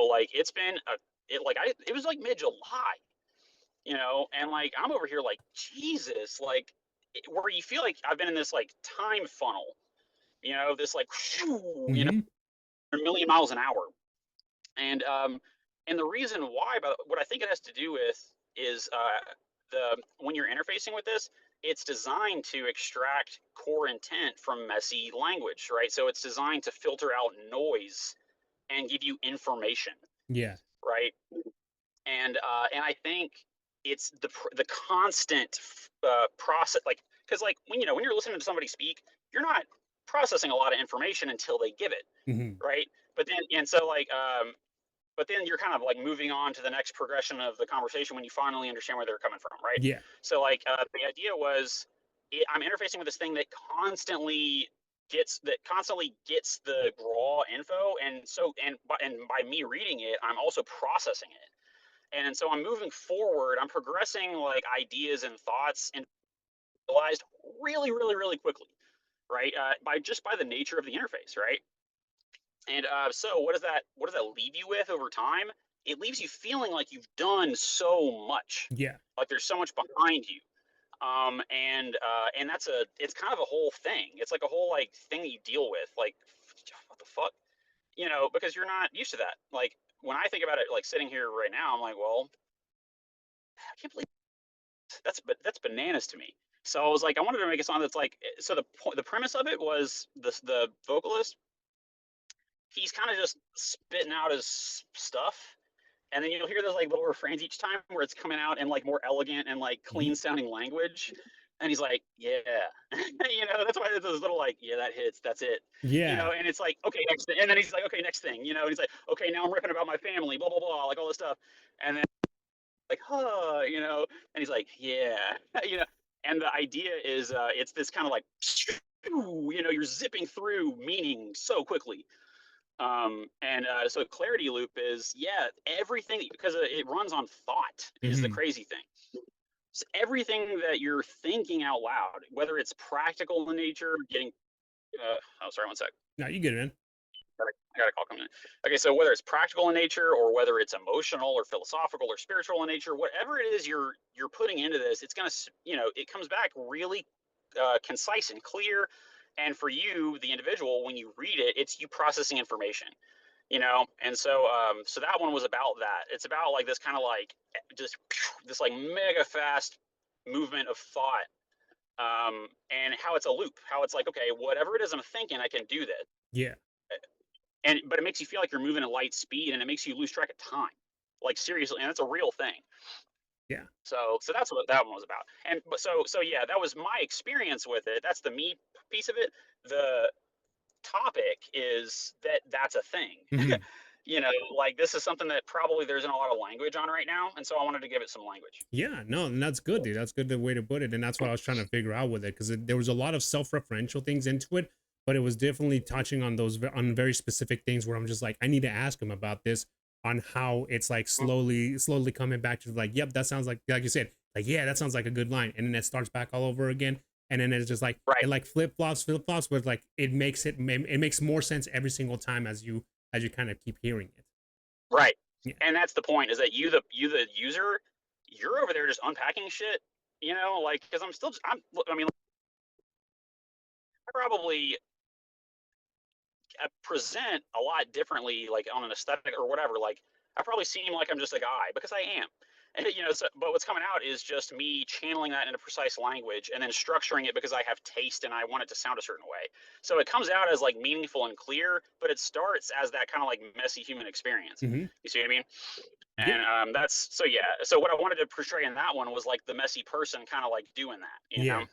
Like it's been it was like mid-July. And like I'm over here like, Jesus, like where you feel like I've been in this like time funnel, this like a million miles an hour. And the reason why, but what I think it has to do with is when you're interfacing with this, it's designed to extract core intent from messy language, right? So it's designed to filter out noise and give you information. Yeah. Right. And I think it's the constant process, like, because like when you're listening to somebody speak, you're not processing a lot of information until they give it, right? But then you're kind of like moving on to the next progression of the conversation when you finally understand where they're coming from, right? Yeah. So like the idea was, I'm interfacing with this thing that constantly gets the raw info, and by me reading it, I'm also processing it. And so I'm moving forward, I'm progressing like ideas and thoughts and realized really, really, really quickly, right? By the nature of the interface, right? And so what does that leave you with over time? It leaves you feeling like you've done so much. Yeah. Like there's so much behind you. And it's kind of a whole thing. It's like a whole like thing that you deal with. Like, what the fuck, because you're not used to that. Like when I think about it, like sitting here right now, I'm like, well, I can't believe that's bananas to me. So I was like, I wanted to make a song that's like, so the premise of it was the vocalist, he's kind of just spitting out his stuff, and then you'll hear those like little refrains each time where it's coming out in like more elegant and like clean sounding language, and he's like, yeah, that's why it's those little like, yeah, that hits, that's it, Yeah. and it's like, okay, next thing, and then he's like, okay, next thing, and he's like, okay, now I'm ripping about my family, blah blah blah, like all this stuff, and then like, huh, and he's like, yeah, and the idea is, it's this kind of like, you're zipping through meaning so quickly. So clarity loop is, yeah, everything, because it runs on thought is the crazy thing. So everything that you're thinking out loud, whether it's practical in nature, getting, oh, sorry, one sec. No, you get it, man. I got a call coming in. Okay, so whether it's practical in nature or whether it's emotional or philosophical or spiritual in nature, whatever it is you're putting into this, it's gonna, it comes back really concise and clear. And for you, the individual, when you read it, it's you processing information, And so that one was about that. It's about like this kind of like just this like mega fast movement of thought, and how it's a loop, how it's like, okay, whatever it is I'm thinking, I can do this. Yeah. But it makes you feel like you're moving at light speed, and it makes you lose track of time, like seriously, and it's a real thing. Yeah. So that's what that one was about. And but so yeah, that was my experience with it. That's the me piece of it. The topic is that's a thing. Like this is something that probably there isn't a lot of language on right now, and so I wanted to give it some language. Yeah, no, and that's good, dude. That's good the way to put it, and that's what I was trying to figure out with it, because there was a lot of self-referential things into it, but it was definitely touching on those on very specific things where I'm just like, I need to ask him about this, on how it's like slowly coming back to like, yep, that sounds like you said, like, yeah, that sounds like a good line, and then it starts back all over again, and then it's just like, right, it like flip flops, but like it makes more sense every single time as you kind of keep hearing it. Right. Yeah. And that's the point, is that you the user, you're over there just unpacking shit, like, because I mean, I probably present a lot differently, like on an aesthetic or whatever. Like I probably seem like I'm just a guy, because I am. And, but what's coming out is just me channeling that into precise language and then structuring it because I have taste and I want it to sound a certain way. So it comes out as like meaningful and clear, but it starts as that kind of like messy human experience. You see what I mean? And that's, so yeah. So what I wanted to portray in that one was like the messy person kind of like doing that, you know?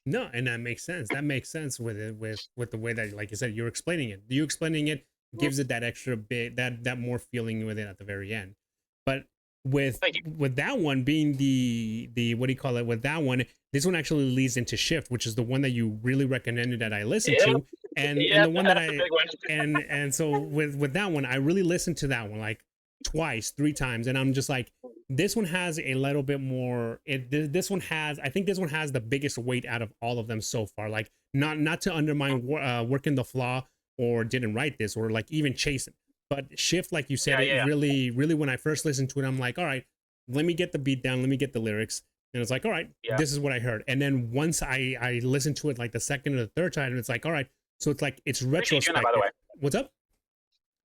No, and that makes sense. That makes sense with it, with the way that, like you said, you're explaining it. You explaining it gives it that extra bit, that more feeling with it at the very end. But with that one being the what do you call it? With that one, this one actually leads into Shift, which is the one that you really recommended that I listen to, and the one that and so with that one, I really listened to that one like twice, 3 times, and I'm just like, this one has a little bit more. I think this one has the biggest weight out of all of them so far. Like not to undermine Working the Flaw or Didn't Write This or like even Chasing, but Shift, like you said, it really when I first listened to it, I'm like, all right, let me get the beat down, let me get the lyrics, and it's like, all right, this is what I heard. And then once I listened to it like the second or the third time, and it's like, all right, so it's like it's retrospective. By the way, what's up?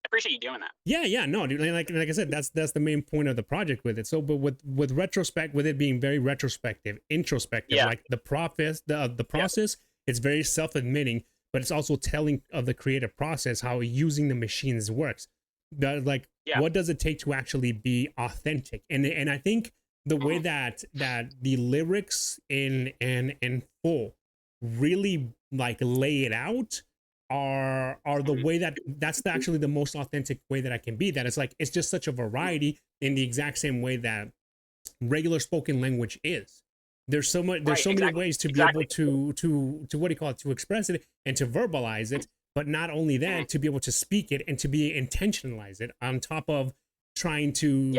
I appreciate you doing that. Yeah, no, dude, like I said, that's the main point of the project with it. So, but with retrospect, with it being very retrospective, introspective, like the process, it's very self-admitting, but it's also telling of the creative process, how using the machines works. What does it take to actually be authentic? And I think the way that the lyrics in full really like lay it out are the way that's actually the most authentic way that I can be. That it's like, it's just such a variety in the exact same way that regular spoken language is. There's so much, many ways to be able to what do you call it, to express it and to verbalize it, but not only that, to be able to speak it and to be intentionalize it on top of trying to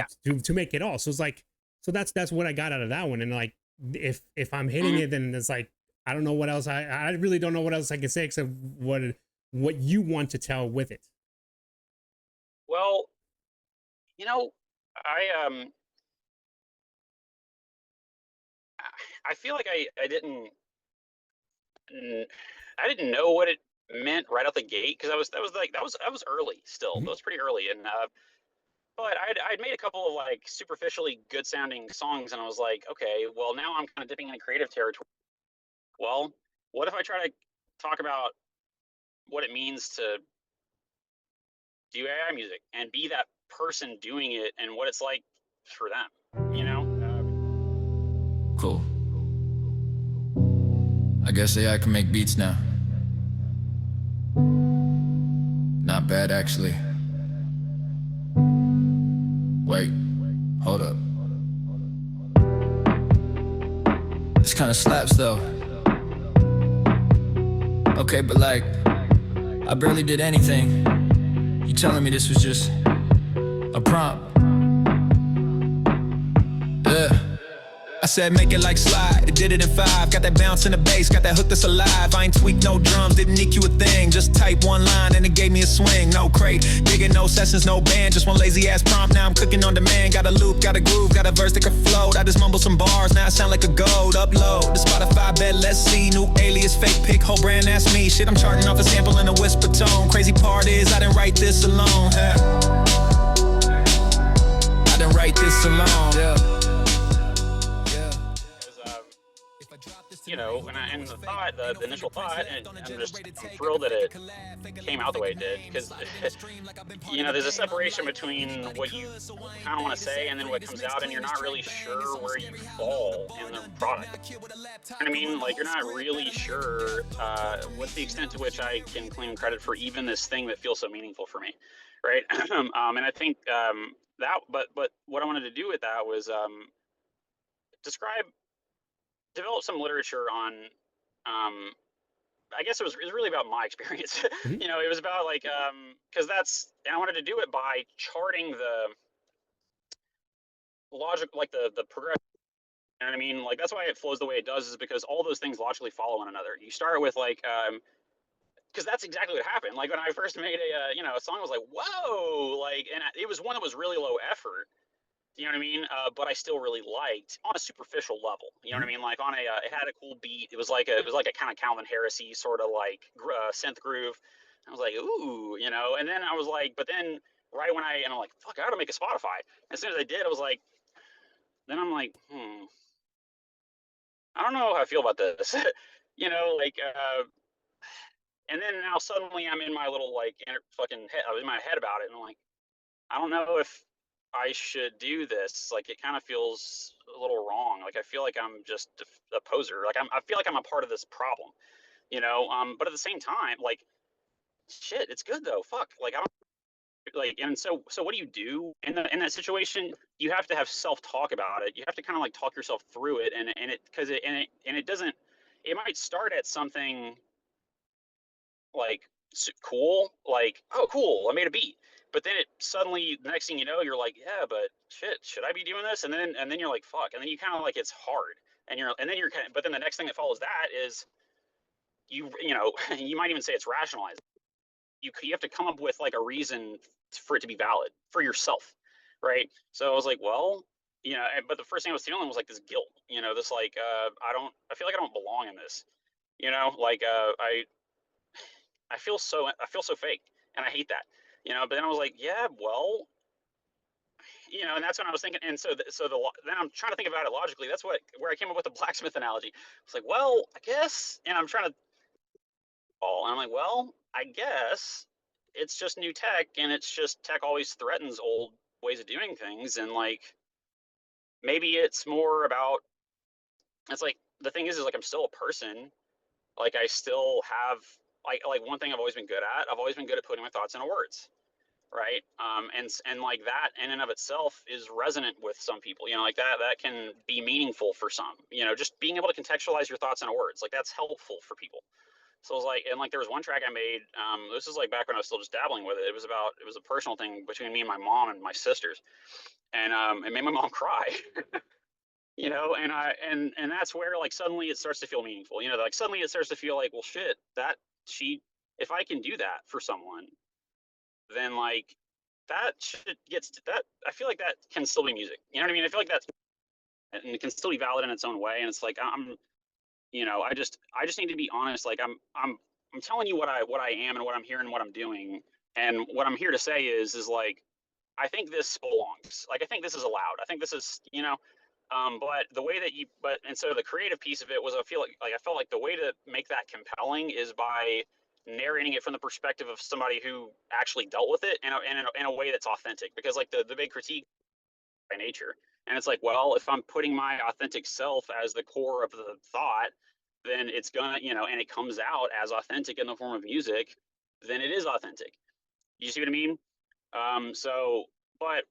make it all. So it's like, so that's what I got out of that one. And like, if I'm hitting it, then it's like, I don't know what else I really don't know what else I can say except what you want to tell with it. Well, I feel like I didn't know what it meant right out the gate, because I was early still. Mhm. That was pretty early, and but I'd made a couple of like superficially good sounding songs, and I was like, okay, well now I'm kind of dipping into creative territory. Well, what if I try to talk about what it means to do AI music and be that person doing it and what it's like for them, you know? Cool. I guess AI can make beats now. Not bad, actually. Wait, hold up. This kinda slaps though. Okay, but like, I barely did anything. You telling me this was just a prompt? Yeah. I said make it like slide, it did it in 5. Got that bounce in the bass, got that hook that's alive. I ain't tweak no drums, didn't EQ a thing. Just type one line and it gave me a swing. No crate, digging no sessions, no band. Just one lazy ass prompt, now I'm cooking on demand. Got a loop, got a groove, got a verse that can float. I just mumble some bars, now I sound like a gold. Upload, the Spotify bet, let's see. New alias, fake pick, whole brand, that's me. Shit, I'm charting off a sample in a whisper tone. Crazy part is I didn't write this alone. I didn't write this alone, yeah. You know, and the thought, the initial thought, and I'm thrilled that it came out the way it did, because you know, there's a separation between what you kind of want to say and then what comes out, and you're not really sure where you fall in the product. You know what I mean? Like, you're not really sure what's the extent to which I can claim credit for even this thing that feels so meaningful for me, right? And I think that, but what I wanted to do with that was develop some literature on I guess it was really about my experience. Mhm. You know, it was about like because and I wanted to do it by charting the logic, like the progression. You know what I mean? Like, that's why it flows the way it does, is because all those things logically follow one another. You start with like because that's exactly what happened. Like, when I first made a a song, I was like, whoa, like, and it was one that was really low effort. You know what I mean? But I still really liked on a superficial level. You know what I Mhm. mean? Like, on it had a cool beat. It was like a kind of Calvin Harrisy sort of like synth groove. I was like, ooh, you know. And then I was like, but then right when I'm like, fuck, I gotta make a Spotify. As soon as I did, I was like, then I'm like, I don't know how I feel about this. You know, like, and then now suddenly I'm in my little like fucking head, I was in my head about it, and I'm like, I don't know if I should do this. Like, it kind of feels a little wrong. Like, I feel like I'm just a poser. Like, I feel like I'm a part of this problem, you know. But at the same time, like, shit, it's good though. Fuck. Like, I don't like. And so what do you do in that situation? You have to have self talk about it. You have to kind of like talk yourself through it, and it because it doesn't. It might start at something like cool, like, oh cool, I made a beat, but then it suddenly, the next thing you know, you're like, yeah, but shit, should I be doing this? And then you're like, fuck, and then you kind of like, it's hard, and then you're kind of, but then the next thing that follows that is you know you might even say it's rationalized. You have to come up with like a reason for it to be valid for yourself, right? So I was like, well, but the first thing I was feeling was like this guilt, this like, I feel like I don't belong in this, like, I feel so fake, and I hate that. But then I was like, yeah, well, and that's when I was thinking. And then I'm trying to think about it logically. That's where I came up with the blacksmith analogy. It's like, well, I guess, and I'm trying to and I'm like, well, I guess it's just new tech, and it's just tech always threatens old ways of doing things, and like, maybe it's more about, it's like, the thing is like, I'm still a person. Like, I still have, like one thing I've always been good at. I've always been good at putting my thoughts into words, right? And like, that in and of itself is resonant with some people. Like, that can be meaningful for some. Just being able to contextualize your thoughts into words, like, that's helpful for people. So it was like, and like, there was one track I made. This is like back when I was still just dabbling with it. It was a personal thing between me and my mom and my sisters, and it made my mom cry. And that's where, like, suddenly it starts to feel meaningful. Like, suddenly it starts to feel like, well, shit, if I can do that for someone, then like, that shit gets to that. I feel like that can still be music. You know what I mean? I feel like that's and it can still be valid in its own way. And it's like, I just need to be honest. Like I'm telling you what I am and what I'm hearing and what I'm doing. And what I'm here to say is like, I think this belongs. Like, I think this is allowed. I think this is, but the way that and so the creative piece of it was, I felt like the way to make that compelling is by narrating it from the perspective of somebody who actually dealt with it in a way that's authentic. Because like the big critique by nature, and it's like, well, if I'm putting my authentic self as the core of the thought, then it's gonna, and it comes out as authentic in the form of music, then it is authentic. You see what I mean? But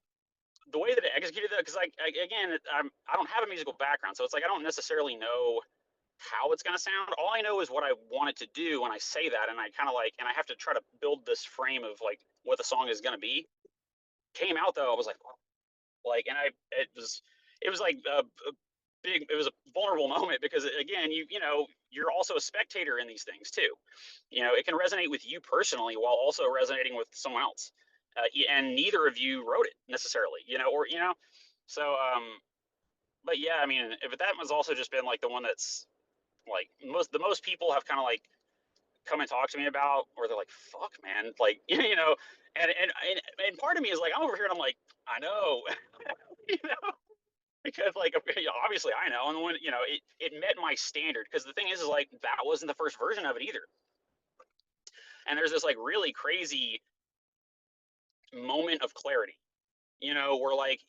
the way that I executed that, because again, I don't have a musical background, so it's like I don't necessarily know how it's going to sound. All I know is what I want it to do when I say that, and I kind of like, and I have to try to build this frame of like what the song is going to be. Came out though, I was like, and it was like a big, it was a vulnerable moment, because again, you're also a spectator in these things too. It can resonate with you personally while also resonating with someone else. And neither of you wrote it necessarily, so but yeah, I mean, but that was also just been like the one that's like the most people have kind of like come and talk to me about, or they're like, fuck man, like, and part of me is like, I'm over here and I'm like, I know, because like, obviously I know, and when it met my standard, because the thing is like, that wasn't the first version of it either. And there's this like really crazy moment of clarity, where like,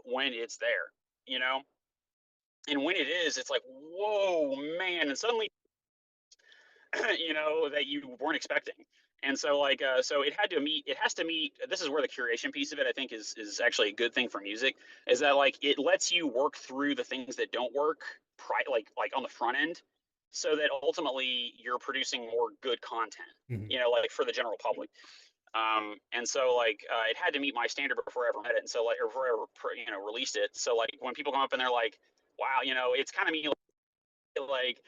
when it's there, and when it is, it's like, whoa, man, and suddenly, that you weren't expecting. And so like, so it has to meet, this is where the curation piece of it, I think is actually a good thing for music, is that like, it lets you work through the things that don't work, like on the front end, so that ultimately you're producing more good content, like for the general public. And so like, it had to meet my standard before I ever met it. And so like, or before I ever, released it. So like, when people come up and they're like, wow, it's kind of me, like,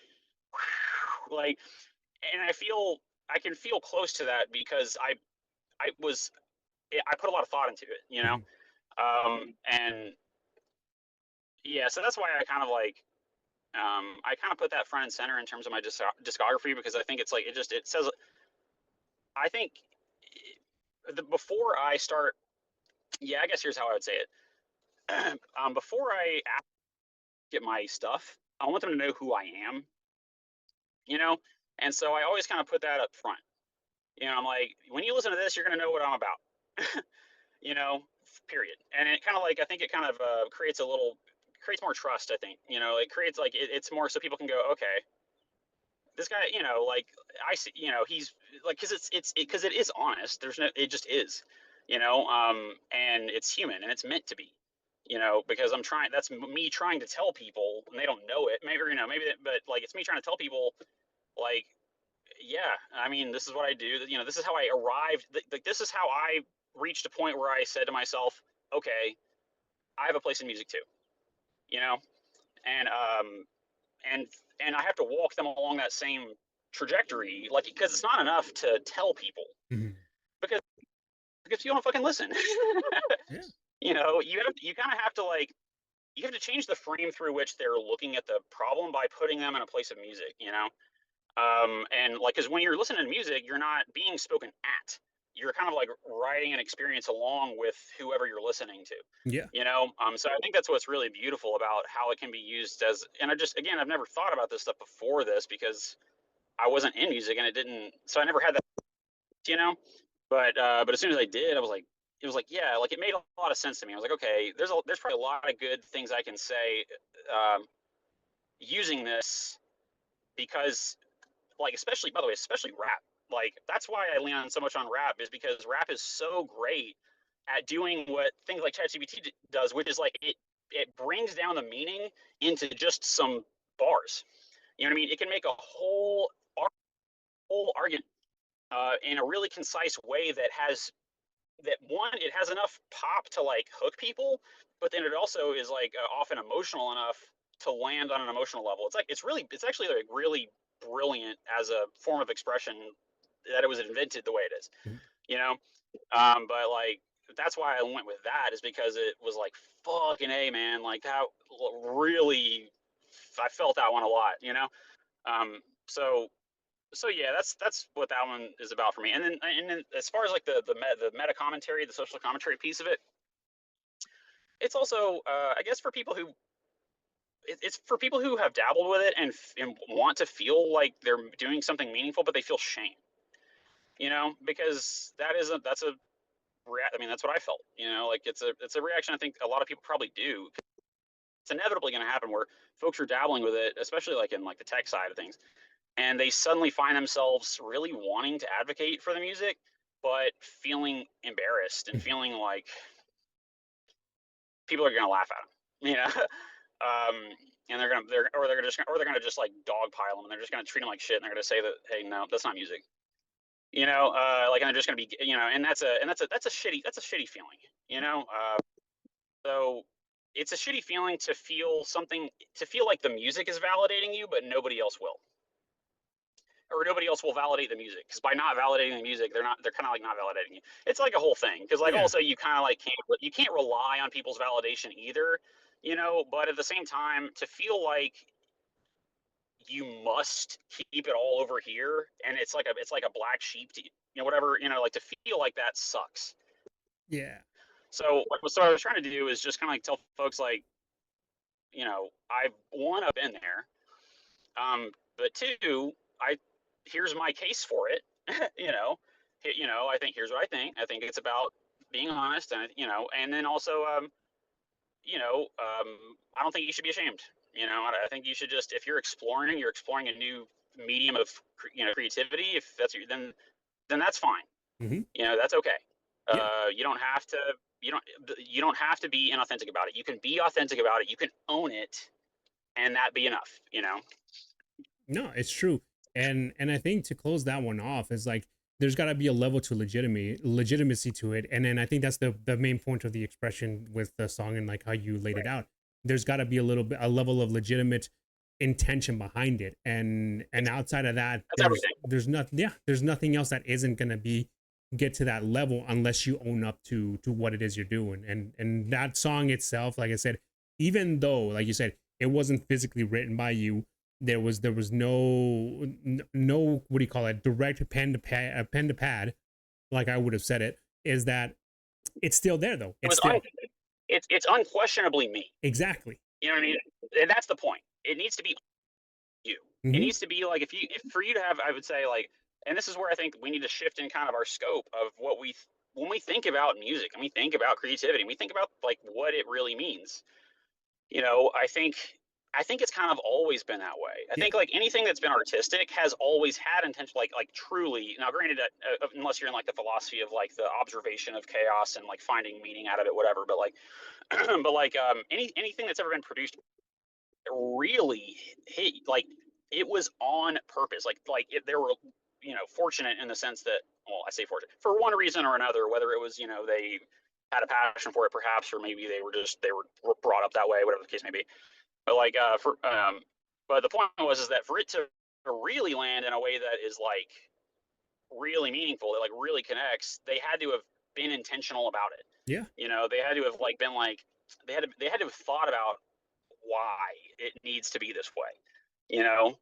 and I can feel close to that, because I put a lot of thought into it, and yeah, so that's why I kind of like, I kind of put that front and center in terms of my discography, because I think it's like, it says, I think before I start, yeah, I guess here's how I would say it. Before I get my stuff, I want them to know who I am, and so I always kind of put that up front. I'm like, when you listen to this, you're going to know what I'm about, period. And it kind of like, I think it kind of creates more trust, I think, it creates like, it's more so people can go, okay, this guy, like, I see, he's like, because because it is honest. It just is, and it's human, and it's meant to be, because that's me trying to tell people, and they don't know it, maybe, but like, it's me trying to tell people, like, yeah, I mean, this is what I do, this is how I arrived, like, this is how I reached a point where I said to myself, okay, I have a place in music too, and and I have to walk them along that same trajectory, like, because it's not enough to tell people, because you don't fucking listen. Yeah. You kind of have to like, you have to change the frame through which they're looking at the problem by putting them in a place of music, and like, because when you're listening to music, you're not being spoken at. You're kind of like writing an experience along with whoever you're listening to. Yeah. So I think that's what's really beautiful about how it can be used as, and I've never thought about this stuff before this, because I wasn't in music, and so I never had that, but as soon as I did, it was like, yeah, like, it made a lot of sense to me. I was like, okay, there's probably a lot of good things I can say, using this, because like, especially, by the way, especially rap. Like, that's why I lean on so much on rap, is because rap is so great at doing what things like ChatGPT does, which is like, it brings down the meaning into just some bars. You know what I mean? It can make a whole argument in a really concise way that has it has enough pop to like hook people, but then it also is like often emotional enough to land on an emotional level. It's actually like really brilliant as a form of expression, that it was invented the way it is, but like, that's why I went with that, is because it was like fucking A, man. Like that really, I felt that one a lot, you know. Um, so so yeah, that's what that one is about for me. And then as far as like the meta commentary, the social commentary piece of it, it's also I guess for people who it's for people who have dabbled with it and want to feel like they're doing something meaningful, but they feel shame, you know, because that's a I mean, that's what I felt, you know, like it's a reaction I think a lot of people probably do. It's inevitably going to happen where folks are dabbling with it, especially like in like the tech side of things, and they suddenly find themselves really wanting to advocate for the music, but feeling embarrassed and feeling like people are going to laugh at them, you know. um, and they're gonna just like dogpile them, and they're just gonna treat them like shit, and they're gonna say that, hey, no, that's not music, you know, like, and they're just gonna be, you know, and that's a shitty feeling, you know. So it's a shitty feeling to feel something, to feel like the music is validating you, but nobody else will, or nobody else will validate the music, because by not validating the music, they're kind of like not validating you. It's like a whole thing, because like Yeah. also you kind of like you can't rely on people's validation either, you know. But at the same time, to feel like you must keep it all over here, and it's like a black sheep to, you know, whatever, you know, like to feel like that sucks. Yeah. So what I was trying to do is just kind of like tell folks like, you know, I've been there, but two, I here's my case for it. You know, you know, I think here's what I think. I think it's about being honest, and you know, and then also, you know, I don't think you should be ashamed. You know, I think you should just, if you're exploring a new medium of you know, creativity. If that's your, then that's fine. Mm-hmm. You know, that's okay. Yeah. You don't have to. You don't have to be inauthentic about it. You can be authentic about it. You can own it, and that be enough. You know. No, it's true. And I think to close that one off is like there's got to be a level to legitimacy to it. And then I think that's the main point of the expression with the song and like how you laid it out. There's got to be a level of legitimate intention behind it. And outside of that, there's nothing else that isn't going to get to that level unless you own up to what it is you're doing. And that song itself, like I said, even though, like you said, it wasn't physically written by you, there was no what do you call it, direct pen to pad, like I would have said it, is that it's still there though. It's unquestionably me. Exactly. You know what I mean? And that's the point. It needs to be you. Mm-hmm. It needs to be like, if for you to have, I would say, like, and this is where I think we need to shift in kind of our scope of what when we think about music and we think about creativity and we think about like what it really means. You know, I think it's kind of always been that way. I think like anything that's been artistic has always had intention, like truly. Now, granted, unless you're in like the philosophy of like the observation of chaos and like finding meaning out of it, whatever. But like, anything that's ever been produced really hit, like it was on purpose. There were, you know, fortunate in the sense that, well, I say fortunate for one reason or another, whether it was, you know, they had a passion for it perhaps, or maybe they were brought up that way, whatever the case may be. But like but the point is that for it to really land in a way that is like really meaningful, that like really connects, they had to have been intentional about it. Yeah. You know, they had to have like been like, they had to have thought about why it needs to be this way, you know.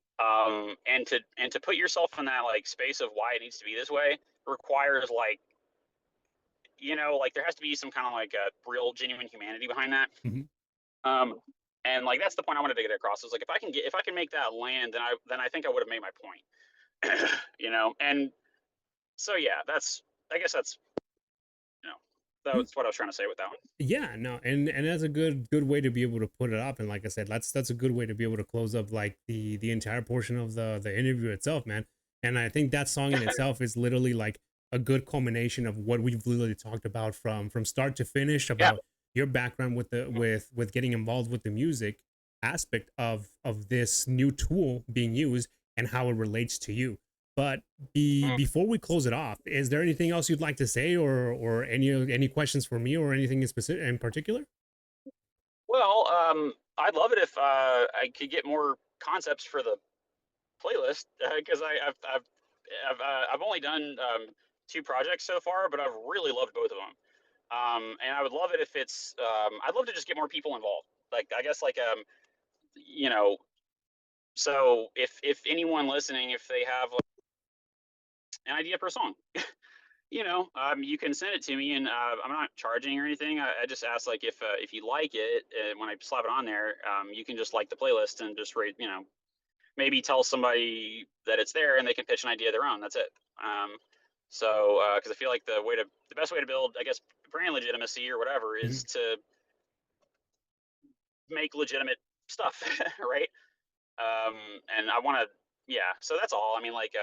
And to put yourself in that like space of why it needs to be this way requires like, you know, like there has to be some kind of like a real genuine humanity behind that. Mm-hmm. And like that's the point I wanted to get across. Is like, if I can make that land, then I think I would have made my point. You know. And so yeah, I guess that's, you know, that's what I was trying to say with that one. Yeah, no, and that's a good way to be able to put it up. And like I said, that's a good way to be able to close up like the entire portion of the interview itself, man. And I think that song in itself is literally like a good culmination of what we've literally talked about from start to finish about your background with with getting involved with the music aspect of this new tool being used and how it relates to you. But before we close it off, is there anything else you'd like to say, or any questions for me, or anything in particular? Well, I'd love it if I could get more concepts for the playlist, because I've only done 2 projects so far, but I've really loved both of them. And I would love it if it's, I'd love to just get more people involved. Like, I guess like, you know, so if anyone listening, if they have like, an idea for a song, you can send it to me, and I'm not charging or anything. I just ask like if you like it, when I slap it on there, you can just like the playlist and just rate, maybe tell somebody that it's there and they can pitch an idea of their own. That's it. So because I feel like the best way to build, I guess, brand legitimacy or whatever is to make legitimate stuff, right? And I want to, yeah. So that's all. I mean, like,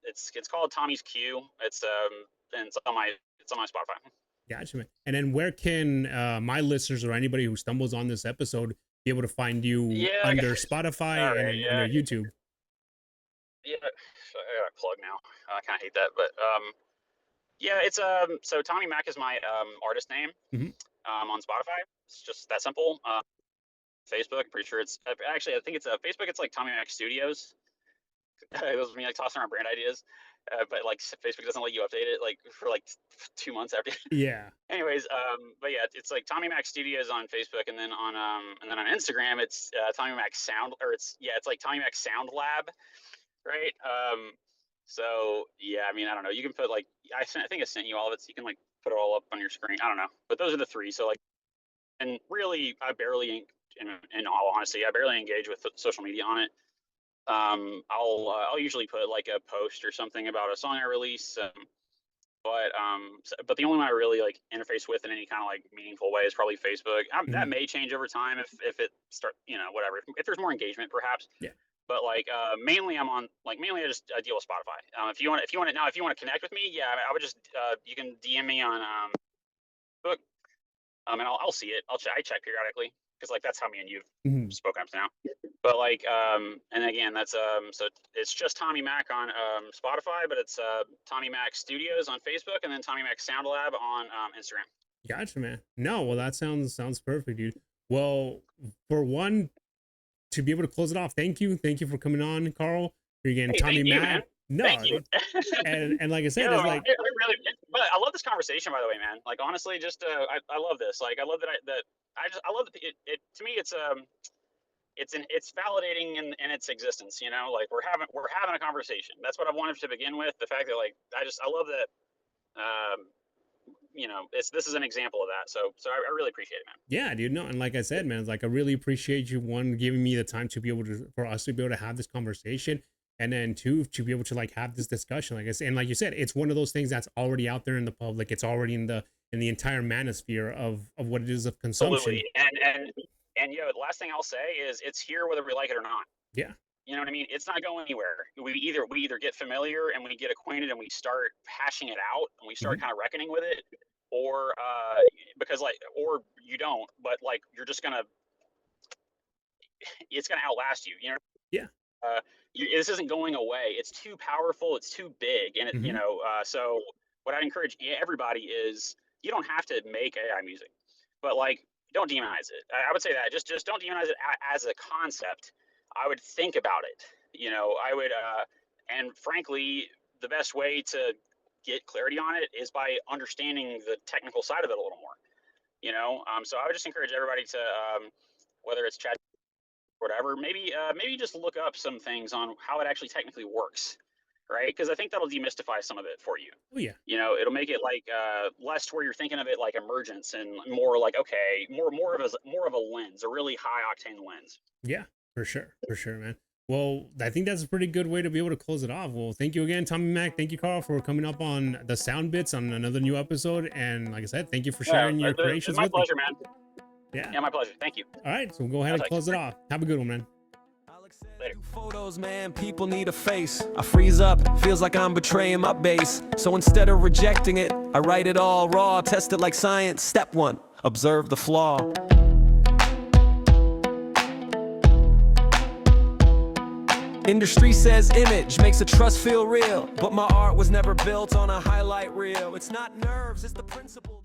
it's called Tommy's Q. It's and it's on my Spotify. Gotcha, man. And then where can my listeners or anybody who stumbles on this episode be able to find you under Spotify and under YouTube? Yeah, I got a plug now. I kind of hate that, but yeah, it's so Tommy Mac is my artist name on Spotify. It's just that simple. Facebook, I'm pretty sure it's actually, I think it's Facebook. It's like Tommy Mac Studios. It was me like tossing around brand ideas, but like Facebook doesn't let you update it like for like 2 months after. Yeah. Anyways, but yeah, it's like Tommy Mac Studios on Facebook, and then on Instagram it's Tommy Mac Sound, or it's like Tommy Mac Sound Lab, right? So yeah, I mean, I don't know. You can put like I think I sent you all of it, so you can like put it all up on your screen. I don't know, but those are the three. So like, and really, I barely, in all honesty, I barely engage with social media on it. I'll usually put like a post or something about a song I release, but the only one I really like interface with in any kind of like meaningful way is probably Facebook. That may change over time if it start, whatever. If there's more engagement, perhaps. Yeah. But like mainly I just deal with Spotify. If you want to connect with me, yeah, I would just you can DM me on book, and I'll see it. I check periodically, because like that's how me and you've spoken up now. But like and again, that's so it's just Tommy Mac on Spotify, but it's Tommy Mac Studios on Facebook, and then Tommy Mac Sound Lab on Instagram. Gotcha, man. No, well, that sounds perfect, dude. Well, for one, to be able to close it off, thank you for coming on, Carl. You're getting Tommy Mac. No, thank you. and like I said, it's like but I love this conversation, by the way, man. Like honestly, just I love this. Like I love that I love that it to me it's validating in its existence. Like we're having a conversation. That's what I wanted to begin with. The fact that like I love that. This is an example of that. So I really appreciate it, man. Yeah, dude. No, and like I said, man, it's like I really appreciate you, one, giving me the time to be able to, for us to be able to have this conversation, and then two, to be able to like have this discussion. Like I said, and like you said, it's one of those things that's already out there in the public. It's already in the entire manosphere of what it is of consumption. Absolutely. And the last thing I'll say is it's here whether we like it or not. Yeah. You know what I mean? It's not going anywhere. We either get familiar and we get acquainted and we start hashing it out and we start kind of reckoning with it, or or you don't, but like you're just it's gonna outlast you. Yeah. This isn't going away. It's too powerful. It's too big, and so what I encourage everybody is you don't have to make AI music, but like don't demonize it. I would say that just don't demonize it as a concept. I would think about it. I would, and frankly, the best way to get clarity on it is by understanding the technical side of it a little more. So I would just encourage everybody to, whether it's chat, whatever, maybe just look up some things on how it actually technically works, right? Because I think that'll demystify some of it for you. Oh yeah. It'll make it like less where you're thinking of it like emergence, and more like more of a lens, a really high octane lens. Yeah. For sure, man. Well, I think that's a pretty good way to be able to close it off. Well, thank you again, Tommy Mac. Thank you, Carl, for coming up on the Sound Bits on another new episode. And like I said, thank you for sharing your creations with me. It's my pleasure, man. Yeah, my pleasure. Thank you. All right, so we'll go ahead and close it off. Have a good one, man. Later. Photos, man, people need a face. I freeze up, feels like I'm betraying my base. So instead of rejecting it, I write it all raw, test it like science. Step 1, observe the flaw. Industry says image makes a trust feel real, but my art was never built on a highlight reel. It's not nerves, it's the principle.